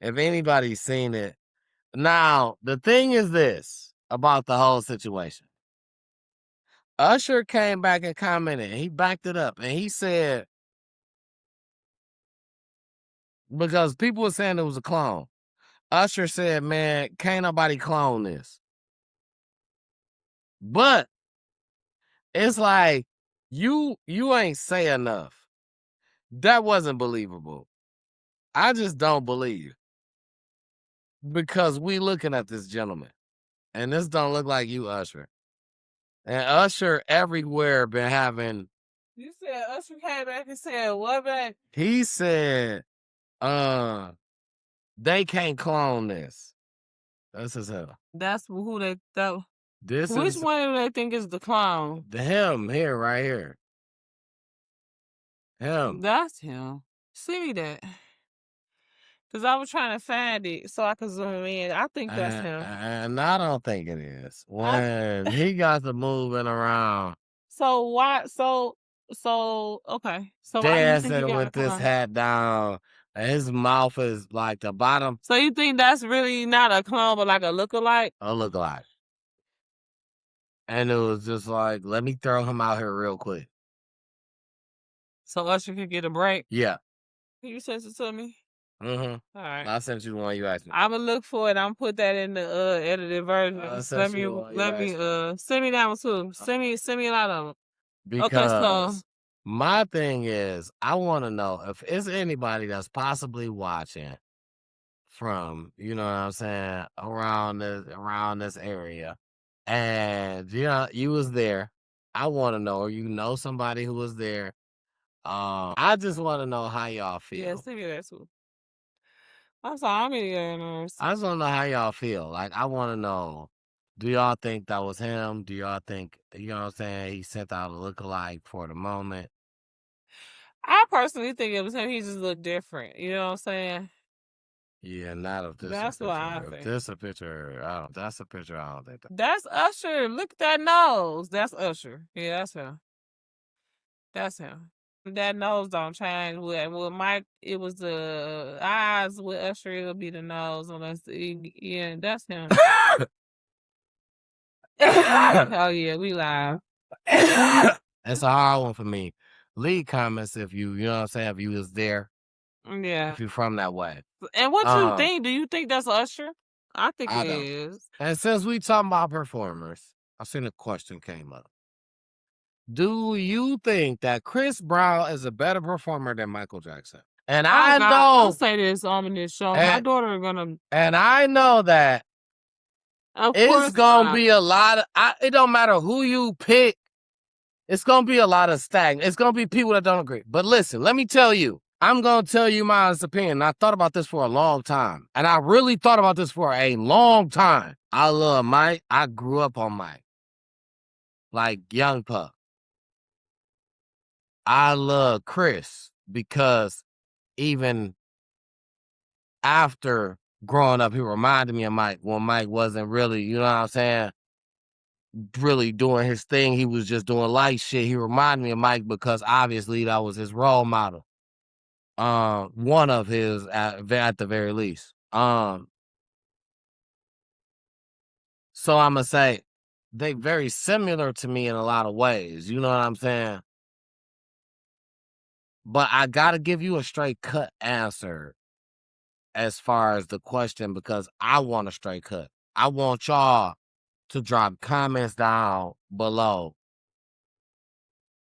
if anybody seen it, now the thing is this about the whole situation. Usher came back and commented. He backed it up and he said because people were saying it was a clone. Usher said, "Man, can't nobody clone this." But it's like you ain't say enough. That wasn't believable. I just don't believe because we looking at this gentleman, and this don't look like you, Usher. And Usher everywhere been having. You said Usher came back and said what back? He said, they can't clone this. That's his hell. That's who they This Which is one do they think is the clown? him here, right here. Him. That's him. Send me that. Because I was trying to find it so I could zoom in. I think that's him. And I don't think it is. When he got to moving around. So why? So okay. So why do you think he Dancing got with a this clown? hat down. And his mouth is like the bottom. So you think that's really not a clone, but like a lookalike? A lookalike. And it was just like, let me throw him out here real quick. So Usher could get a break? Yeah. Can you send it to me? Mm-hmm. All right. I sent you the one you asked me. I'm gonna look for it. I'm put that in the edited version. Let me send me that one too. Send me a lot of them. Because my thing is, I want to know if it's anybody that's possibly watching from, you know what I'm saying, around this area, and you was there. I want to know, or you know somebody who was there. I just want to know how y'all feel. Yeah, send me that too. I'm sorry, I'm in I just want to know how y'all feel. Like, I want to know, do y'all think that was him? Do y'all think, you know what I'm saying, he sent out a lookalike for the moment? I personally think it was him. He just looked different. You know what I'm saying? Yeah, not of this. That's what I think. This a picture. That's a picture. I don't think that's Usher. Look at that nose. That's Usher. Yeah, that's him. That's him. That nose don't change. With Mike, it was the eyes. With Usher, it'll be the nose. Unless, yeah, that's him. Oh yeah, we live. That's a hard one for me. Leave comments if you know what I'm saying, if you was there. Yeah. If you're from that way. And what you think? Do you think that's Usher? I think it is. And since we talking about performers, I seen a question came up. Do you think that Chris Brown is a better performer than Michael Jackson? And I know I'll say this on this show. My daughter gonna. And I know that it's gonna be a lot of. It don't matter who you pick. It's gonna be a lot of stagnant. It's gonna be people that don't agree. But listen, let me tell you. I'm gonna tell you my honest opinion. I thought about this for a long time, and I really thought about this for a long time. I love Mike. I grew up on Mike, like Young Pup. I love Chris because even after growing up, he reminded me of Mike when Mike wasn't really, you know what I'm saying, really doing his thing. He was just doing light shit. He reminded me of Mike because obviously that was his role model. One of his at the very least. So I'm gonna say they very similar to me in a lot of ways. You know what I'm saying? But I gotta give you a straight cut answer as far as the question because I want a straight cut. I want y'all to drop comments down below.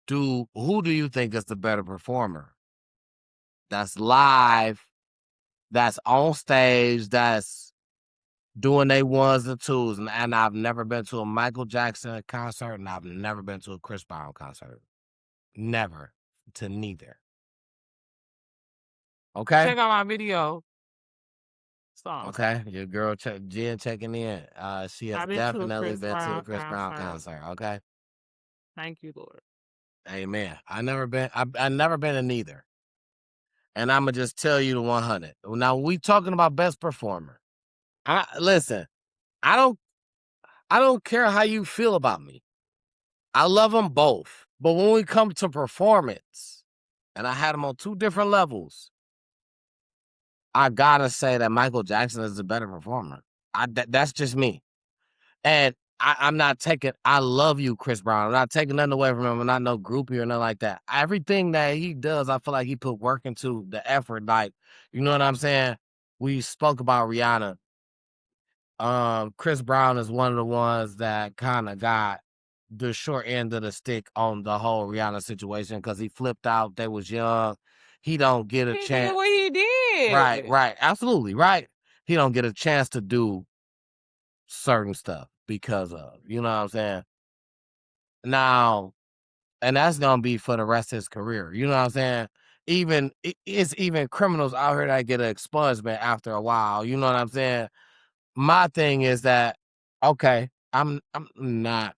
Who do you think is the better performer? That's live, that's on stage, that's doing they ones and twos. And I've never been to a Michael Jackson concert, and I've never been to a Chris Brown concert. Never. To neither. Okay? Check out my video. Okay, your girl Jenn checking in. She has definitely been to a Chris Brown concert. Okay. Thank you, Lord. Amen. I've never been to neither. And I'ma just tell you the 100. Now we talking about best performer. Listen, I don't care how you feel about me. I love them both. But when we come to performance, and I had them on two different levels, I gotta say that Michael Jackson is a better performer. That's just me. And I'm not taking, I love you, Chris Brown. I'm not taking nothing away from him. I'm not no groupie or nothing like that. Everything that he does, I feel like he put work into the effort. Like, you know what I'm saying? We spoke about Rihanna. Chris Brown is one of the ones that kind of got the short end of the stick on the whole Rihanna situation because he flipped out. They was young. He don't get a chance. He did what he did. Right. Absolutely, right. He don't get a chance to do certain stuff because of, you know what I'm saying? Now, and that's going to be for the rest of his career. You know what I'm saying? It's even criminals out here that get an expungement after a while. You know what I'm saying? My thing is that, okay, I'm not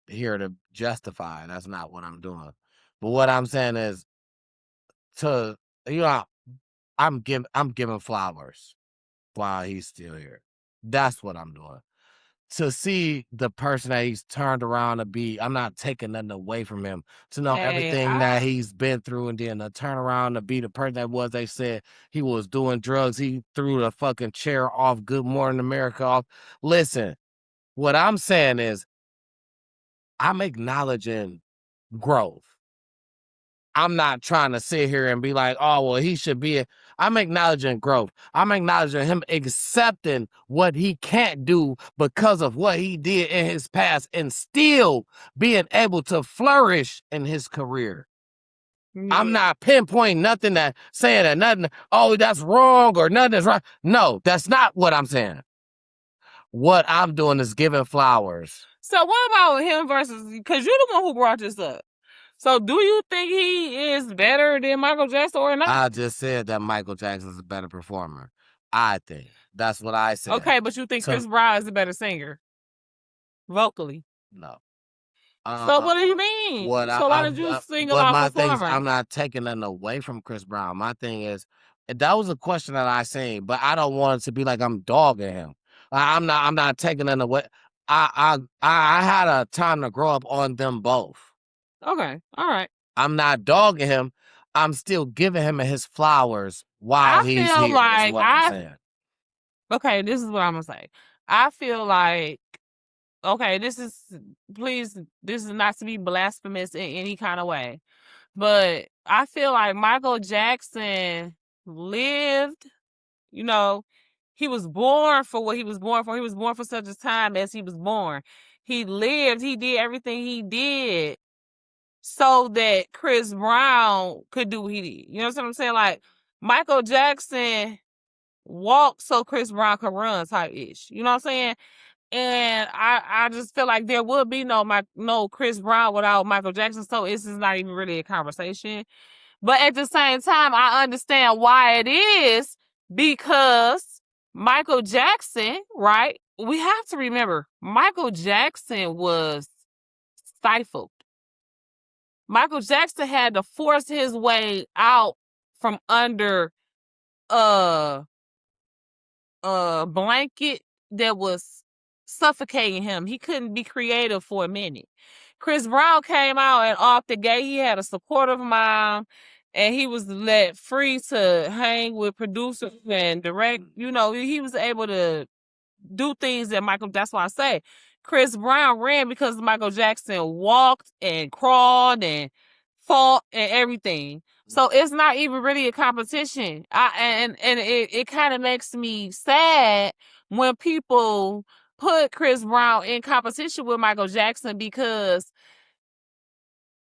here to justify. That's not what I'm doing. But what I'm saying is to you know, I'm giving flowers while he's still here. That's what I'm doing. To see the person that he's turned around to be, I'm not taking nothing away from him. To know everything that he's been through, and then to turn around to be the person that was, they said he was doing drugs. He threw the fucking chair off Good Morning America off. Listen, what I'm saying is I'm acknowledging growth. I'm not trying to sit here and be like, oh, well, he should be. I'm acknowledging growth. I'm acknowledging him accepting what he can't do because of what he did in his past and still being able to flourish in his career. I'm not pinpointing nothing that saying that nothing, oh, that's wrong or nothing is right. No, that's not what I'm saying. What I'm doing is giving flowers. So what about him versus, because you're the one who brought this up. So do you think he is better than Michael Jackson or not? I just said that Michael Jackson is a better performer. I think. That's what I said. Okay, but you think Chris Brown is a better singer? Vocally? No. So what do you mean? So why did you sing about my performing? thing is, I'm not taking nothing away from Chris Brown. My thing is, that was a question that I seen, but I don't want it to be like I'm dogging him. I'm not taking nothing away. I had a time to grow up on them both. Okay, all right. I'm not dogging him. I'm still giving him his flowers while he's here. Like, is what I'm saying. Okay, this is what I'm gonna say. I feel like, okay, this is not to be blasphemous in any kind of way, but I feel like Michael Jackson lived, you know, he was born for what he was born for. He was born for such a time as he was born. He lived, he did everything he did so that Chris Brown could do what he did. You know what I'm saying? Like, Michael Jackson walked so Chris Brown could run type ish. You know what I'm saying? And I just feel like there would be no Chris Brown without Michael Jackson. So this is not even really a conversation. But at the same time, I understand why it is, because Michael Jackson, right? We have to remember, Michael Jackson was stifled. Michael Jackson had to force his way out from under a blanket that was suffocating him. He couldn't be creative for a minute. Chris Brown came out and off the gate, he had a supportive mom, and he was let free to hang with producers and direct. You know, he was able to do things that that's why I say Chris Brown ran because Michael Jackson walked and crawled and fought and everything. So it's not even really a competition. And it kind of makes me sad when people put Chris Brown in competition with Michael Jackson, because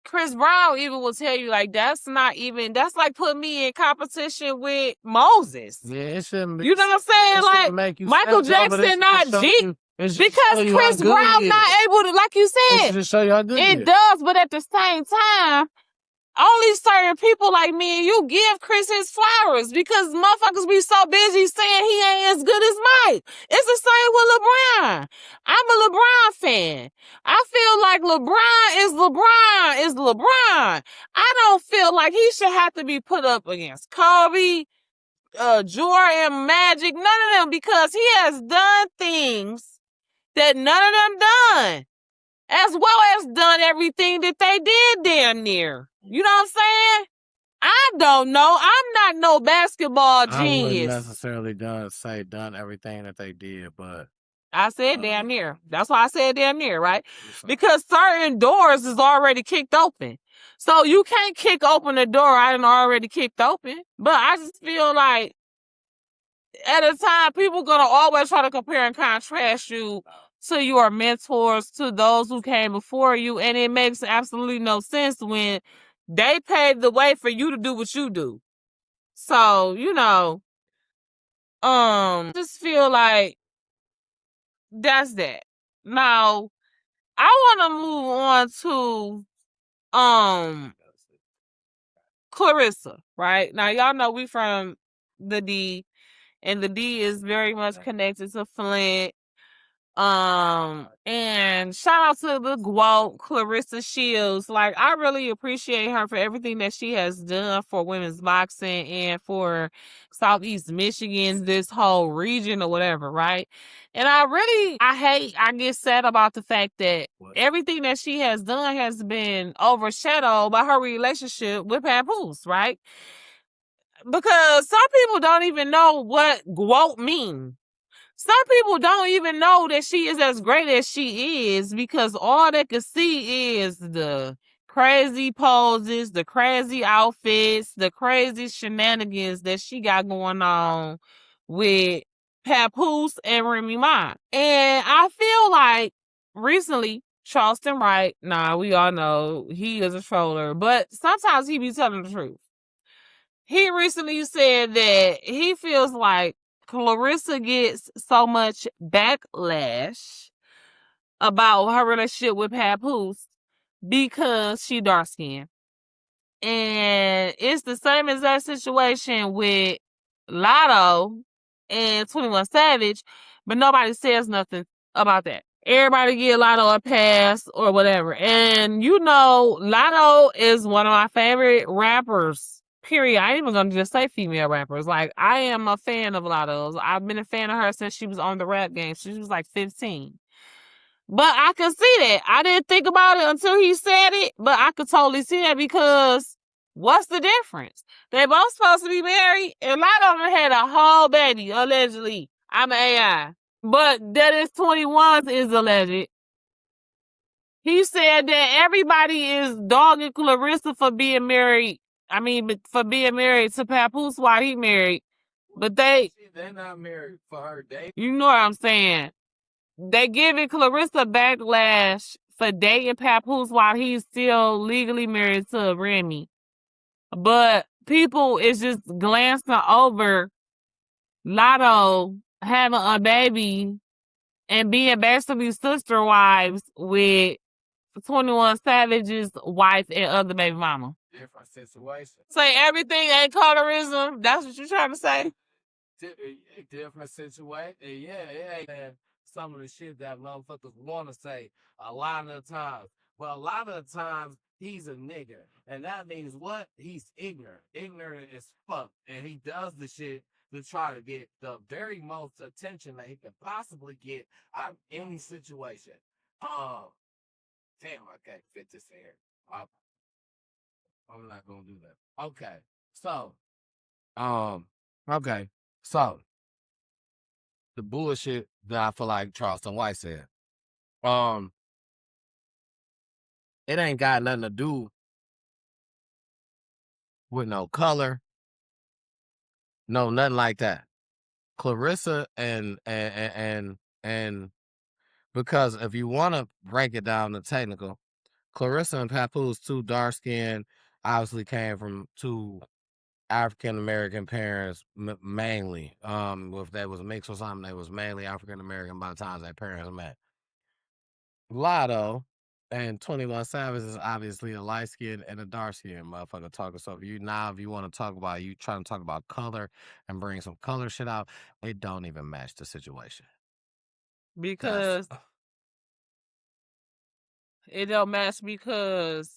Chris Brown even will tell you, like, that's like putting me in competition with Moses. Yeah, it shouldn't be. You know what I'm saying? Like, Michael Jackson not G. Because Chris Brown not able to, like you said, just show you how good it does, but at the same time, only certain people like me and you give Chris his flowers, because motherfuckers be so busy saying he ain't as good as Mike. It's the same with LeBron. I'm a LeBron fan. I feel like LeBron is LeBron. I don't feel like he should have to be put up against Kobe, Jordan, Magic, none of them, because he has done things that none of them done, as well as done everything that they did damn near. You know what I'm saying? I don't know. I'm not no basketball genius. I wouldn't necessarily done everything that they did, but I said damn near. That's why I said damn near, right? Because certain doors is already kicked open. So you can't kick open a door I done already kicked open. But I just feel like at a time, people gonna always try to compare and contrast you to your mentors, to those who came before you, and it makes absolutely no sense when they paved the way for you to do what you do. So, you know, just feel like that's that. Now, I want to move on to Clarissa, right? Now, y'all know we from the D, and the D is very much connected to Flint. And shout out to the GWOT, Clarissa Shields. Like, I really appreciate her for everything that she has done for women's boxing and for Southeast Michigan, this whole region or whatever, right? And I get sad about the fact that everything that she has done has been overshadowed by her relationship with Papoose, right? Because some people don't even know what GWOT means. Some people don't even know that she is as great as she is because all they can see is the crazy poses, the crazy outfits, the crazy shenanigans that she got going on with Papoose and Remy Ma. And I feel like recently, Charleston Wright, we all know he is a troller, but sometimes he be telling the truth. He recently said that he feels like Clarissa gets so much backlash about her relationship with Papoose because she dark skinned. And it's the same exact situation with Lotto and 21 Savage, but nobody says nothing about that. Everybody give Lotto a pass or whatever. And you know, Lotto is one of my favorite rappers. Period. I ain't even gonna just say female rappers. Like, I am a fan of Lotto's. I've been a fan of her since she was on the rap game. She was like 15. But I could see that. I didn't think about it until he said it, but I could totally see that because what's the difference? They both supposed to be married, and Lotto done had a whole baby, allegedly. I'm an AI. But that is 21's is alleged. He said that everybody is dogging Clarissa for being married. For being married to Papoose while he married. But they're not married for her date. You know what I'm saying? They giving Clarissa backlash for dating Papoose while he's still legally married to Remy. But people is just glancing over Lotto having a baby and being basically sister wives with 21 Savage's wife and other baby mama. Different situation. Say everything ain't colorism. That's what you're trying to say? Different situation. Yeah, it ain't some of the shit that motherfuckers want to say a lot of the times. But a lot of the times, he's a nigga. And that means what? He's ignorant. Ignorant as fuck. And he does the shit to try to get the very most attention that he can possibly get out of any situation. Damn, I can't fit this in here. I'm not gonna do that. Okay. So the bullshit that I feel like Charleston White said. It ain't got nothing to do with no color, no nothing like that. Clarissa and because if you want to break it down to technical, Clarissa and Papoose, two dark skinned, obviously came from two African American parents mainly. If they was mixed or something, they was mainly African American by the time their parents met. Lotto and 21 Savage is obviously a light skinned and a dark skinned motherfucker talking. So if you want to talk about, you trying to talk about color and bring some color shit out, it don't even match the situation. Because it don't match because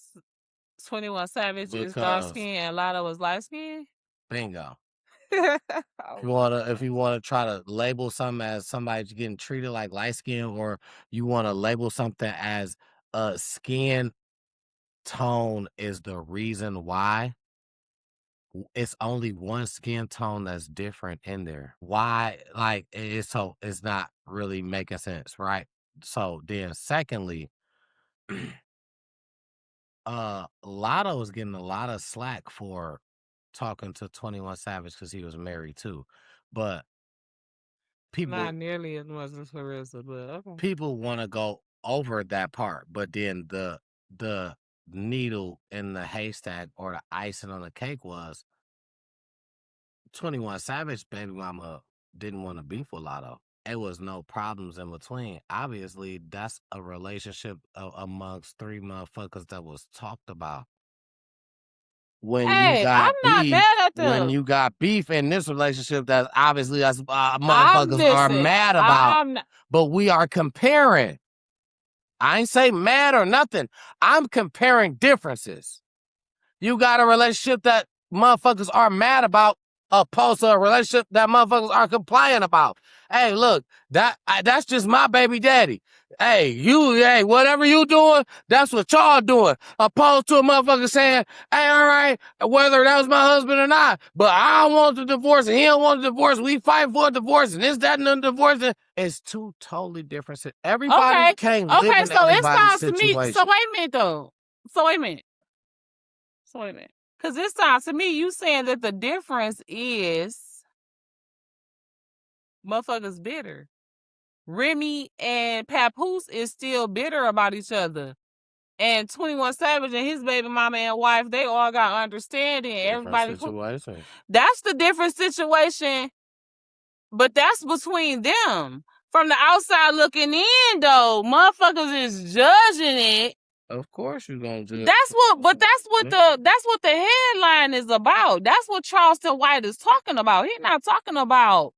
21 Savage is dark skinned and Lotto is light skinned? Bingo. If you wanna try to label something as somebody getting treated like light skin, or you wanna label something as a skin tone is the reason why, it's only one skin tone that's different in there. Why? Like, it's not really making sense, right? So then secondly, Lotto was getting a lot of slack for talking to 21 Savage because he was married too. But people not nearly as much as Clarissa, but okay. People want to go over that part, but then the needle in the haystack or the icing on the cake was 21 Savage baby mama didn't want to beef with Lotto. It was no problems in between. Obviously, that's a relationship amongst three motherfuckers that was talked about. when Hey, you got I'm not beef, mad at when them. you got beef in this relationship, that's obviously that's I'm motherfuckers are listen, mad about. I'm not, But we are comparing. I ain't say mad or nothing. I'm comparing differences. You got a relationship that motherfuckers are mad about, opposed to a relationship that motherfuckers are compliant about. Hey, look, that's just my baby daddy. Hey, whatever you doing, that's what y'all doing. Opposed to a motherfucker saying, hey, all right, whether that was my husband or not, but I don't want the divorce and he don't want the divorce. We fight for a divorce and this, that, and the divorce. It's two totally different. Everybody can't live in so it everybody's sounds to me. situation. So wait a minute though. So wait a minute. Because it sounds to me, you saying that the difference is motherfuckers bitter. Remy and Papoose is still bitter about each other. And 21 Savage and his baby mama and wife, they all got understanding. Everybody, situation. that's the different situation, but that's between them. From the outside looking in, though, motherfuckers is judging it. Of course you're gonna judge. That's what the headline is about. That's what Charleston White is talking about. He's not talking about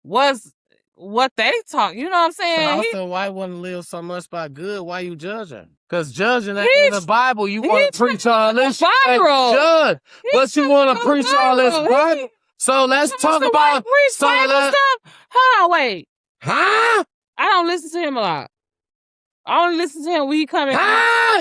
what they talk. You know what I'm saying? Charleston White wouldn't live so much by good. Why you judging? Because judging ain't in the Bible. You want to preach all this shit, judge, but you want to preach all this Bible. So let's talk about stuff. Hold on, wait. Huh? I don't listen to him a lot. I only listen to him when he coming.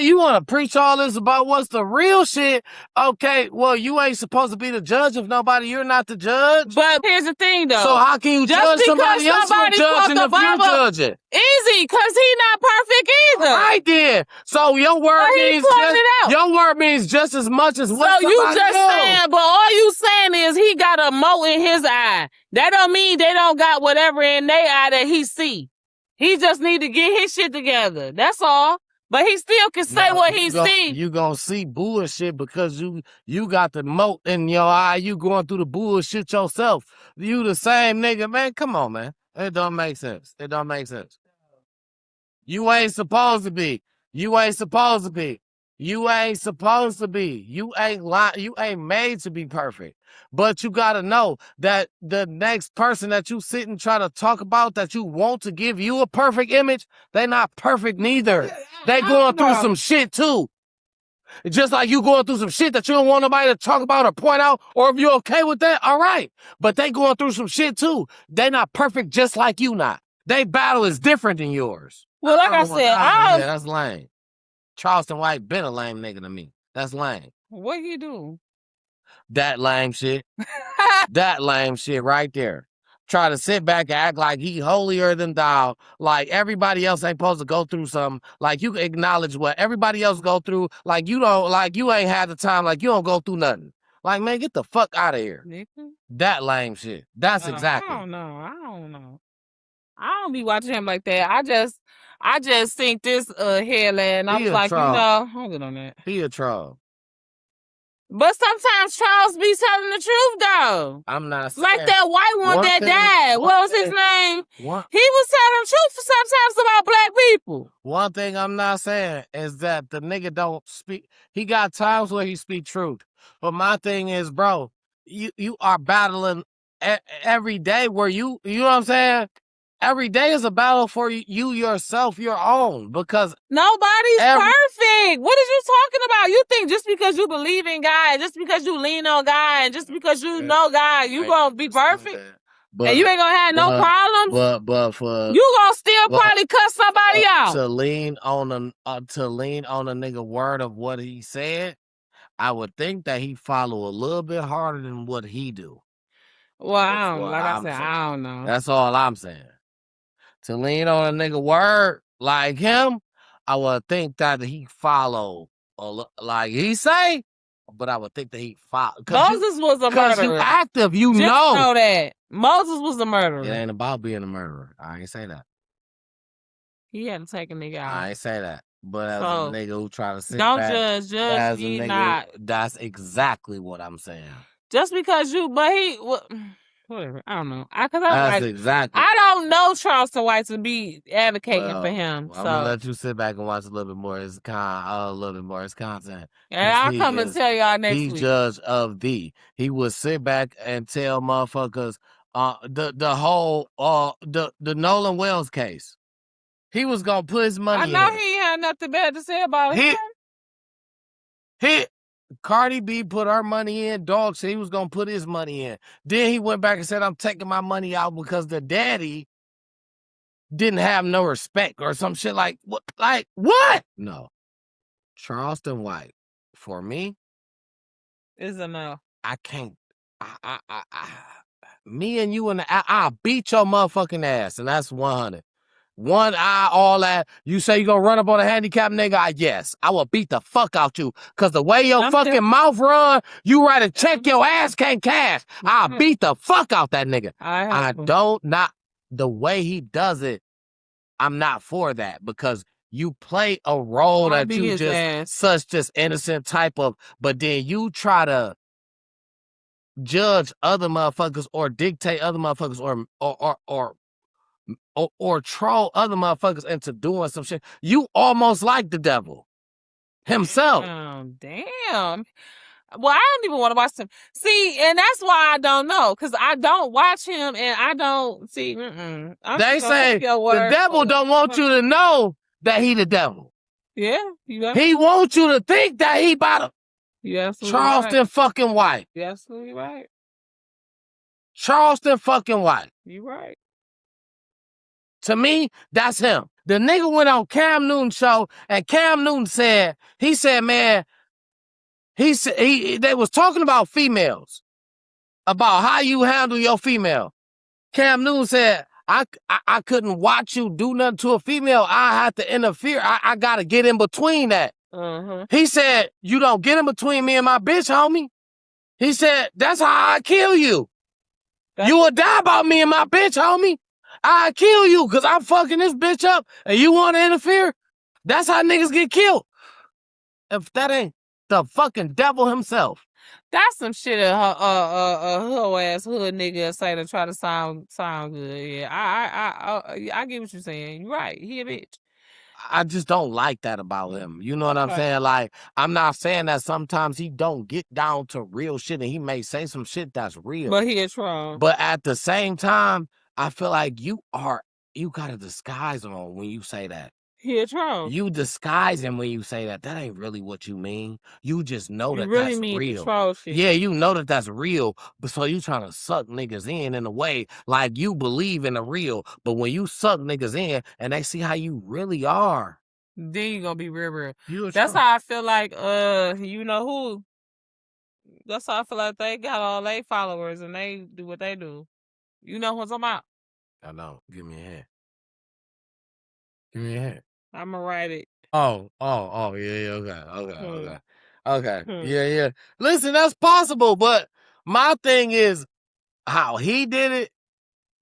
You want to preach all this about what's the real shit? Okay, well, you ain't supposed to be the judge of nobody. You're not the judge. But here's the thing, though. So how can you judge somebody else for judging if you're judging? Easy, because he not perfect either. All right, then. So your word means just as much as what somebody else. So you just saying, but all you saying is he got a mote in his eye. That don't mean they don't got whatever in their eye that he see. He just need to get his shit together. That's all. But he still can say what he see. You gonna see bullshit because you got the mote in your eye. You going through the bullshit yourself. You the same nigga, man. Come on, man. It don't make sense. It don't make sense. You ain't supposed to be. You ain't supposed to be. You ain't supposed to be. You ain't made to be perfect. But you gotta know that the next person that you sit and try to talk about that you want to give you a perfect image, they not perfect neither. They going through some shit too. Just like you going through some shit that you don't want nobody to talk about or point out, or if you're okay with that, all right. But they going through some shit too. They not perfect just like you not. They battle is different than yours. Well, like I said, that's lame. Charleston White been a lame nigga to me. That's lame. What you do? That lame shit. That lame shit right there. Try to sit back and act like he holier than thou. Like everybody else ain't supposed to go through something. Like you acknowledge what everybody else go through. Like you don't, like you ain't had the time. Like you don't go through nothing. Like, man, get the fuck out of here. Nigga? That lame shit. That's exactly. I don't know. I don't be watching him like that. I just think this headline. I was like, I don't get on that. He a troll. But sometimes trolls be telling the truth, though. I'm not saying. Like that white one that died. What was his name? He was telling the truth sometimes about black people. One thing I'm not saying is that the nigga don't speak. He got times where he speak truth. But my thing is, bro, you are battling every day where you know what I'm saying? Every day is a battle for you yourself, your own, because nobody's perfect. What are you talking about? You think just because you believe in God, just because you lean on God, and just because you know God, you gonna be perfect? And you ain't gonna have no problems? But for you gonna still probably cuss somebody out. To lean on a nigga word of what he said, I would think that he follow a little bit harder than what he do. Well, I don't know. That's all I'm saying. To lean on a nigga word like him, I would think that he follow like he say, but I would think that he follow. Moses was a murderer. Because you active, you Just know that. Moses was a murderer. It ain't about being a murderer. I ain't say that. He had to take a nigga out. I ain't say that. But as a nigga who try to sit don't back, judge ye not. That's exactly what I'm saying. Just because whatever. I don't know. That's exactly. I don't know Charleston White to be advocating for him. I'm gonna let you sit back and watch a little bit more of his content. And I'll come and tell y'all next week. He's judge of thee. He would sit back and tell motherfuckers the whole the Nolan Wells case. He was gonna put his money in. I know he had nothing bad to say about it. Cardi B put her money in. Dog said he was gonna put his money in. Then he went back and said, I'm taking my money out because the daddy didn't have no respect or some shit like what? Like what? No. Charleston White, for me, is a no. I can't. Me and you I'll beat your motherfucking ass, and that's 100. One eye, all that. You say you gonna run up on a handicapped nigga? Yes, I will beat the fuck out you. Cause the way your fucking mouth run, you write a check, your ass can't cash. I'll beat the fuck out that nigga. I don't the way he does it, I'm not for that because you play a role that you just innocent type of, but then you try to judge other motherfuckers or dictate other motherfuckers or troll other motherfuckers into doing some shit. You almost like the devil himself. Damn. Well, I don't even want to watch him. See, and that's why I don't know, because I don't watch him and I don't see. They say the devil don't want you to know that he the devil. Yeah. He wants you to think that he about Charleston fucking White. You're absolutely right. Charleston fucking White. You right. To me, that's him. The nigga went on Cam Newton's show, and Cam Newton said, man, they was talking about females, about how you handle your female. Cam Newton said, I couldn't watch you do nothing to a female. I had to interfere. I got to get in between that. He said, you don't get in between me and my bitch, homie. He said, that's how I kill you. You will die about me and my bitch, homie. I kill you because I'm fucking this bitch up and you want to interfere? That's how niggas get killed. If that ain't the fucking devil himself. That's some shit a hoe ass hood nigga say to try to sound good. Yeah, I get what you're saying. You're right. He a bitch. I just don't like that about him. You know what I'm saying? Like, I'm not saying that sometimes he don't get down to real shit and he may say some shit that's real. But he is wrong. But at the same time, I feel like you got a disguise on when you say that. He a troll. You disguise him when you say that. That ain't really what you mean. You just know that really that's mean real. Troll shit. Yeah, you know that that's real. But so you trying to suck niggas in a way like you believe in the real. But when you suck niggas in and they see how you really are, then you gonna be real. That's how I feel like you know who. That's how I feel like they got all their followers and they do what they do. You know what I'm talking about? I know. Give me a hand. Give me a hand. I'ma write it. Oh, yeah, okay. Yeah. Listen, that's possible, but my thing is how he did it,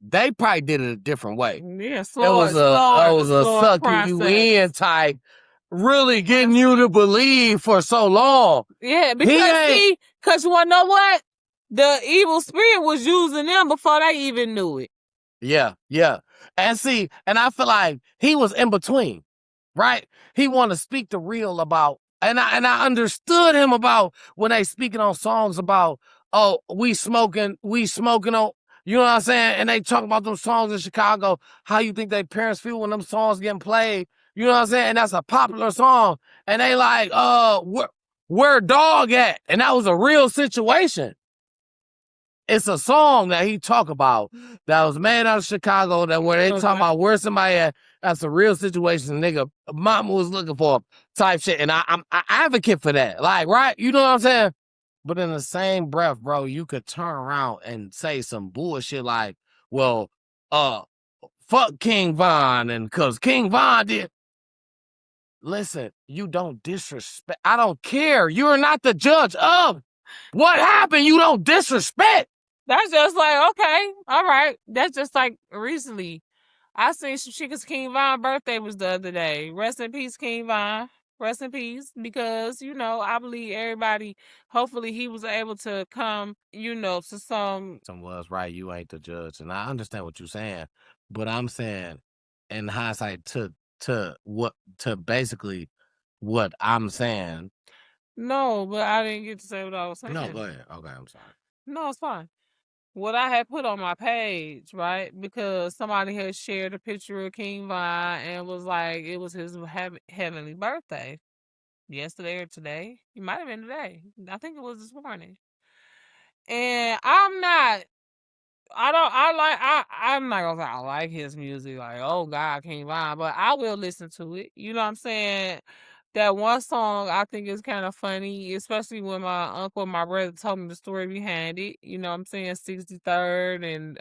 they probably did it a different way. Yeah, it was a sucking you in type, really getting you to believe for so long. Yeah, because you wanna know what? The evil spirit was using them before they even knew it. Yeah. And I feel like he was in between, right? He wanted to speak the real about, and I understood him about when they speaking on songs about, oh, we smoking on, you know what I'm saying? And they talk about them songs in Chicago, how you think they parents feel when them songs getting played, you know what I'm saying? And that's a popular song. And they like, where dog at? And that was a real situation. It's a song that he talk about that was made out of Chicago that where they talk about where somebody at. That's a real situation, nigga. Mama was looking for type shit. And I'm advocate for that. Like, right? You know what I'm saying? But in the same breath, bro, you could turn around and say some bullshit like, well, fuck King Von and cause King Von did. Listen, you don't disrespect. I don't care. You're not the judge of what happened. You don't disrespect. That's just like, okay, all right. That's just like recently. I seen some shit because King Von's birthday was the other day. Rest in peace, King Von. Rest in peace. Because, you know, I believe everybody, hopefully he was able to come, you know, to some... was right. You ain't the judge. And I understand what you're saying. But I'm saying, in hindsight, to basically what I'm saying. No, but I didn't get to say what I was saying. No, go ahead. Okay, I'm sorry. No, it's fine. What I had put on my page, right? Because somebody had shared a picture of King Von and was like, it was his heavenly birthday yesterday or today. It might have been today. I think it was this morning. And I'm not gonna say I like his music, like, oh God, King Von, but I will listen to it. You know what I'm saying? That one song I think is kind of funny, especially when my uncle and my brother told me the story behind it. You know what I'm saying? 63rd and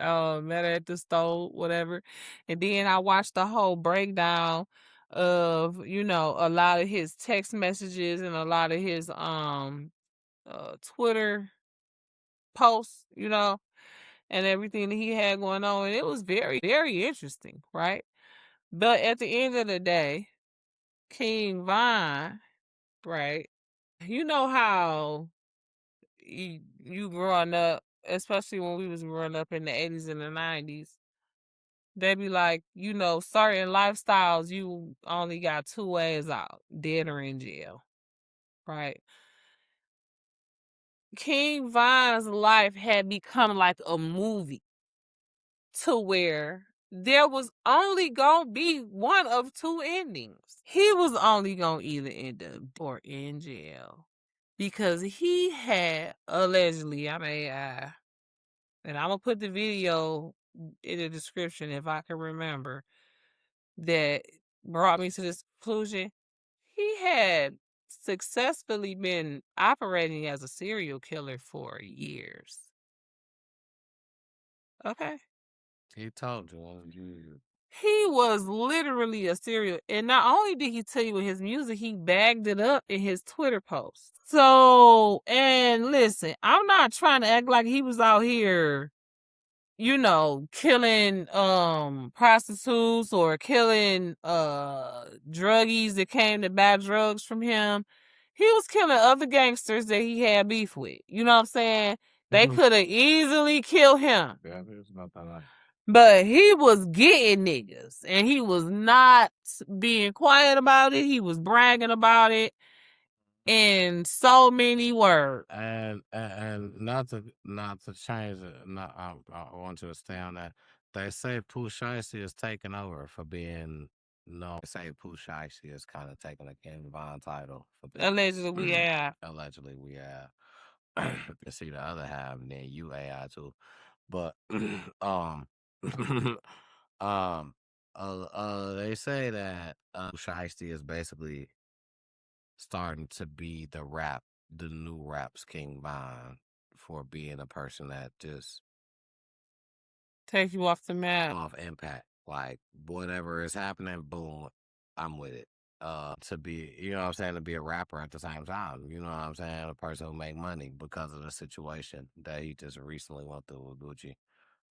met her at the stove, whatever. And then I watched the whole breakdown of, you know, a lot of his text messages and a lot of his Twitter posts, you know, and everything that he had going on. And it was very, very interesting, right? But at the end of the day, King Von, right? You know how you growing up, especially when we was growing up in the 80s and the 90s, they be like, you know, certain lifestyles, you only got 2 ways out, dead or in jail, right? King Von's life had become like a movie to where there was only gonna be one of two endings. He was only gonna either end up or in jail because he had allegedly, and I'm gonna put the video in the description if I can remember, that brought me to this conclusion. He had successfully been operating as a serial killer for years. Okay. He told you. He was literally a serial. And not only did he tell you in his music, he bagged it up in his Twitter posts. So, and listen, I'm not trying to act like he was out here, you know, killing prostitutes or killing druggies that came to buy drugs from him. He was killing other gangsters that he had beef with. You know what I'm saying? They could have easily killed him. Yeah, it's not that like. But he was getting niggas and he was not being quiet about it. He was bragging about it in so many words. And not to change it. Not I want you to stay on that. They say Pooh Shiesty is taking over for being no. They say Pooh Shiesty is kind of taking the King Von title for being Allegedly, we have. Allegedly, we have. You see the other half, and then you AI too. But they say that Shiesty is basically starting to be the new rap's King Von for being a person that just Take you off the map. off impact. Like whatever is happening, boom, I'm with it. To be, you know what I'm saying, to be a rapper at the same time, you know what I'm saying, a person who make money because of the situation that he just recently went through with Gucci.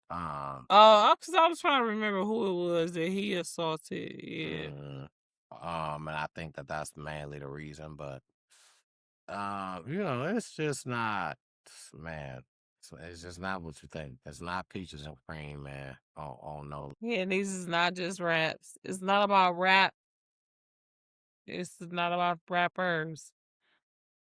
Because I was trying to remember who it was that he assaulted. Yeah. And I think that that's mainly the reason, but you know, it's just not, man. It's just not what you think. It's not peaches and cream, man. Oh no. Yeah, these is not just raps. It's not about rap. It's not about rappers.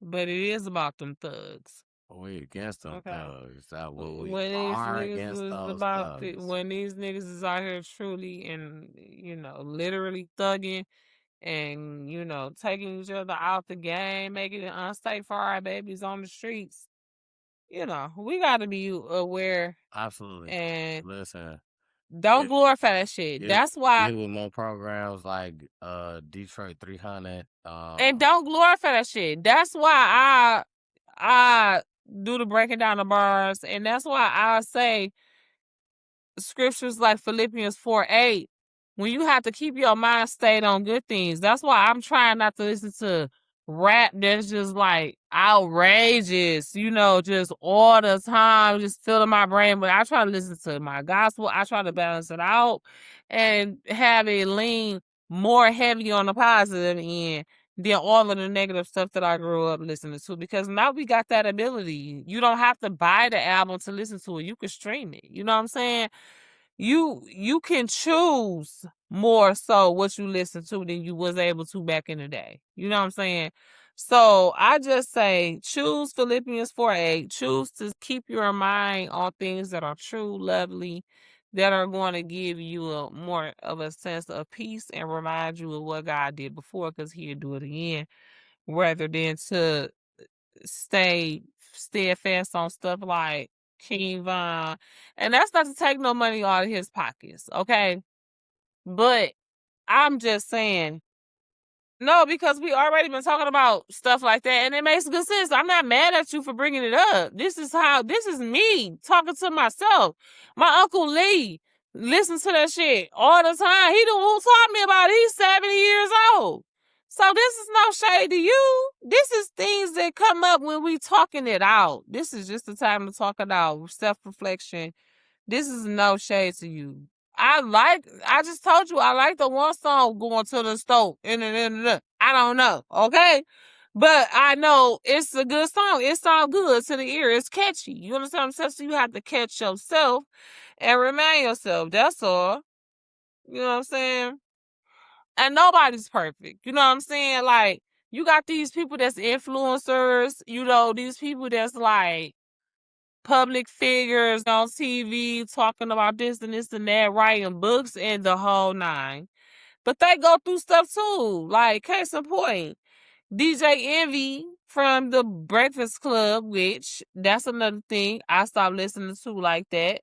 But it is about them thugs. We against them thugs. That what we When these are niggas against was those about thugs. when these niggas is out here truly and, you know, literally thugging and, you know, taking each other out the game, making it unsafe for our babies on the streets. You know, we gotta be aware. Absolutely. And listen, don't glorify that shit. That's why. With more programs like Detroit 300. And don't glorify that shit. That's why I do the breaking down the bars, and that's why I say scriptures like Philippians 4:8. When you have to keep your mind stayed on good things. That's why I'm trying not to listen to rap that's just like outrageous, you know, just all the time, just filling my brain. But I try to listen to my gospel. I try to balance it out and have it lean more heavy on the positive end than all of the negative stuff that I grew up listening to. Because now we got that ability. You don't have to buy the album to listen to it. You can stream it. You know what I'm saying? you can choose more so what you listen to than you was able to back in the day. You know what I'm saying? So I just say choose Philippians 4:8. Choose to keep your mind on things that are true, lovely, that are going to give you a more of a sense of peace and remind you of what God did before, because He'll do it again, rather than to stay steadfast on stuff like King Von. And that's not to take no money out of his pockets, okay? But I'm just saying, no, because we already been talking about stuff like that, and it makes good sense. I'm not mad at you for bringing it up. This is me talking to myself. My Uncle Lee listens to that shit all the time. He the one who taught me about it. He's 70 years old. So this is no shade to you. This is things that come up when we talking it out. This is just the time to talk it out. Self-reflection. This is no shade to you. I just told you I like the one song, Going to the Stove. I don't know, okay? But I know it's a good song. It sounds good to the ear. It's catchy. You understand what I'm saying? So you have to catch yourself and remind yourself. That's all. You know what I'm saying? And nobody's perfect. You know what I'm saying? Like, you got these people that's influencers, these people that's like public figures on TV talking about this and this and that, writing books and the whole nine. But they go through stuff too. Like, case in point, DJ Envy from the Breakfast Club, which that's another thing I stopped listening to like that,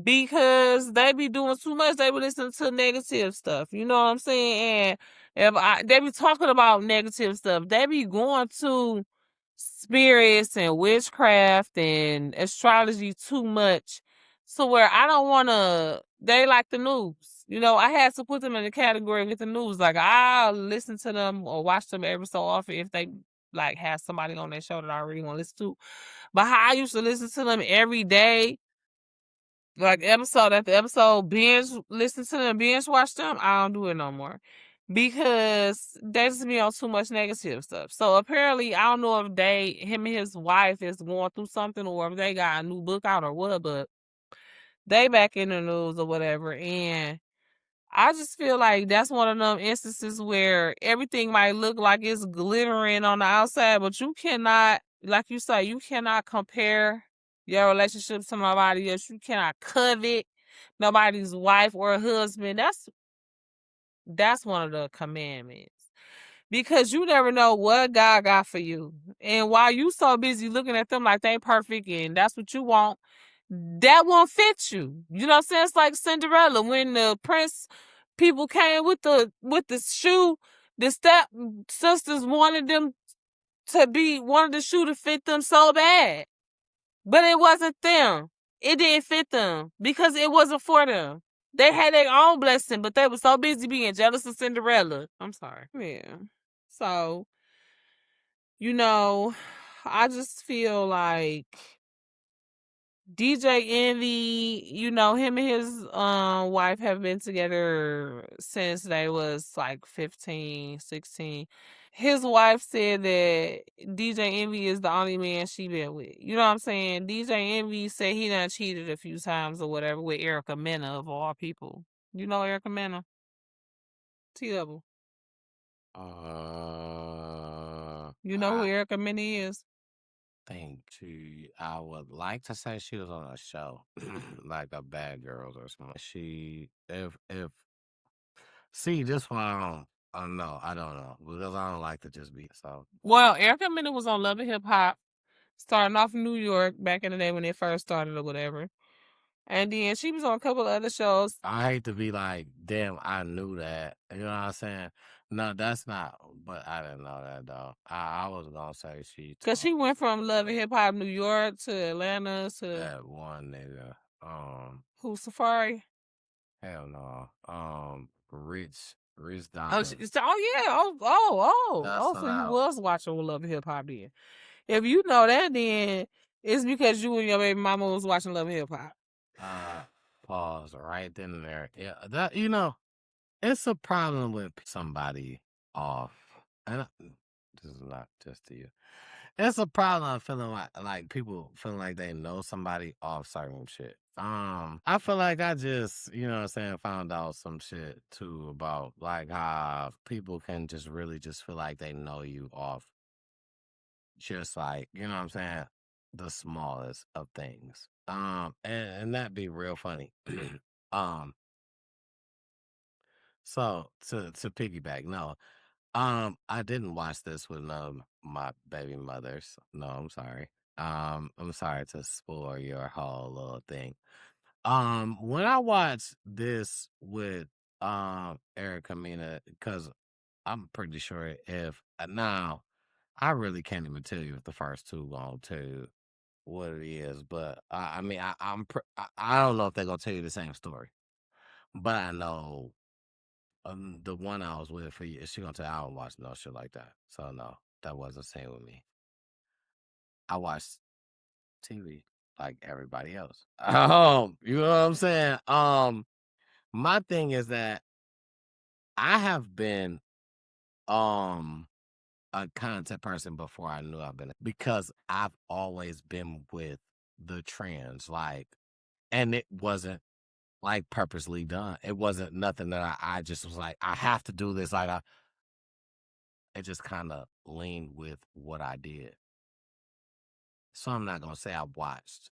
because they be doing too much. They be listening to negative stuff. You know what I'm saying? And they be talking about negative stuff. They be going to spirits and witchcraft and astrology too much, to where I don't want to. They like the news. I had to put them in the category with the news. Like, I'll listen to them or watch them every so often if they like have somebody on their show that I really want to listen to. But how I used to listen to them every day, like episode after episode, listen to them, binge watch them, I don't do it no more, because they just be on too much negative stuff. So apparently, I don't know if him and his wife is going through something, or if they got a new book out or what, but they back in the news or whatever. And I just feel like that's one of them instances where everything might look like it's glittering on the outside, but you cannot, like you say, you cannot compare your relationship to nobody else. You cannot covet nobody's wife or husband. That's one of the commandments. Because you never know what God got for you. And while you so busy looking at them like they perfect and that's what you want, that won't fit you. You know what I'm saying? It's like Cinderella. When the prince people came with the shoe, the step sisters wanted the shoe to fit them so bad. But it wasn't them. It didn't fit them because it wasn't for them. They had their own blessing, but they were so busy being jealous of Cinderella. I'm sorry. Yeah. So, I just feel like DJ Envy, him and his wife have been together since they was like 15, 16. His wife said that DJ Envy is the only man she been with. You know what I'm saying? DJ Envy said he done cheated a few times or whatever with Erica Mena, of all people. You know Erica Mena? T-Double. You know who Erica Mena is? I would like to say she was on a show, like the Bad Girls or something. This one I don't know. I don't know, because I don't like to just be so. Well, Erica Mena was on Love and Hip Hop, starting off in New York back in the day when it first started or whatever. And then she was on a couple of other shows. I hate to be like, damn, I knew that. You know what I'm saying? No, that's not. But I didn't know that though. I was gonna say because she went from Love and Hip Hop New York to Atlanta to that one nigga. Who, Safari? Hell no. Rich Oh, Diamond. So you was watching Love and Hip Hop then. If you know that, then it's because you and your baby mama was watching Love and Hip Hop. Pause right then and there. Yeah, that it's a problem with somebody off, and this is not just to you. It's a problem feeling like people feeling like they know somebody off certain shit. I feel like I just, you know what I'm saying, found out some shit too about like how people can just really just feel like they know you off just like, you know what I'm saying, the smallest of things. And that'd be real funny. um, so to piggyback, no. I didn't watch this with my baby mothers. No, I'm sorry. I'm sorry to spoil your whole little thing. When I watched this with Erica Mina, because I'm pretty sure if now I really can't even tell you if the first two gonna tell you what it is, but I mean I don't know if they're gonna tell you the same story, but I know the one I was with for years, she gonna tell you I don't watch no shit like that. So no, that wasn't same with me. I watched TV like everybody else. You know what I'm saying? My thing is that I have been a content person before I knew I've been because I've always been with the trends, like, and it wasn't like purposely done. It wasn't nothing that I just was like, I have to do this. Like it just kind of leaned with what I did. So I'm not gonna say I watched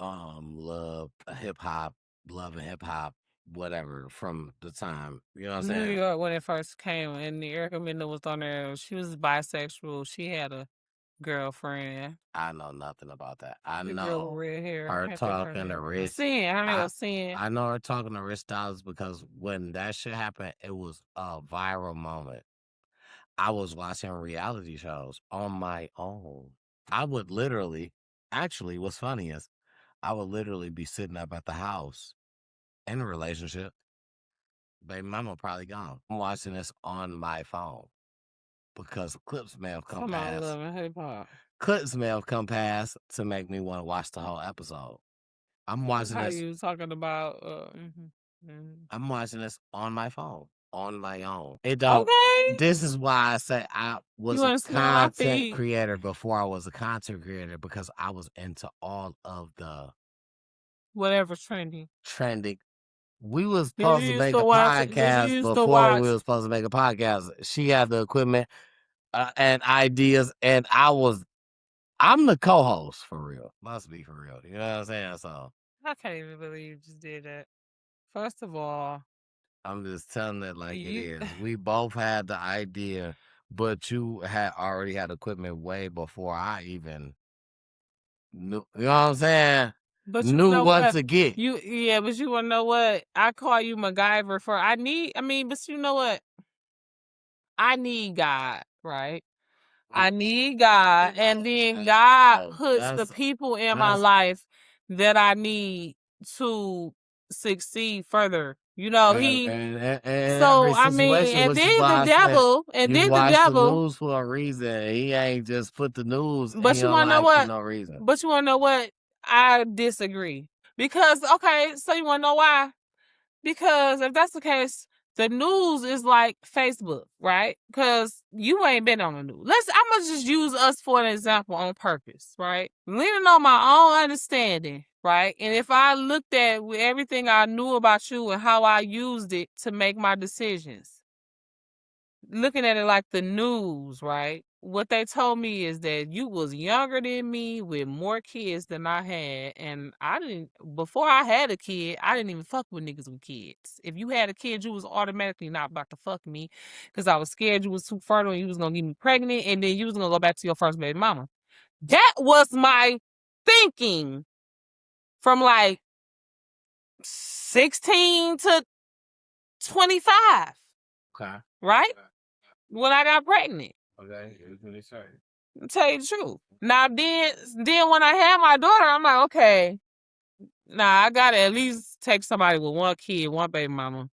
love hip hop, love and hip hop, whatever from the time, you know what I'm New saying? York when it first came, and Erica Mena was on there. She was bisexual. She had a girlfriend. I know nothing about that. I The girl with know red hair. her I can't think of her talking to name. Rich. Sin. Her name was Sin. I know her talking to Rich Dollars because when that shit happened, it was a viral moment. I was watching reality shows on my own. I would literally, actually, what's funny is I would literally be sitting up at the house in a relationship. Baby mama probably gone. I'm watching this on my phone because clips may have come Come on, past. love and hip hop. Clips may have come past to make me want to watch the whole episode. I'm watching How this. you talking about? I'm watching this on my phone, on my own. It don't. Okay. This is why I say I was You a wanna smell my content feet? creator before I was a content creator because I was into all of the Whatever's trending. trending. We was Did supposed you to used make to a watch? Did you podcast used to before we watch? was supposed to make a podcast. She had the equipment and ideas, and I'm the co-host for real. Must be for real. You know what I'm saying? So I can't even believe you just did that. First of all, I'm just telling it like it you. is. We both had the idea, but you had already had equipment way before I even knew. You know what I'm saying? But you Knew know what what? to get. But you wanna know what? I call you MacGyver for but you know what? I need God, right? I need God, and then God puts the people in my life that I need to succeed further. You know, He. So I mean, and then the devil, the news for a reason. He ain't just put the news in But you your wanna know life for what? no reason. But you wanna know what? I disagree. Because okay, so you wanna know why? Because if that's the case, the news is like Facebook, right? Because you ain't been on the news. I'm gonna just use us for an example on purpose, right? Leaning on my own understanding, right? And if I looked at with everything I knew about you and how I used it to make my decisions, looking at it like the news, right? What they told me is that you was younger than me with more kids than I had. And before I had a kid, I didn't even fuck with niggas with kids. If you had a kid, you was automatically not about to fuck me because I was scared you was too fertile and you was going to get me pregnant and then you was going to go back to your first baby mama. That was my thinking from like 16 to 25. Okay. Right? When I got pregnant. Okay. What they say? I'll tell you the truth. Now then when I had my daughter, I'm like, okay, I gotta at least take somebody with one kid, one baby mama.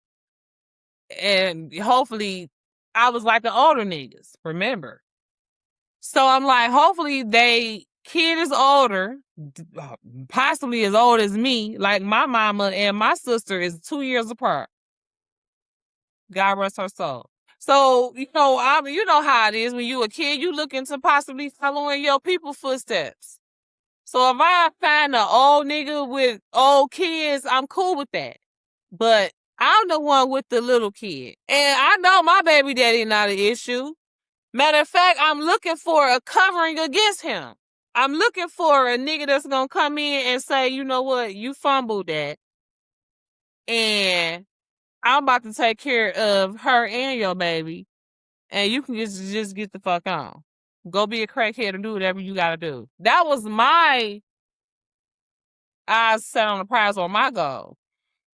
And hopefully I was like the older niggas, remember. So I'm like, hopefully they kid is older, possibly as old as me. Like my mama and my sister is 2 years apart. God rest her soul. So, you know how it is when you a kid, you looking to possibly following your people's footsteps. So if I find an old nigga with old kids, I'm cool with that. But I'm the one with the little kid. And I know my baby daddy not an issue. Matter of fact, I'm looking for a covering against him. I'm looking for a nigga that's gonna come in and say, you know what, you fumbled that. And I'm about to take care of her and your baby. And you can just get the fuck on. Go be a crackhead and do whatever you gotta do. That was my eyes set on the prize on my goal.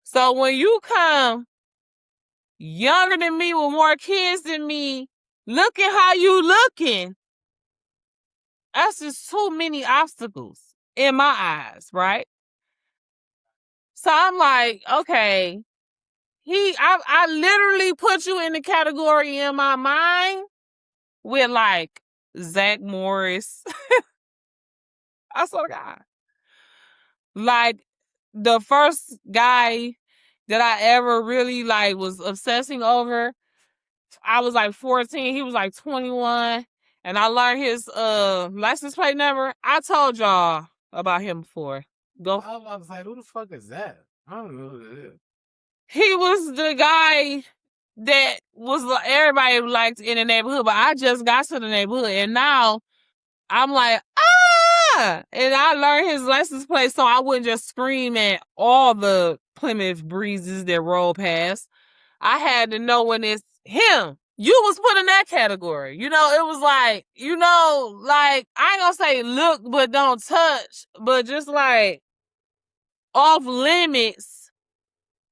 So when you come younger than me with more kids than me, look at how you looking. That's just too many obstacles in my eyes, right? So I'm like, okay, I literally put you in the category in my mind with like Zach Morris. I swear to God. Like the first guy that I ever really like was obsessing over, I was like 14, he was like 21, and I learned his license plate number. I told y'all about him before. Go. I was about to say, who the fuck is that? I don't know who it is. He was the guy that was everybody liked in the neighborhood, but I just got to the neighborhood, and now I'm like, and I learned his license plate so I wouldn't just scream at all the Plymouth breezes that roll past. I had to know when it's him. You was put in that category. You know, it was like, you know, like, I ain't gonna say look, but don't touch, but just like off limits,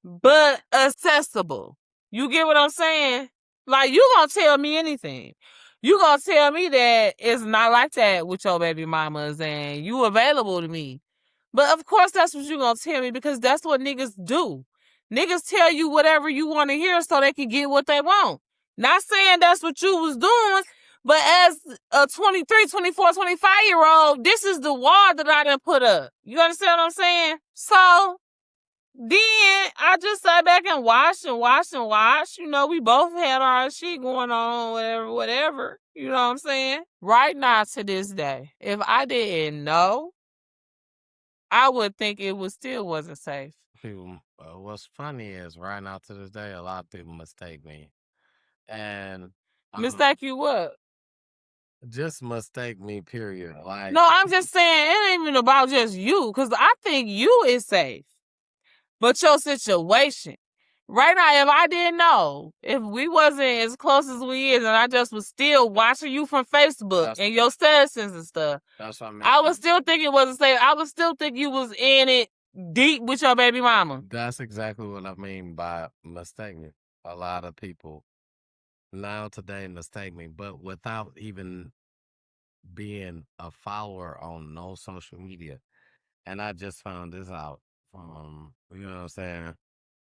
but accessible. You get what I'm saying? Like, you gonna tell me anything. You gonna tell me that it's not like that with your baby mamas and you available to me. But of course that's what you gonna tell me because that's what niggas do. Niggas tell you whatever you want to hear so they can get what they want. Not saying that's what you was doing, but as a 23, 24, 25-year-old, this is the wall that I done put up. You understand what I'm saying? So then I just sat back and watched and watched and watched. You know, we both had our shit going on, whatever. You know what I'm saying? Right now to this day, if I didn't know, I would think it still wasn't safe. People, what's funny is right now to this day, a lot of people mistake me. And Mistake you what? just mistake me, period. Like, No, I'm just saying it ain't even about just you, because I think you is safe. But your situation. Right now, if I didn't know, if we wasn't as close as we is, and I just was still watching you from Facebook and your statuses and stuff, that's what I mean. I would still think it wasn't safe. I would still think you was in it deep with your baby mama. That's exactly what I mean by mistaking. A lot of people now today mistake me, but without even being a follower on no social media. And I just found this out from, you know what I'm saying,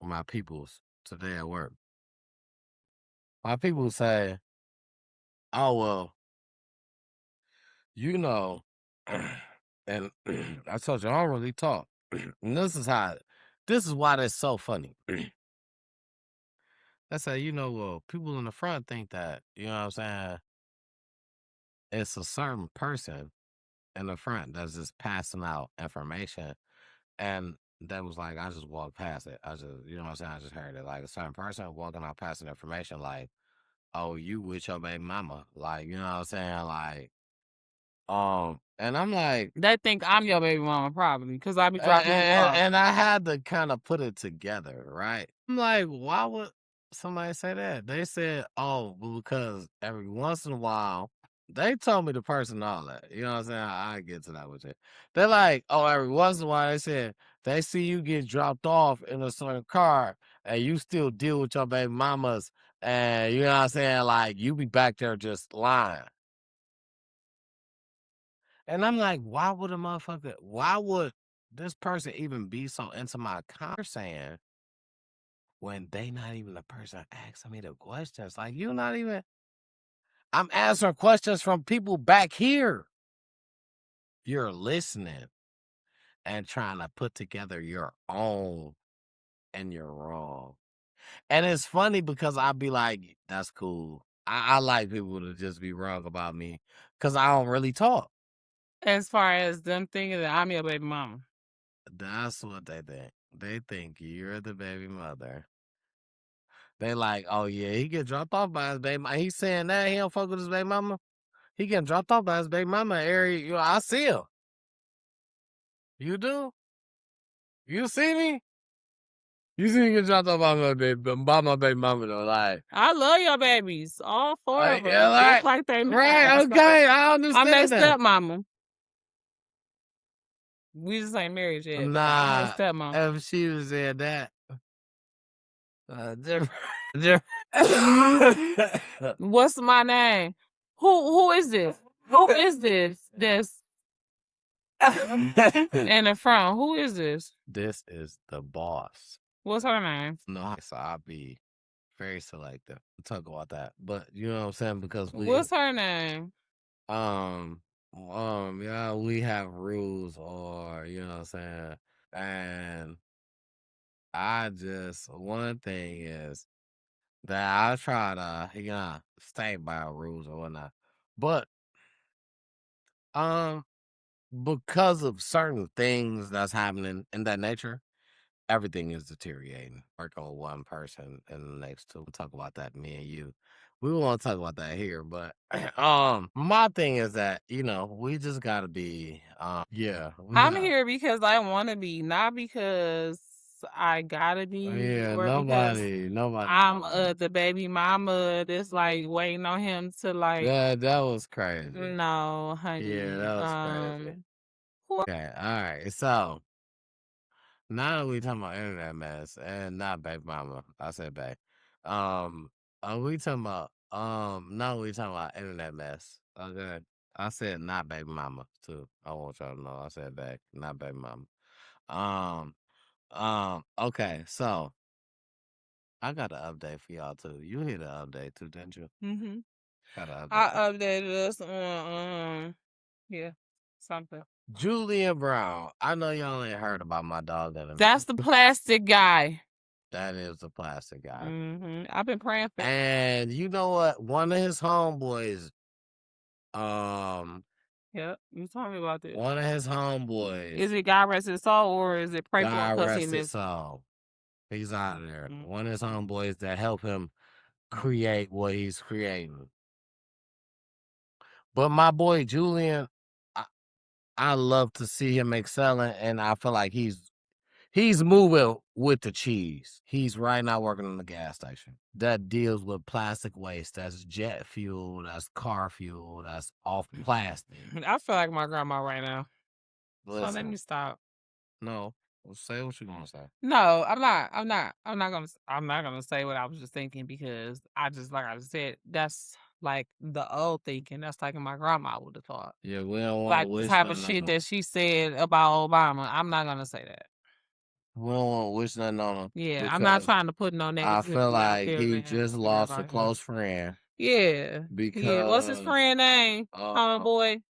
my peoples today at work. My people say, oh, well, you know, and I told you, I don't really talk. And this is why that's so funny. I say, you know, well, people in the front think that, you know what I'm saying, it's a certain person in the front that's just passing out information. And that was like, I just walked past it. I just, you know what I'm saying? I just heard it. Like a certain person walking out passing information, like, oh, you with your baby mama. Like, you know what I'm saying? Like, and I'm like, they think I'm your baby mama probably because I be dropping and I had to kind of put it together, right? I'm like, why would somebody say that? They said, oh, well, because every once in a while, they told me the person all that. You know what I'm saying? I get to that with it. They're like, oh, every once in a while, they said they see you get dropped off in a certain car and you still deal with your baby mamas, and you know what I'm saying? Like, you be back there just lying. And I'm like, why would this person even be so into my conversation when they not even the person asking me the questions? Like, you're not even, I'm answering questions from people back here. You're listening and trying to put together your own, and you're wrong. And it's funny because I'll be like, that's cool. I like people to just be wrong about me because I don't really talk. As far as them thinking that I'm your baby mama. That's what they think. They think you're the baby mother. They like, oh yeah, he get dropped off by his baby mama. He's saying that he don't fuck with his baby mama. He getting dropped off by his baby mama. Area, I see him. You do? You see me? You see me get dropped off by my baby mama though. Like, I love your babies, all four of them, yeah, just like they. right? Okay, I understand. I'm their that. stepmama. We just ain't married yet. But I'm Nah, her stepmama. if she was in that, different. What's my name? Who is this? Who is this? This in the front. Who is this? This is the boss. What's her name? No, so I'll be very selective. We'll talk about that, but you know what I'm saying, because What's her name? Yeah, we have rules, or you know what I'm saying, and one thing is that I try to stay by rules or whatnot, but because of certain things that's happening in that nature, everything is deteriorating. Work on one person and the next two. We'll talk about that, me and you. We won't talk about that here, but my thing is that, we just gotta be I'm here because I wanna be, not because I gotta be. Yeah, or nobody. I'm the baby mama that's like waiting on him to like. That was crazy. No, honey. Yeah, that was crazy. Okay, all right. So now that we talking about internet mess and not baby mama, I said babe. We talking about now we talking about internet mess. Okay. I said not baby mama too. I want y'all to know I said babe, not baby mama. Okay, so I got an update for y'all too. You hear the update too, didn't you? Mm-hmm. Got an update. I updated us on something. Julian Brown. I know y'all ain't heard about my dog. That's the plastic guy. That is the plastic guy. Mm-hmm. I've been praying for. And you know what? One of his homeboys. Yep, you told me about this. One of his homeboys. Is it God rest his soul or is it pray for him God rest his soul? He's out of there. Mm-hmm. One of his homeboys that help him create what he's creating. But my boy Julian, I love to see him excelling, and I feel like he's moving with the cheese. He's right now working on the gas station that deals with plastic waste. That's jet fuel, that's car fuel, that's off plastic. I feel like my grandma right now. Listen, so let me stop. No, say what you're gonna say. No, I'm not gonna say what I was just thinking, because I just, like I said, that's like the old thinking. That's like my grandma would have thought. Yeah, we don't want like the type of shit that she said about Obama. I'm not gonna say that. We don't want to wish nothing on him. Yeah, I'm not trying to put no negativity. I feel like there, he man. just lost a close friend. Yeah. Because what's his friend name? Homeboy.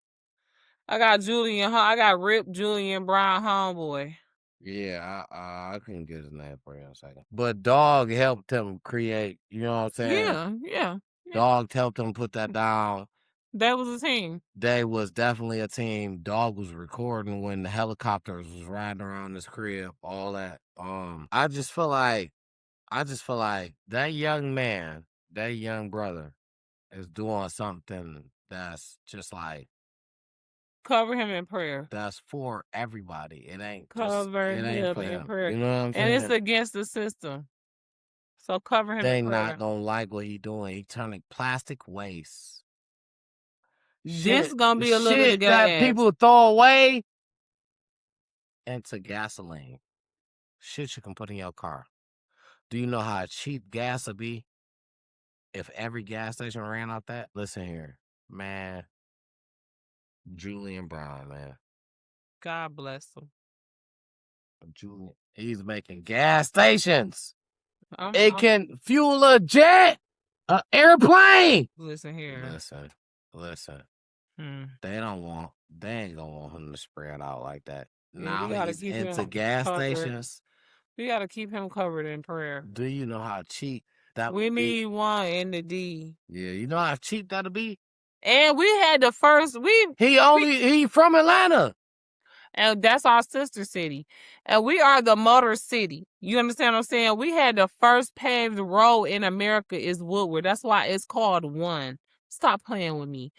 I got Rip Julian Brown homeboy. Yeah, I couldn't get his name for you in a second. But Dog helped him create, you know what I'm saying? Yeah. Dog helped him put that down. That was a team. They was definitely a team. Dog was recording when the helicopters was riding around his crib, all that. I just feel like that young man, that young brother is doing something that's just like, cover him in prayer. That's for everybody. It ain't cover just, it him ain't for in him. prayer. You know what I'm saying? And it's against the system. So cover him They in prayer. not gonna like what he doing. He turning plastic waste. This gonna be a little bit of gas that people throw away into gasoline. Shit you can put in your car. Do you know how cheap gas would be if every gas station ran out that? Listen here, man. Julian Brown, man. God bless him. Julian, he's making gas stations. It can fuel a jet, an airplane. Listen here. Listen. They ain't gonna want him to spread out like that. Now he's into gas stations. We gotta keep him covered in prayer. Do you know how cheap that we need one in the D? Yeah, you know how cheap that'll be? And we had the first, He from Atlanta. and that's our sister city. And we are the motor city. You understand what I'm saying? We had the first paved road in America is Woodward. That's why it's called One. Stop playing with me.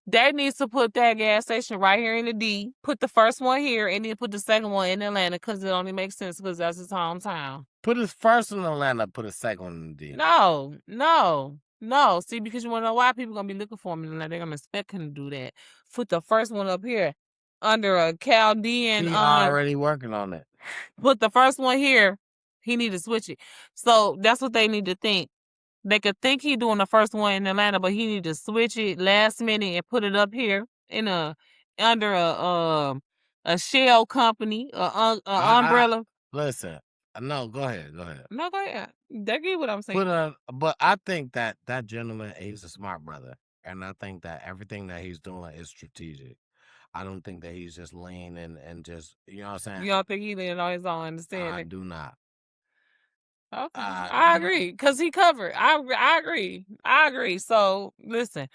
They needs to put that gas station right here in the D. Put the first one here and then put the second one in Atlanta because it only makes sense because that's his hometown. Put his first one in Atlanta, put his second one in the D. No. See, because you want to know why people going to be looking for him and they're going to expect him to do that. Put the first one up here under a Chaldean. He already working on it. Put the first one here. He need to switch it. So that's what they need to think. They could think he doing the first one in Atlanta, but he need to switch it last minute and put it up here in under a shell company, umbrella. Listen, no, go ahead. No, go ahead. They get what I'm saying. But I think that gentleman, he's a smart brother, and I think that everything that he's doing is strategic. I don't think that he's just laying and just, you know what I'm saying? You don't think he laying on his own understanding? I do not. Okay, I agree because he covered. I agree. So listen,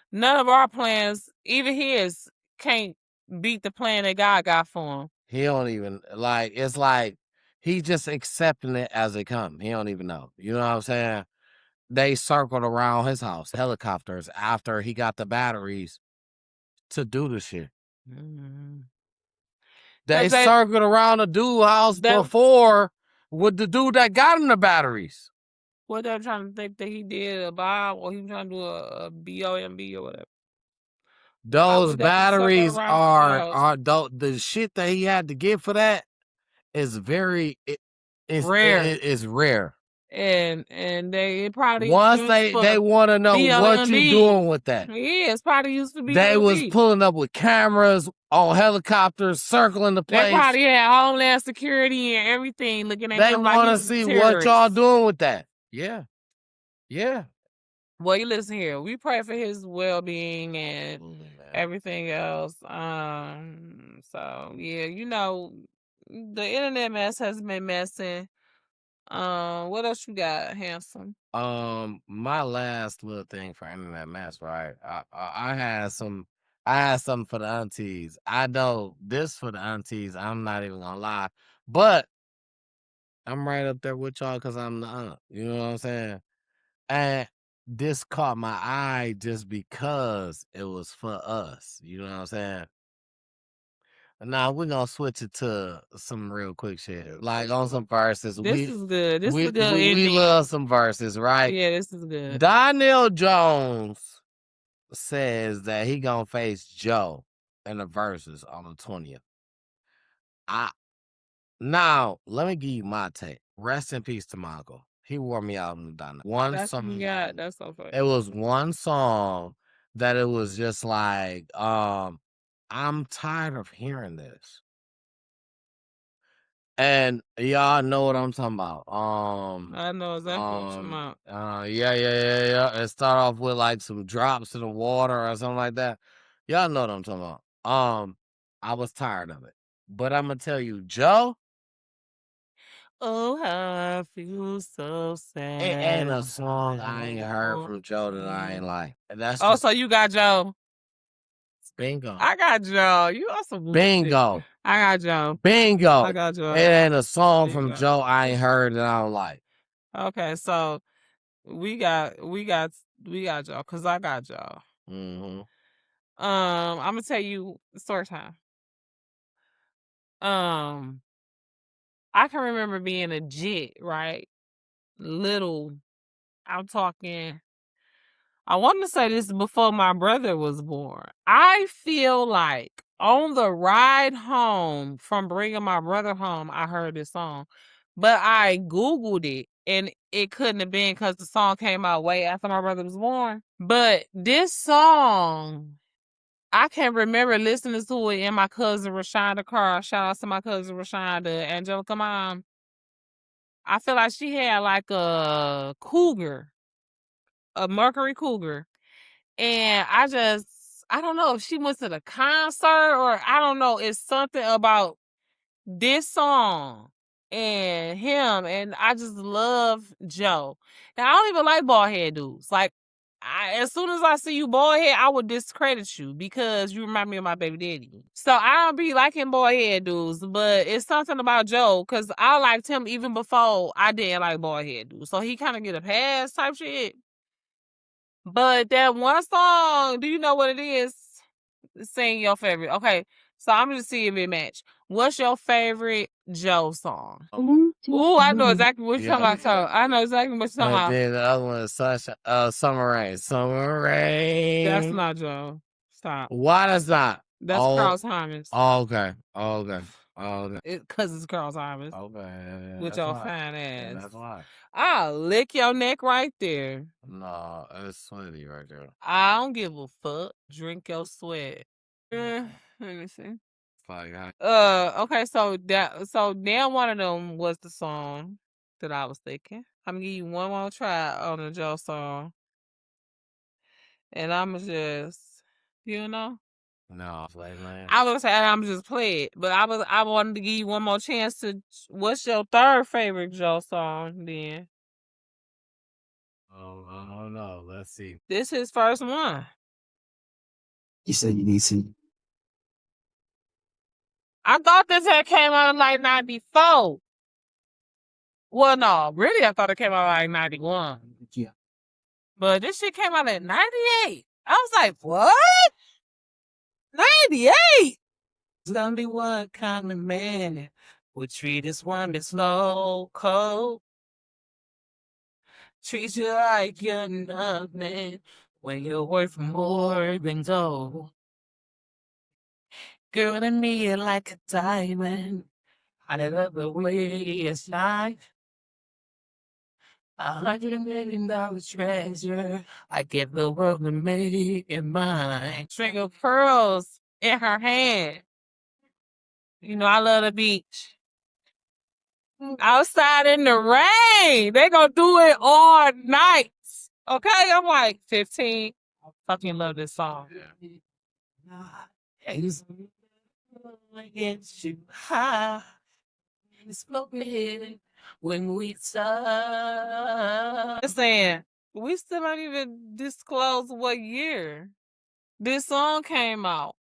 none of our plans, even his, can't beat the plan that God got for him. He don't even it's like he just accepting it as it come. He don't even know. You know what I'm saying? They circled around his house, helicopters, after he got the batteries to do the shit. Mm-hmm. They circled around the dude house before with the dude that got him the batteries. What they're trying to think that he did a Bob or he was trying to do a BOMB or whatever. Those batteries are the shit that he had to get for that is very rare. It is rare. And they probably once they want to know what you doing with that. Yeah, it's probably used to be. They was pulling up with cameras on helicopters circling the place. They probably had Homeland Security and everything looking at. They want to see what y'all doing with that. Yeah. Well, you listen here. We pray for his well-being and everything else. So yeah, you know, the internet mess has been messing. What else you got, handsome? My last little thing for internet mess, right? I had something for the aunties. I know this for the aunties. I'm not even gonna lie, but I'm right up there with y'all because I'm the aunt. You know what I'm saying? And this caught my eye just because it was for us. You know what I'm saying? Now we're gonna switch it to some real quick shit, like on some verses. This is good. This is good. We love some verses, right? Yeah, this is good. Donnell Jones says that he gonna face Joe in the verses on the 20th. Now let me give you my take. Rest in peace to my uncle. He wore me out in the Donnell. That's song. Yeah, that's so funny. It was one song that it was just like, I'm tired of hearing this. And y'all know what I'm talking about. I know exactly what you're talking about. Yeah. It start off with like some drops in the water or something like that. Y'all know what I'm talking about. I was tired of it. But I'm gonna tell you, Joe. Oh, how I feel so sad. It ain't a song I ain't heard from Joe that I ain't like. That's so you got Joe. Bingo. I got Joe. You also bingo. I got Joe. Bingo. I got Joe. It ain't a song from Joe I ain't heard that I don't like. Okay, so we got Joe because I got Joe. Mm-hmm. I'm gonna tell you story time. I can remember being a jit, right? Little. I'm talking. I want to say this before my brother was born. I feel like on the ride home from bringing my brother home, I heard this song, but I Googled it and it couldn't have been because the song came out way after my brother was born. But this song, I can remember listening to it in my cousin Rashonda car. Shout out to my cousin Rashonda, Angelica mom. I feel like she had like a Cougar, a Mercury Cougar. And I don't know if she went to the concert or I don't know. It's something about this song and him. And I just love Joe. Now, I don't even like bald head dudes. Like, as soon as I see you bald head, I would discredit you because you remind me of my baby daddy. So I don't be liking bald head dudes, but it's something about Joe because I liked him even before I didn't like bald head dudes. So he kind of get a pass type shit. But that one song, do you know what it is? Sing your favorite. Okay, so I'm just see if it match. What's your favorite Joe song? Ooh, I know exactly what you're talking about. I know exactly what you're talking about. Then the other one is Summer Rain. Summer Rain. That's not Joe. Stop. Why that's not? That's Carl Thomas. Oh, okay. Oh, okay. Oh, okay. Because it's Carl Thomas. Okay. Yeah, With your fine ass. that's why. I'll lick your neck right there. No, it's sweaty right there. I don't give a fuck. Drink your sweat. Let me see. Okay, so damn one of them was the song that I was thinking. I'm gonna give you one more try on the Joe song. And I'ma just, you know? No, Flatland. I was saying I'm just play it, but I wanted to give you one more chance to. What's your third favorite Joe song then? Oh, I don't know. Let's see. This his first one. You said you need some. I thought this had came out in like 94. Well, no, really, I thought it came out like 91. Yeah. But this shit came out in 98. I was like, what? 98? It's gonna be what kind of man would treat this one that's local? Treat you like you're nothing when you're worth more than gold. Girl, to me, you're like a diamond. I love the way you shine. $100 million treasure. I give the world to make it mine. String of pearls in her hand. You know, I love the beach. Outside in the rain. They gonna do it all night. Okay? I'm like 15. I fucking love this song. Against you high. Smoking when we start. Saying we still not even disclose what year this song came out.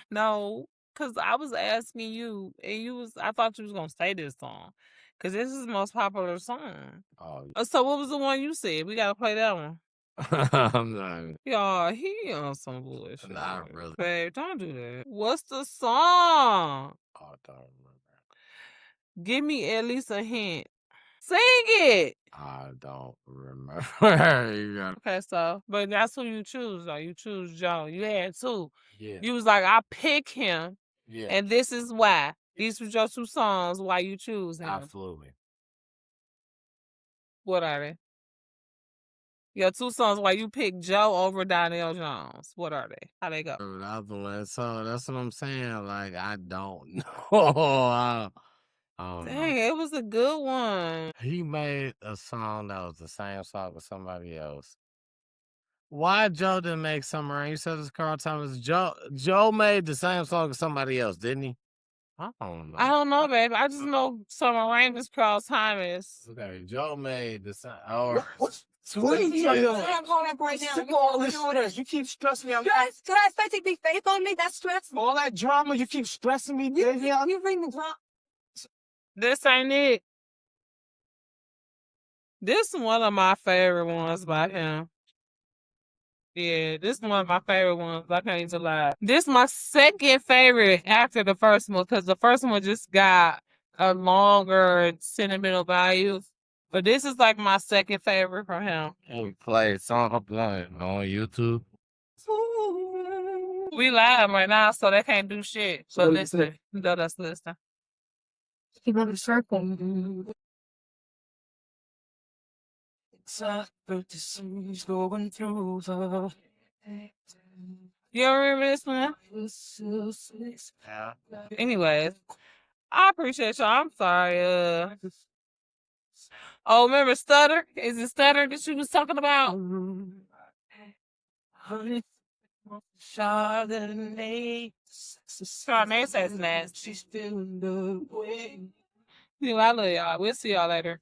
No, because I was asking you, and I thought you was gonna say this song, because this is the most popular song. Oh, so what was the one you said? We gotta play that one. I'm not. Y'all, he on some bullshit. Not really. Babe, don't do that. What's the song? Oh, I don't remember. Give me at least a hint. Sing it. I don't remember. Okay, so, but that's who you choose, though. You choose Joe. You had two. Yeah. You was like, I pick him. Yeah. And this is why. These were your two songs why you choose him. Absolutely. What are they? Your two songs why you pick Joe over Donnell Jones. What are they? How they go? So that's what I'm saying. Like, I don't know. Dang, it was a good one. He made a song that was the same song with somebody else. Why Joe didn't make Summer Rain? You said it's Carl Thomas. Joe made the same song with somebody else, didn't he? I don't know. I don't know, babe. I just know Summer Rain is Carl Thomas. Okay, Joe made the same. What are you doing? I'm calling up right now. Look at all this stress. You keep stressing me. Can I expect you to be faithful on me? That's stressful. All that drama, you keep stressing me. You bring the drama. This ain't it. This is one of my favorite ones by him. Yeah, this is one of my favorite ones. I can't even lie. This is my second favorite after the first one because the first one just got a longer sentimental value. But this is like my second favorite from him. We play song on YouTube. We live right now, so they can't do shit. So listen. No, that's listen. Keep on the circle. Going through the... You remember this one? Yeah. Anyways, I appreciate y'all. I'm sorry. Oh, remember Stutter? Is it Stutter that you was talking about? Chardonnay. Chardonnay says nasty. She's feeling the way. You know, I love y'all. We'll see y'all later.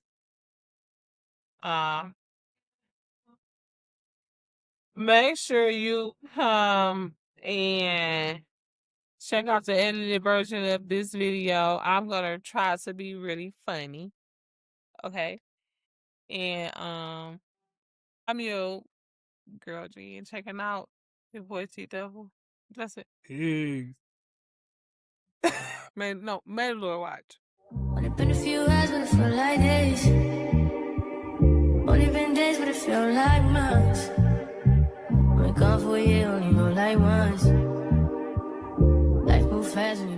Make sure you come and check out the edited version of this video. I'm gonna try to be really funny. Okay. And I'm your girl Jenn, checking out your boy T-Double. That's it. Peace. May the Lord watch. Only been a few hours, but it feel like days. Only been days, but it feel like months. Been gone for a year, only know like once. Life move fast when